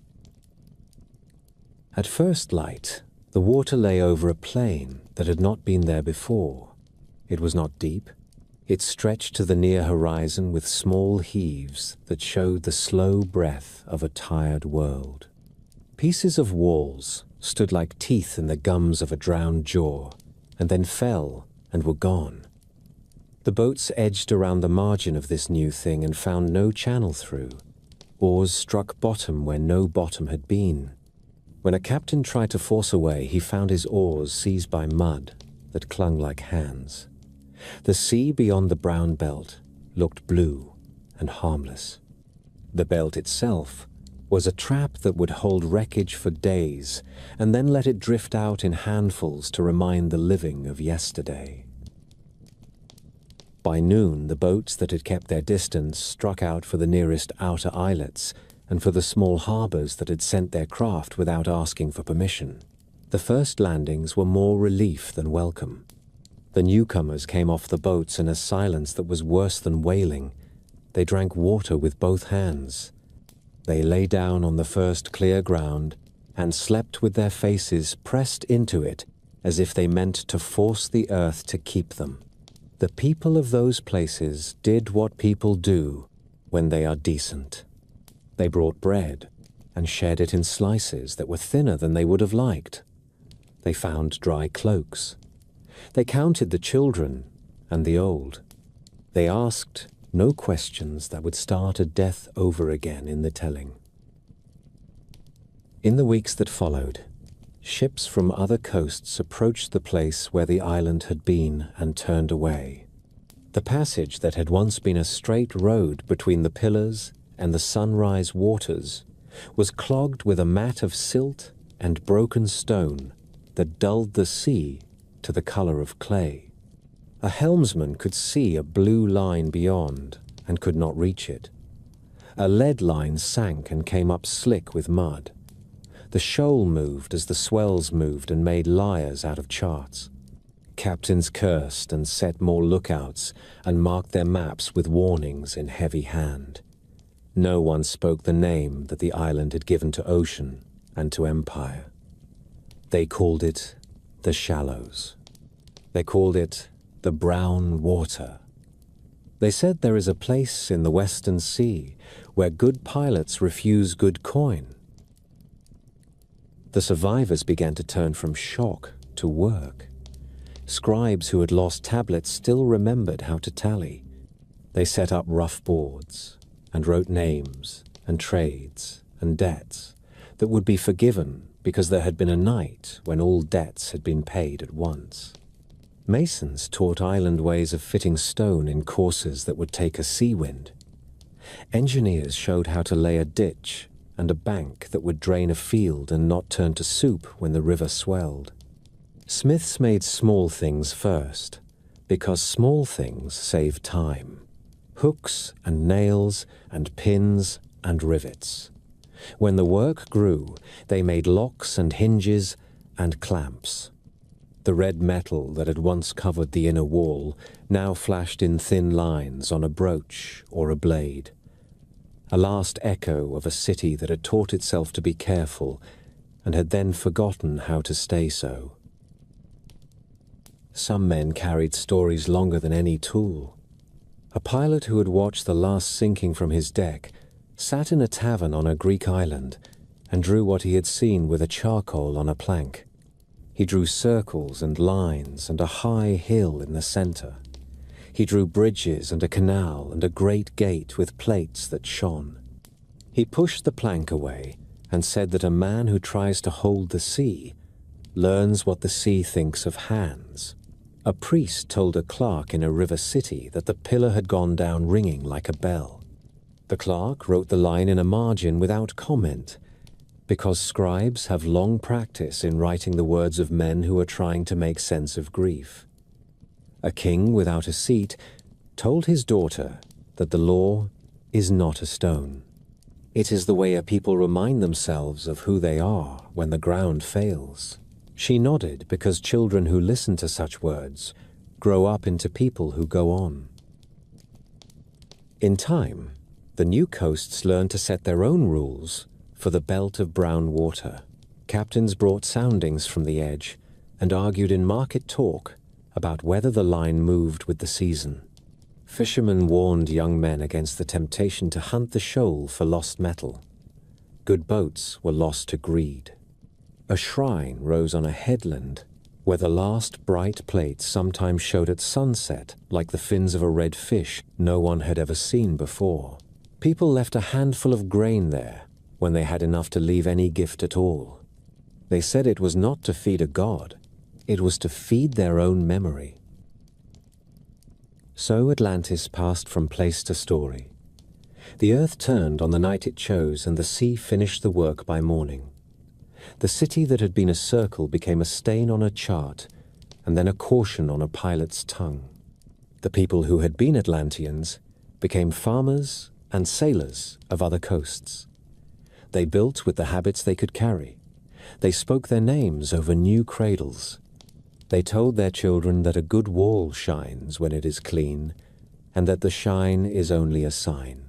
At first light, the water lay over a plain that had not been there before. It was not deep. It stretched to the near horizon with small heaves that showed the slow breath of a tired world. Pieces of walls stood like teeth in the gums of a drowned jaw, and then fell and were gone. The boats edged around the margin of this new thing and found no channel through. Oars struck bottom where no bottom had been. When a captain tried to force away, he found his oars seized by mud that clung like hands. The sea beyond the brown belt looked blue and harmless. The belt itself was a trap that would hold wreckage for days and then let it drift out in handfuls to remind the living of yesterday. By noon, the boats that had kept their distance struck out for the nearest outer islets and for the small harbors that had sent their craft without asking for permission. The first landings were more relief than welcome. The newcomers came off the boats in a silence that was worse than wailing. They drank water with both hands. They lay down on the first clear ground and slept with their faces pressed into it as if they meant to force the earth to keep them. The people of those places did what people do when they are decent. They brought bread and shared it in slices that were thinner than they would have liked. They found dry cloaks. They counted the children and the old. They asked no questions that would start a death over again in the telling. In the weeks that followed, ships from other coasts approached the place where the island had been and turned away. The passage that had once been a straight road between the pillars and the sunrise waters was clogged with a mat of silt and broken stone that dulled the sea to the color of clay. A helmsman could see a blue line beyond and could not reach it. A lead line sank and came up slick with mud. The shoal moved as the swells moved and made liars out of charts. Captains cursed and set more lookouts and marked their maps with warnings in heavy hand. No one spoke the name that the island had given to ocean and to empire. They called it the Shallows. They called it the Brown Water. They said there is a place in the Western Sea where good pilots refuse good coin. The survivors began to turn from shock to work. Scribes who had lost tablets still remembered how to tally. They set up rough boards and wrote names and trades and debts that would be forgiven because there had been a night when all debts had been paid at once. Masons taught island ways of fitting stone in courses that would take a sea wind. Engineers showed how to lay a ditch and a bank that would drain a field and not turn to soup when the river swelled. Smiths made small things first, because small things save time. Hooks and nails and pins and rivets. When the work grew, they made locks and hinges and clamps. The red metal that had once covered the inner wall now flashed in thin lines on a brooch or a blade. A last echo of a city that had taught itself to be careful and had then forgotten how to stay so. Some men carried stories longer than any tool. A pilot who had watched the last sinking from his deck sat in a tavern on a Greek island and drew what he had seen with a charcoal on a plank. He drew circles and lines and a high hill in the center. He drew bridges and a canal and a great gate with plates that shone. He pushed the plank away and said that a man who tries to hold the sea learns what the sea thinks of hands. A priest told a clerk in a river city that the pillar had gone down ringing like a bell. The clerk wrote the line in a margin without comment, because scribes have long practice in writing the words of men who are trying to make sense of grief. A king without a seat told his daughter that the law is not a stone. It is the way a people remind themselves of who they are when the ground fails. She nodded because children who listen to such words grow up into people who go on. In time, the new coasts learned to set their own rules for the belt of brown water. Captains brought soundings from the edge and argued in market talk about whether the line moved with the season. Fishermen warned young men against the temptation to hunt the shoal for lost metal. Good boats were lost to greed. A shrine rose on a headland where the last bright plates sometimes showed at sunset like the fins of a red fish no one had ever seen before. People left a handful of grain there when they had enough to leave any gift at all. They said it was not to feed a god, it was to feed their own memory. So Atlantis passed from place to story. The earth turned on the night it chose, and the sea finished the work by morning. The city that had been a circle became a stain on a chart, and then a caution on a pilot's tongue. The people who had been Atlanteans became farmers and sailors of other coasts. They built with the habits they could carry. They spoke their names over new cradles. They told their children that a good wall shines when it is clean, and that the shine is only a sign.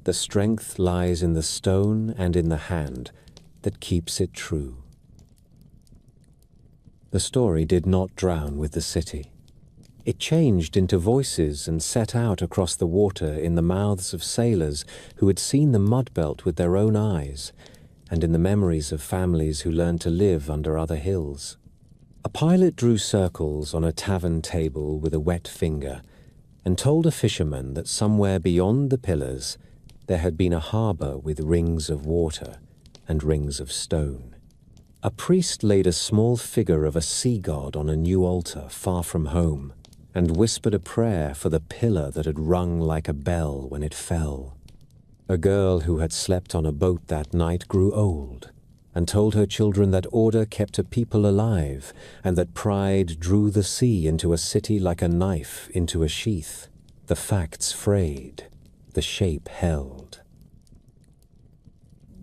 The strength lies in the stone and in the hand that keeps it true. The story did not drown with the city. It changed into voices and set out across the water in the mouths of sailors who had seen the mud belt with their own eyes, and in the memories of families who learned to live under other hills. A pilot drew circles on a tavern table with a wet finger and told a fisherman that somewhere beyond the pillars there had been a harbor with rings of water and rings of stone. A priest laid a small figure of a sea god on a new altar far from home and whispered a prayer for the pillar that had rung like a bell when it fell. A girl who had slept on a boat that night grew old and told her children that order kept a people alive and that pride drew the sea into a city like a knife into a sheath. The facts frayed, the shape held.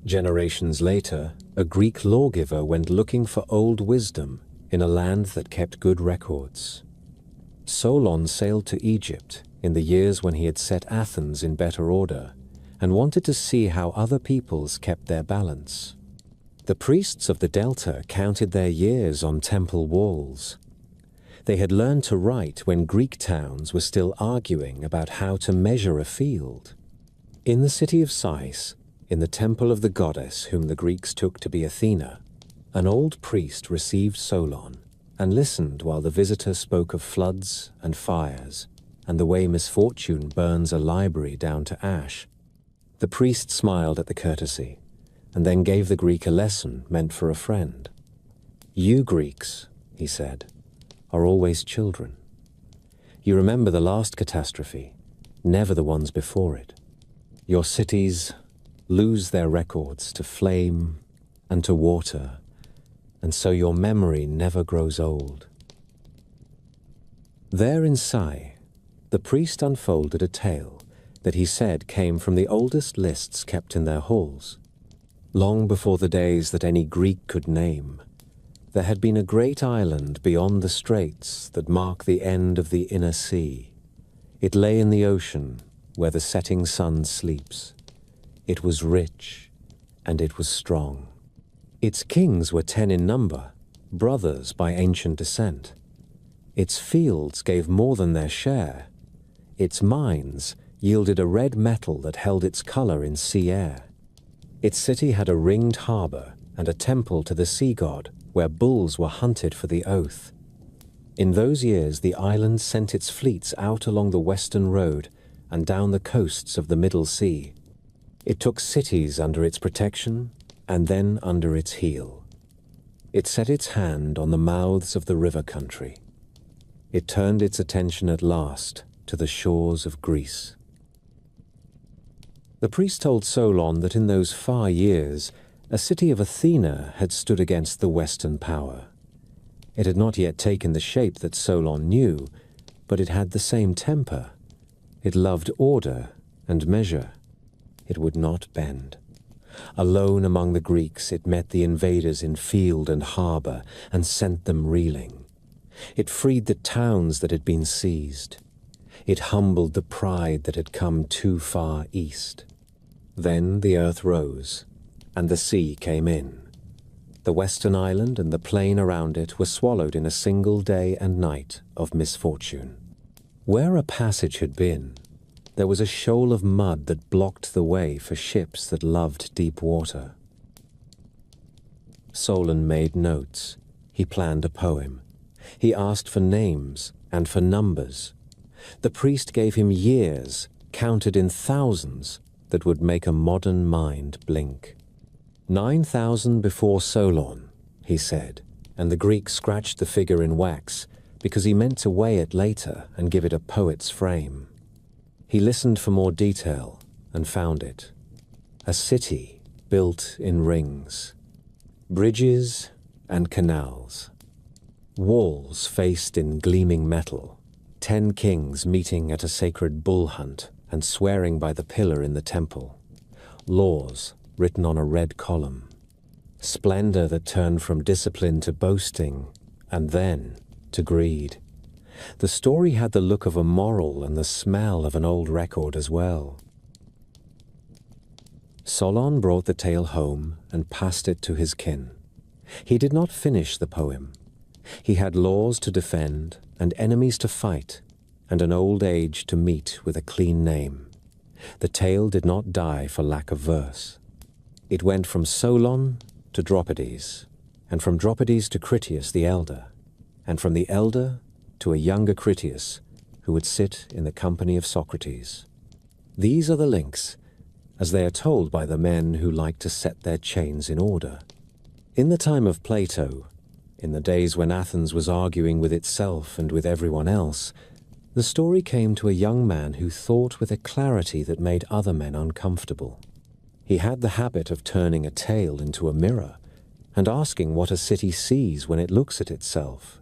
Generations later, a Greek lawgiver went looking for old wisdom in a land that kept good records. Solon sailed to Egypt in the years when he had set Athens in better order and wanted to see how other peoples kept their balance. The priests of the Delta counted their years on temple walls. They had learned to write when Greek towns were still arguing about how to measure a field. In the city of Sais, in the temple of the goddess whom the Greeks took to be Athena, an old priest received Solon and listened while the visitor spoke of floods and fires and the way misfortune burns a library down to ash. The priest smiled at the courtesy and then gave the Greek a lesson meant for a friend. You Greeks, he said, are always children. You remember the last catastrophe, never the ones before it. Your cities lose their records to flame and to water, and so your memory never grows old. There in Sai, the priest unfolded a tale that he said came from the oldest lists kept in their halls. Long before the days that any Greek could name, there had been a great island beyond the straits that mark the end of the inner sea. It lay in the ocean where the setting sun sleeps. It was rich and it was strong. Its kings were 10 in number, brothers by ancient descent. Its fields gave more than their share. Its mines yielded a red metal that held its color in sea air. Its city had a ringed harbor and a temple to the sea god where bulls were hunted for the oath. In those years, the island sent its fleets out along the western road and down the coasts of the Middle Sea. It took cities under its protection and then under its heel. It set its hand on the mouths of the river country. It turned its attention at last to the shores of Greece. The priest told Solon that in those far years, a city of Athena had stood against the Western power. It had not yet taken the shape that Solon knew, but it had the same temper. It loved order and measure. It would not bend. Alone among the Greeks, it met the invaders in field and harbor and sent them reeling. It freed the towns that had been seized. It humbled the pride that had come too far east. Then the earth rose, and the sea came in. The western island and the plain around it were swallowed in a single day and night of misfortune. Where a passage had been, there was a shoal of mud that blocked the way for ships that loved deep water. Solon made notes. He planned a poem. He asked for names and for numbers. The priest gave him years, counted in thousands, that would make a modern mind blink. 9,000 before Solon, he said, and the Greek scratched the figure in wax, because he meant to weigh it later and give it a poet's frame. He listened for more detail and found it. A city built in rings. Bridges and canals. Walls faced in gleaming metal. 10 kings meeting at a sacred bull hunt and swearing by the pillar in the temple. Laws written on a red column. Splendor that turned from discipline to boasting, and then to greed. The story had the look of a moral and the smell of an old record as well. Solon brought the tale home and passed it to his kin. He did not finish the poem. He had laws to defend and enemies to fight, and an old age to meet with a clean name. The tale did not die for lack of verse. It went from Solon to Dropides, and from Dropides to Critias the elder, and from the elder to a younger Critias who would sit in the company of Socrates. These are the links, as they are told by the men who like to set their chains in order. In the time of Plato, in the days when Athens was arguing with itself and with everyone else, the story came to a young man who thought with a clarity that made other men uncomfortable. He had the habit of turning a tale into a mirror and asking what a city sees when it looks at itself.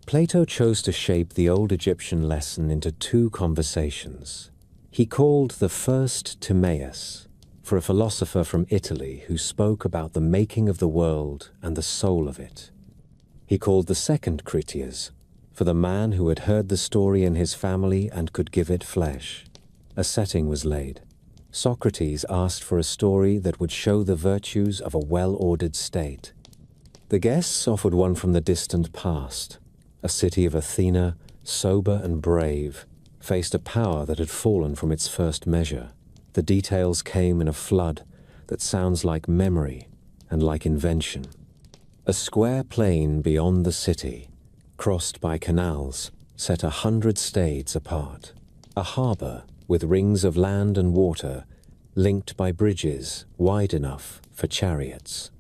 Plato chose to shape the old Egyptian lesson into 2 conversations. He called the first Timaeus, for a philosopher from Italy who spoke about the making of the world and the soul of it. He called the second Critias, for the man who had heard the story in his family and could give it flesh. A setting was laid. Socrates asked for a story that would show the virtues of a well-ordered state. The guests offered one from the distant past. A city of Athena, sober and brave, faced a power that had fallen from its first measure. The details came in a flood that sounds like memory and like invention. A square plain beyond the city, crossed by canals, set 100 stades apart. A harbor with rings of land and water, linked by bridges wide enough for chariots.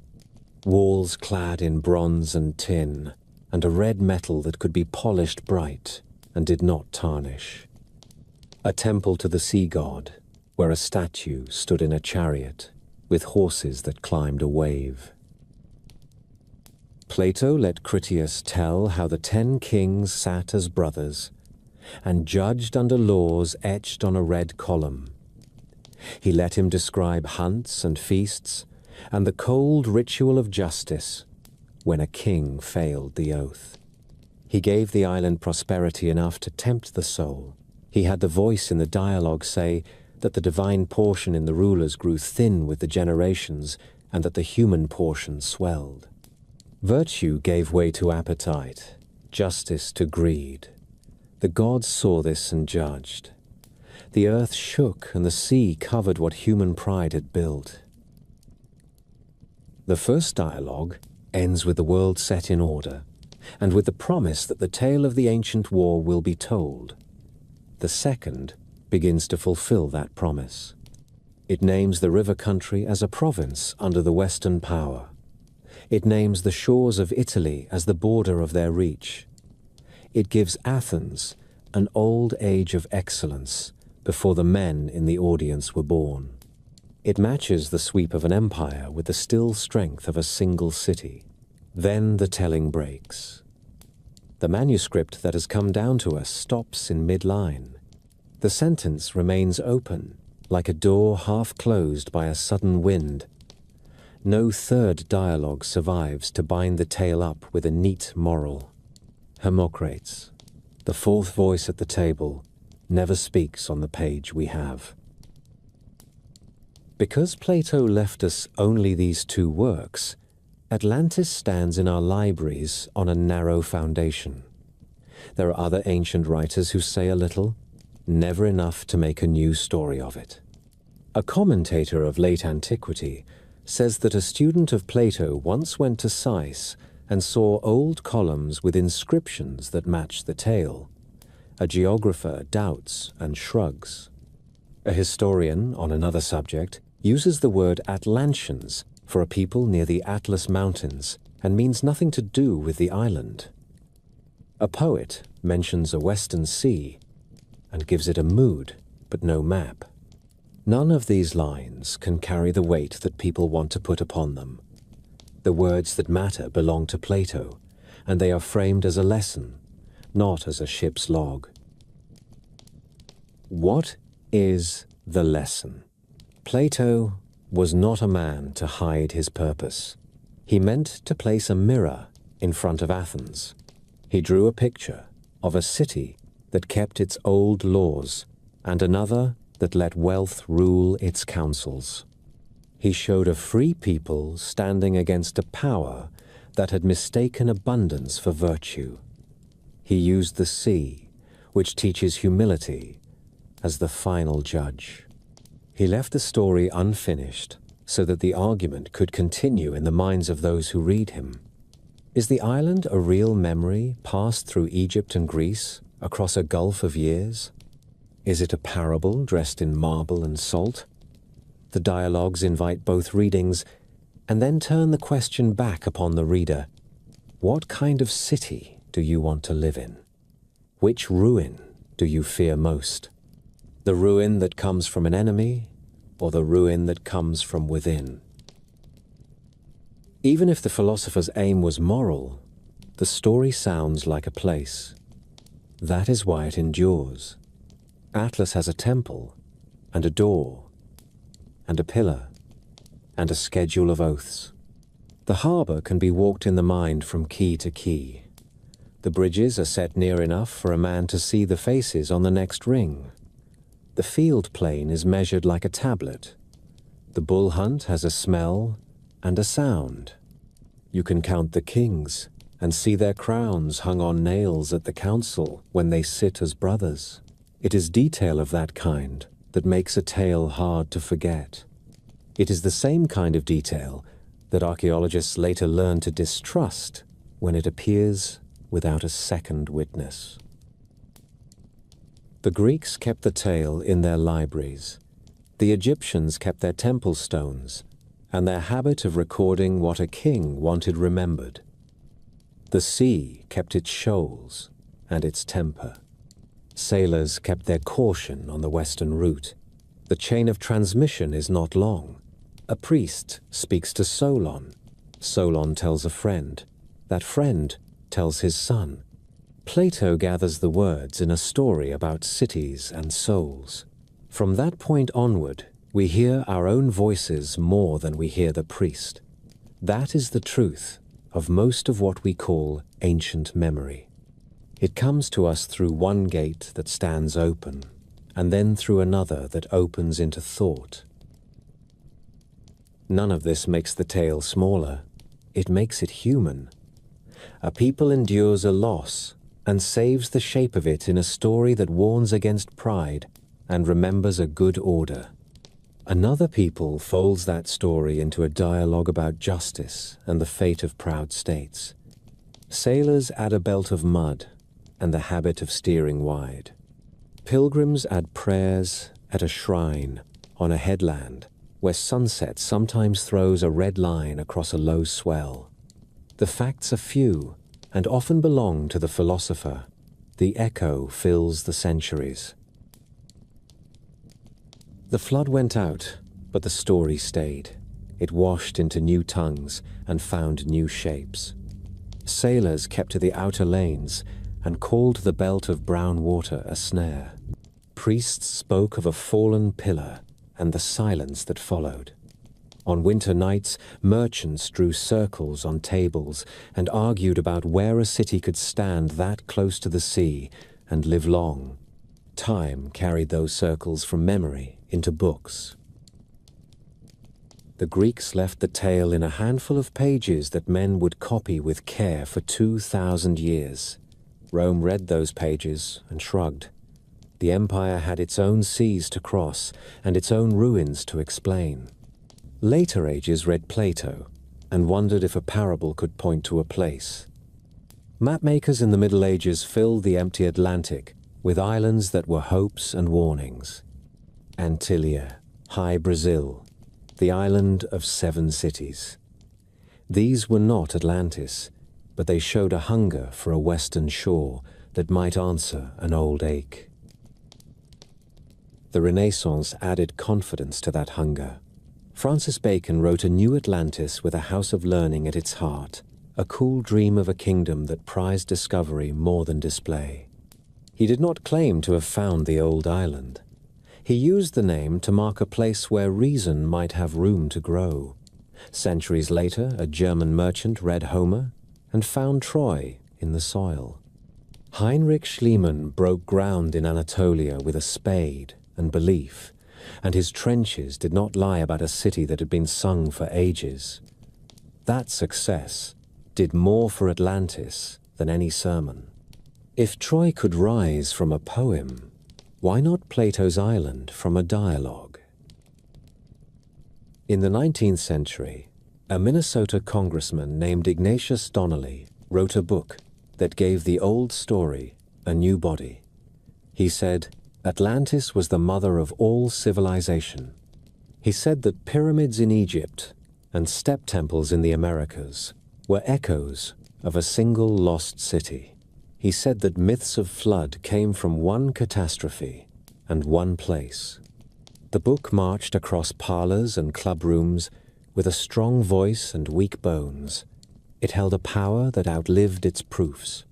Walls clad in bronze and tin, and a red metal that could be polished bright and did not tarnish. A temple to the sea god, where a statue stood in a chariot with horses that climbed a wave. Plato let Critias tell how the 10 kings sat as brothers and judged under laws etched on a red column. He let him describe hunts and feasts and the cold ritual of justice when a king failed the oath. He gave the island prosperity enough to tempt the soul. He had the voice in the dialogue say that the divine portion in the rulers grew thin with the generations and that the human portion swelled. Virtue gave way to appetite, justice to greed. The gods saw this and judged. The earth shook and the sea covered what human pride had built. The first dialogue ends with the world set in order, and with the promise that the tale of the ancient war will be told. The second begins to fulfill that promise. It names the river country as a province under the Western power. It names the shores of Italy as the border of their reach. It gives Athens an old age of excellence before the men in the audience were born. It matches the sweep of an empire with the still strength of a single city. Then the telling breaks. The manuscript that has come down to us stops in mid-line. The sentence remains open, like a door half closed by a sudden wind. No third dialogue survives to bind the tale up with a neat moral. Hermocrates, the 4th voice at the table, never speaks on the page we have. Because Plato left us only these 2 works, Atlantis stands in our libraries on a narrow foundation. There are other ancient writers who say a little, never enough to make a new story of it. A commentator of late antiquity says that a student of Plato once went to Sais and saw old columns with inscriptions that match the tale. A geographer doubts and shrugs. A historian, on another subject, uses the word Atlantians for a people near the Atlas Mountains and means nothing to do with the island. A poet mentions a western sea and gives it a mood, but no map. None of these lines can carry the weight that people want to put upon them. The words that matter belong to Plato, and they are framed as a lesson, not as a ship's log. What is the lesson? Plato was not a man to hide his purpose. He meant to place a mirror in front of Athens. He drew a picture of a city that kept its old laws and another that let wealth rule its councils. He showed a free people standing against a power that had mistaken abundance for virtue. He used the sea, which teaches humility, as the final judge. He left the story unfinished so that the argument could continue in the minds of those who read him. Is the island a real memory passed through Egypt and Greece across a gulf of years? Is it a parable dressed in marble and salt? The dialogues invite both readings and then turn the question back upon the reader. What kind of city do you want to live in? Which ruin do you fear most? The ruin that comes from an enemy, or the ruin that comes from within? Even if the philosopher's aim was moral, the story sounds like a place. That is why it endures. Atlas has a temple, and a door, and a pillar, and a schedule of oaths. The harbor can be walked in the mind from quay to quay. The bridges are set near enough for a man to see the faces on the next ring. The field plain is measured like a tablet. The bull hunt has a smell and a sound. You can count the kings and see their crowns hung on nails at the council when they sit as brothers. It is detail of that kind that makes a tale hard to forget. It is the same kind of detail that archaeologists later learn to distrust when it appears without a second witness. The Greeks kept the tale in their libraries. The Egyptians kept their temple stones and their habit of recording what a king wanted remembered. The sea kept its shoals and its temper. Sailors kept their caution on the western route. The chain of transmission is not long. A priest speaks to Solon. Solon tells a friend. That friend tells his son. Plato gathers the words in a story about cities and souls. From that point onward, we hear our own voices more than we hear the priest. That is the truth of most of what we call ancient memory. It comes to us through one gate that stands open, and then through another that opens into thought. None of this makes the tale smaller. It makes it human. A people endures a loss and saves the shape of it in a story that warns against pride and remembers a good order. Another people folds that story into a dialogue about justice and the fate of proud states. Sailors add a belt of mud and the habit of steering wide. Pilgrims add prayers at a shrine on a headland where sunset sometimes throws a red line across a low swell. The facts are few and often belong to the philosopher. The echo fills the centuries. The flood went out, but the story stayed. It washed into new tongues and found new shapes. Sailors kept to the outer lanes and called the belt of brown water a snare. Priests spoke of a fallen pillar and the silence that followed. On winter nights, merchants drew circles on tables and argued about where a city could stand that close to the sea and live long. Time carried those circles from memory into books. The Greeks left the tale in a handful of pages that men would copy with care for 2,000 years. Rome read those pages and shrugged. The empire had its own seas to cross and its own ruins to explain. Later ages read Plato and wondered if a parable could point to a place. Mapmakers in the Middle Ages filled the empty Atlantic with islands that were hopes and warnings. Antillia, High Brazil, the island of 7 cities. These were not Atlantis. but they showed a hunger for a western shore that might answer an old ache. The Renaissance added confidence to that hunger. Francis Bacon wrote a new Atlantis with a house of learning at its heart, a cool dream of a kingdom that prized discovery more than display. He did not claim to have found the old island. He used the name to mark a place where reason might have room to grow. Centuries later, a German merchant read Homer and found Troy in the soil. Heinrich Schliemann broke ground in Anatolia with a spade and belief, and his trenches did not lie about a city that had been sung for ages. That success did more for Atlantis than any sermon. If Troy could rise from a poem, why not Plato's island from a dialogue? In the 19th century, a Minnesota congressman named Ignatius Donnelly wrote a book that gave the old story a new body. He said, Atlantis was the mother of all civilization. He said that pyramids in Egypt and step temples in the Americas were echoes of a single lost city. He said that myths of flood came from one catastrophe and one place. The book marched across parlors and club rooms with a strong voice and weak bones. It held a power that outlived its proofs.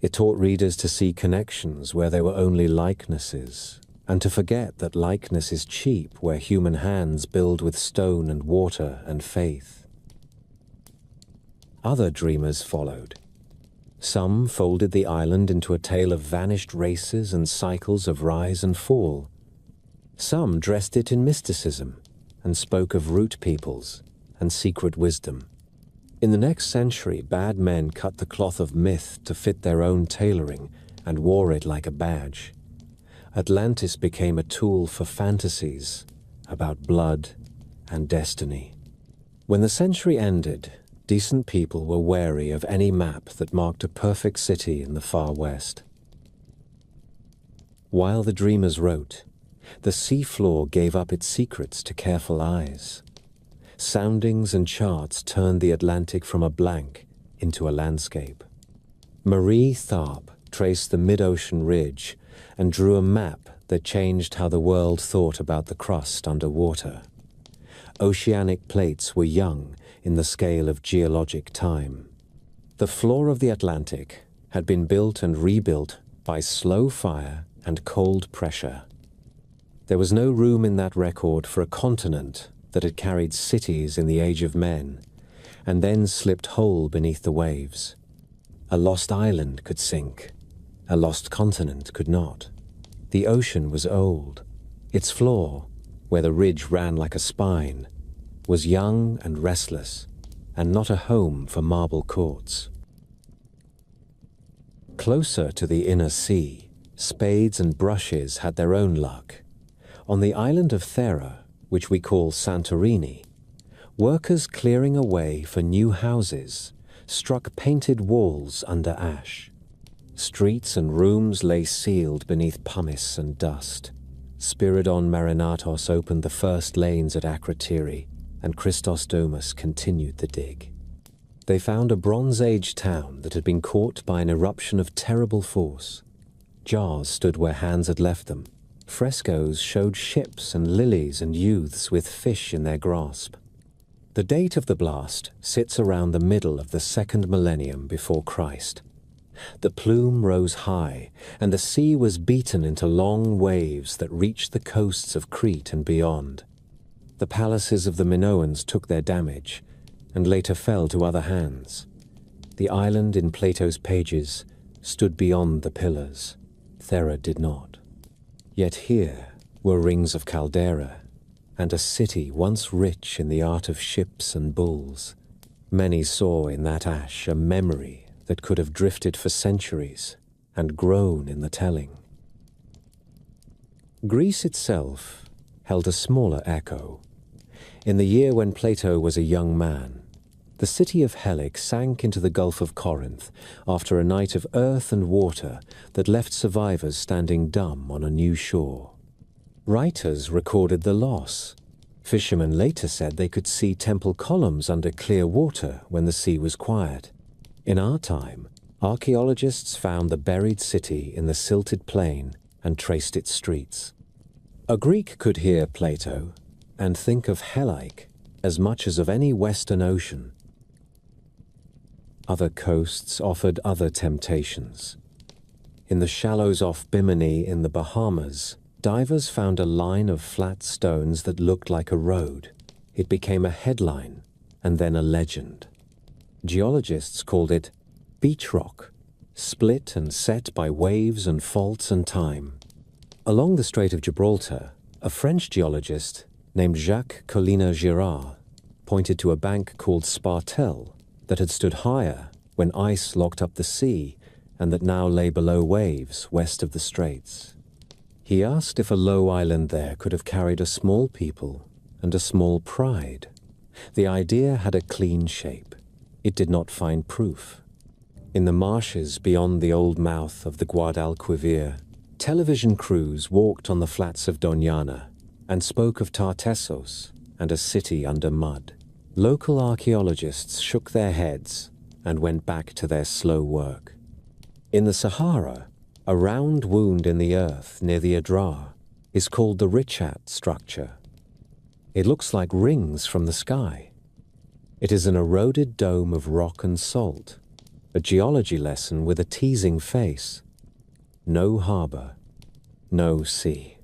It taught readers to see connections where there were only likenesses, and to forget that likeness is cheap where human hands build with stone and water and faith. Other dreamers followed. Some folded the island into a tale of vanished races and cycles of rise and fall. Some dressed it in mysticism and spoke of root peoples and secret wisdom. In the next century, bad men cut the cloth of myth to fit their own tailoring and wore it like a badge. Atlantis became a tool for fantasies about blood and destiny. When the century ended, decent people were wary of any map that marked a perfect city in the far west. While the dreamers wrote, the seafloor gave up its secrets to careful eyes. Soundings and charts turned the Atlantic from a blank into a landscape. Marie Tharp traced the mid-ocean ridge and drew a map that changed how the world thought about the crust underwater. Oceanic plates were young in the scale of geologic time. The floor of the Atlantic had been built and rebuilt by slow fire and cold pressure. There was no room in that record for a continent that had carried cities in the age of men, and then slipped whole beneath the waves. A lost island could sink, a lost continent could not. The ocean was old. Its floor, where the ridge ran like a spine, was young and restless, and not a home for marble courts. Closer to the inner sea, spades and brushes had their own luck. On the island of Thera, which we call Santorini, workers clearing a way for new houses struck painted walls under ash. Streets and rooms lay sealed beneath pumice and dust. Spiridon Marinatos opened the first lanes at Akrotiri, and Christos Domus continued the dig. They found a Bronze Age town that had been caught by an eruption of terrible force. Jars stood where hands had left them. Frescoes showed ships and lilies and youths with fish in their grasp. The date of the blast sits around the middle of the 2nd millennium before Christ. The plume rose high, and the sea was beaten into long waves that reached the coasts of Crete and beyond. The palaces of the Minoans took their damage, and later fell to other hands. The island in Plato's pages stood beyond the pillars. Thera did not. Yet here were rings of Caldera, and a city once rich in the art of ships and bulls. Many saw in that ash a memory that could have drifted for centuries and grown in the telling. Greece itself held a smaller echo. In the year when Plato was a young man, the city of Helic sank into the Gulf of Corinth after a night of earth and water that left survivors standing dumb on a new shore. Writers recorded the loss. Fishermen later said they could see temple columns under clear water when the sea was quiet. In our time, archaeologists found the buried city in the silted plain and traced its streets. A Greek could hear Plato and think of Hellike as much as of any western ocean. Other coasts offered other temptations. In the shallows off Bimini in the Bahamas, divers found a line of flat stones that looked like a road. It became a headline and then a legend. Geologists called it beach rock, split and set by waves and faults and time. Along the Strait of Gibraltar, a French geologist named Jacques Collina-Girard pointed to a bank called Spartel that had stood higher when ice locked up the sea and that now lay below waves west of the straits. He asked if a low island there could have carried a small people and a small pride. The idea had a clean shape. It did not find proof. In the marshes beyond the old mouth of the Guadalquivir, television crews walked on the flats of Doñana and spoke of Tartessos and a city under mud. Local archaeologists shook their heads and went back to their slow work. In the Sahara, a round wound in the earth near the Adrar is called the Richat structure. It looks like rings from the sky. It is an eroded dome of rock and salt, a geology lesson with a teasing face. No harbor, no sea.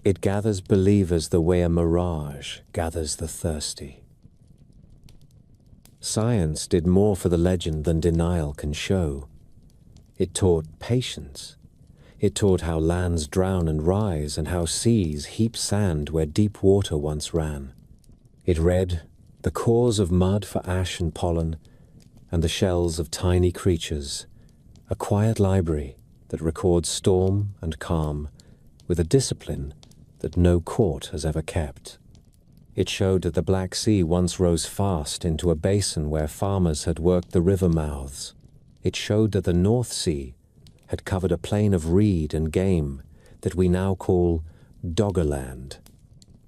It gathers believers the way a mirage gathers the thirsty. Science did more for the legend than denial can show. It taught patience. It taught how lands drown and rise and how seas heap sand where deep water once ran. It read the cores of mud for ash and pollen and the shells of tiny creatures, a quiet library that records storm and calm with a discipline that no court has ever kept. It showed that the Black Sea once rose fast into a basin where farmers had worked the river mouths. It showed that the North Sea had covered a plain of reed and game that we now call Doggerland.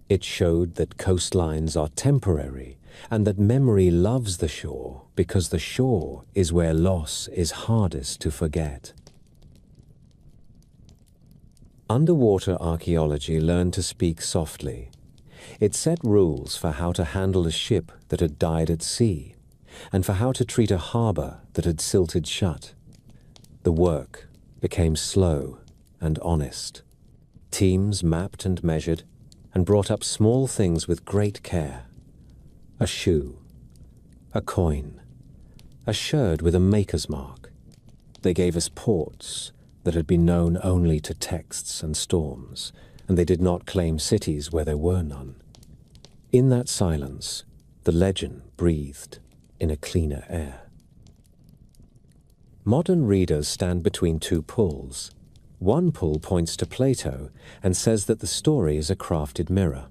It showed that coastlines are temporary and that memory loves the shore because the shore is where loss is hardest to forget. Underwater archaeology learned to speak softly. It set rules for how to handle a ship that had died at sea, and for how to treat a harbor that had silted shut. The work became slow and honest. Teams mapped and measured, and brought up small things with great care. A shoe, a coin, a sherd with a maker's mark. They gave us ports that had been known only to texts and storms, and they did not claim cities where there were none. In that silence, the legend breathed in a cleaner air. Modern readers stand between two pulls. One pull points to Plato and says that the story is a crafted mirror.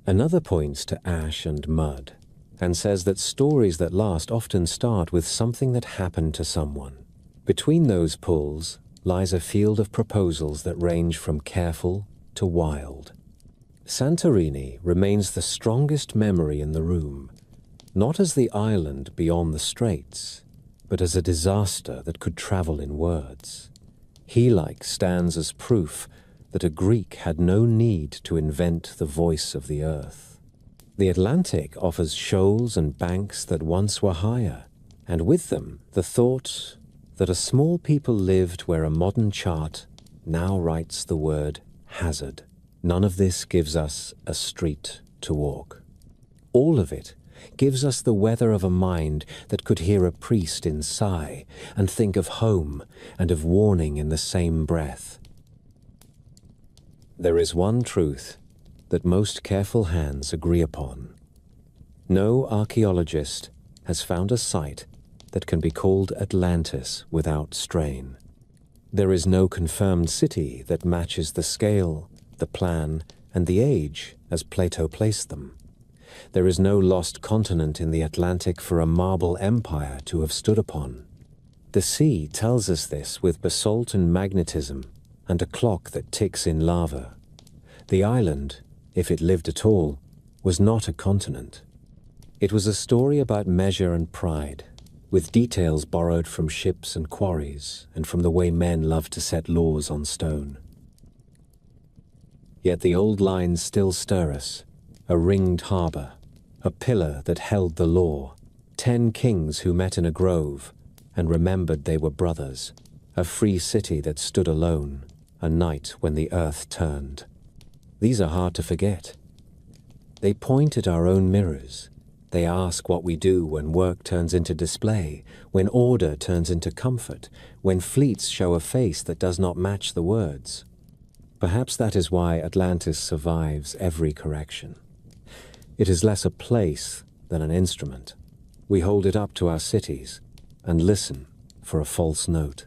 Another points to ash and mud and says that stories that last often start with something that happened to someone. Between those pulls lies a field of proposals that range from careful to wild. Santorini remains the strongest memory in the room, not as the island beyond the straits, but as a disaster that could travel in words. Hellike stands as proof that a Greek had no need to invent the voice of the earth. The Atlantic offers shoals and banks that once were higher, and with them the thought that a small people lived where a modern chart now writes the word hazard. None of this gives us a street to walk. All of it gives us the weather of a mind that could hear a priest in sigh and think of home and of warning in the same breath. There is one truth that most careful hands agree upon. No archaeologist has found a site that can be called Atlantis without strain. There is no confirmed city that matches the scale, the plan, and the age as Plato placed them. There is no lost continent in the Atlantic for a marble empire to have stood upon. The sea tells us this with basalt and magnetism and a clock that ticks in lava. The island, if it lived at all, was not a continent. It was a story about measure and pride, with details borrowed from ships and quarries and from the way men love to set laws on stone. Yet the old lines still stir us, a ringed harbour, a pillar that held the law, 10 kings who met in a grove and remembered they were brothers, a free city that stood alone, a night when the earth turned. These are hard to forget. They point at our own mirrors. They ask what we do when work turns into display, when order turns into comfort, when fleets show a face that does not match the words. Perhaps that is why Atlantis survives every correction. It is less a place than an instrument. We hold it up to our cities and listen for a false note.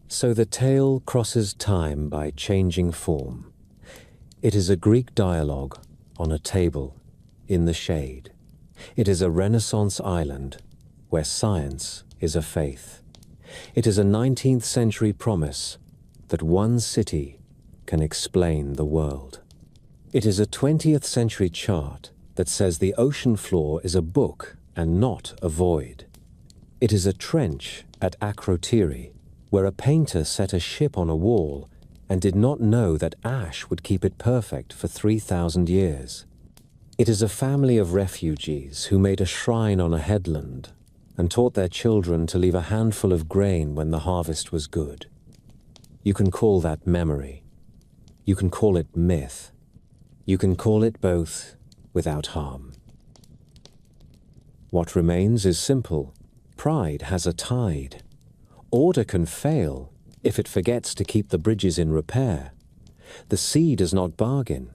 So the tale crosses time by changing form. It is a Greek dialogue on a table in the shade. It is a Renaissance island where science is a faith. It is a 19th century promise that one city can explain the world. It is a 20th century chart that says the ocean floor is a book and not a void. It is a trench at Akrotiri where a painter set a ship on a wall and did not know that ash would keep it perfect for 3,000 years. It is a family of refugees who made a shrine on a headland and taught their children to leave a handful of grain when the harvest was good. You can call that memory. You can call it myth. You can call it both without harm. What remains is simple. Pride has a tide. Order can fail if it forgets to keep the bridges in repair. The sea does not bargain.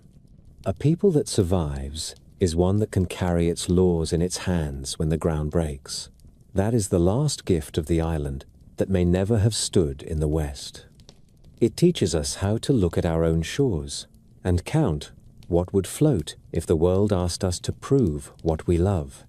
A people that survives is one that can carry its laws in its hands when the ground breaks. That is the last gift of the island that may never have stood in the West. It teaches us how to look at our own shores and count what would float if the world asked us to prove what we love.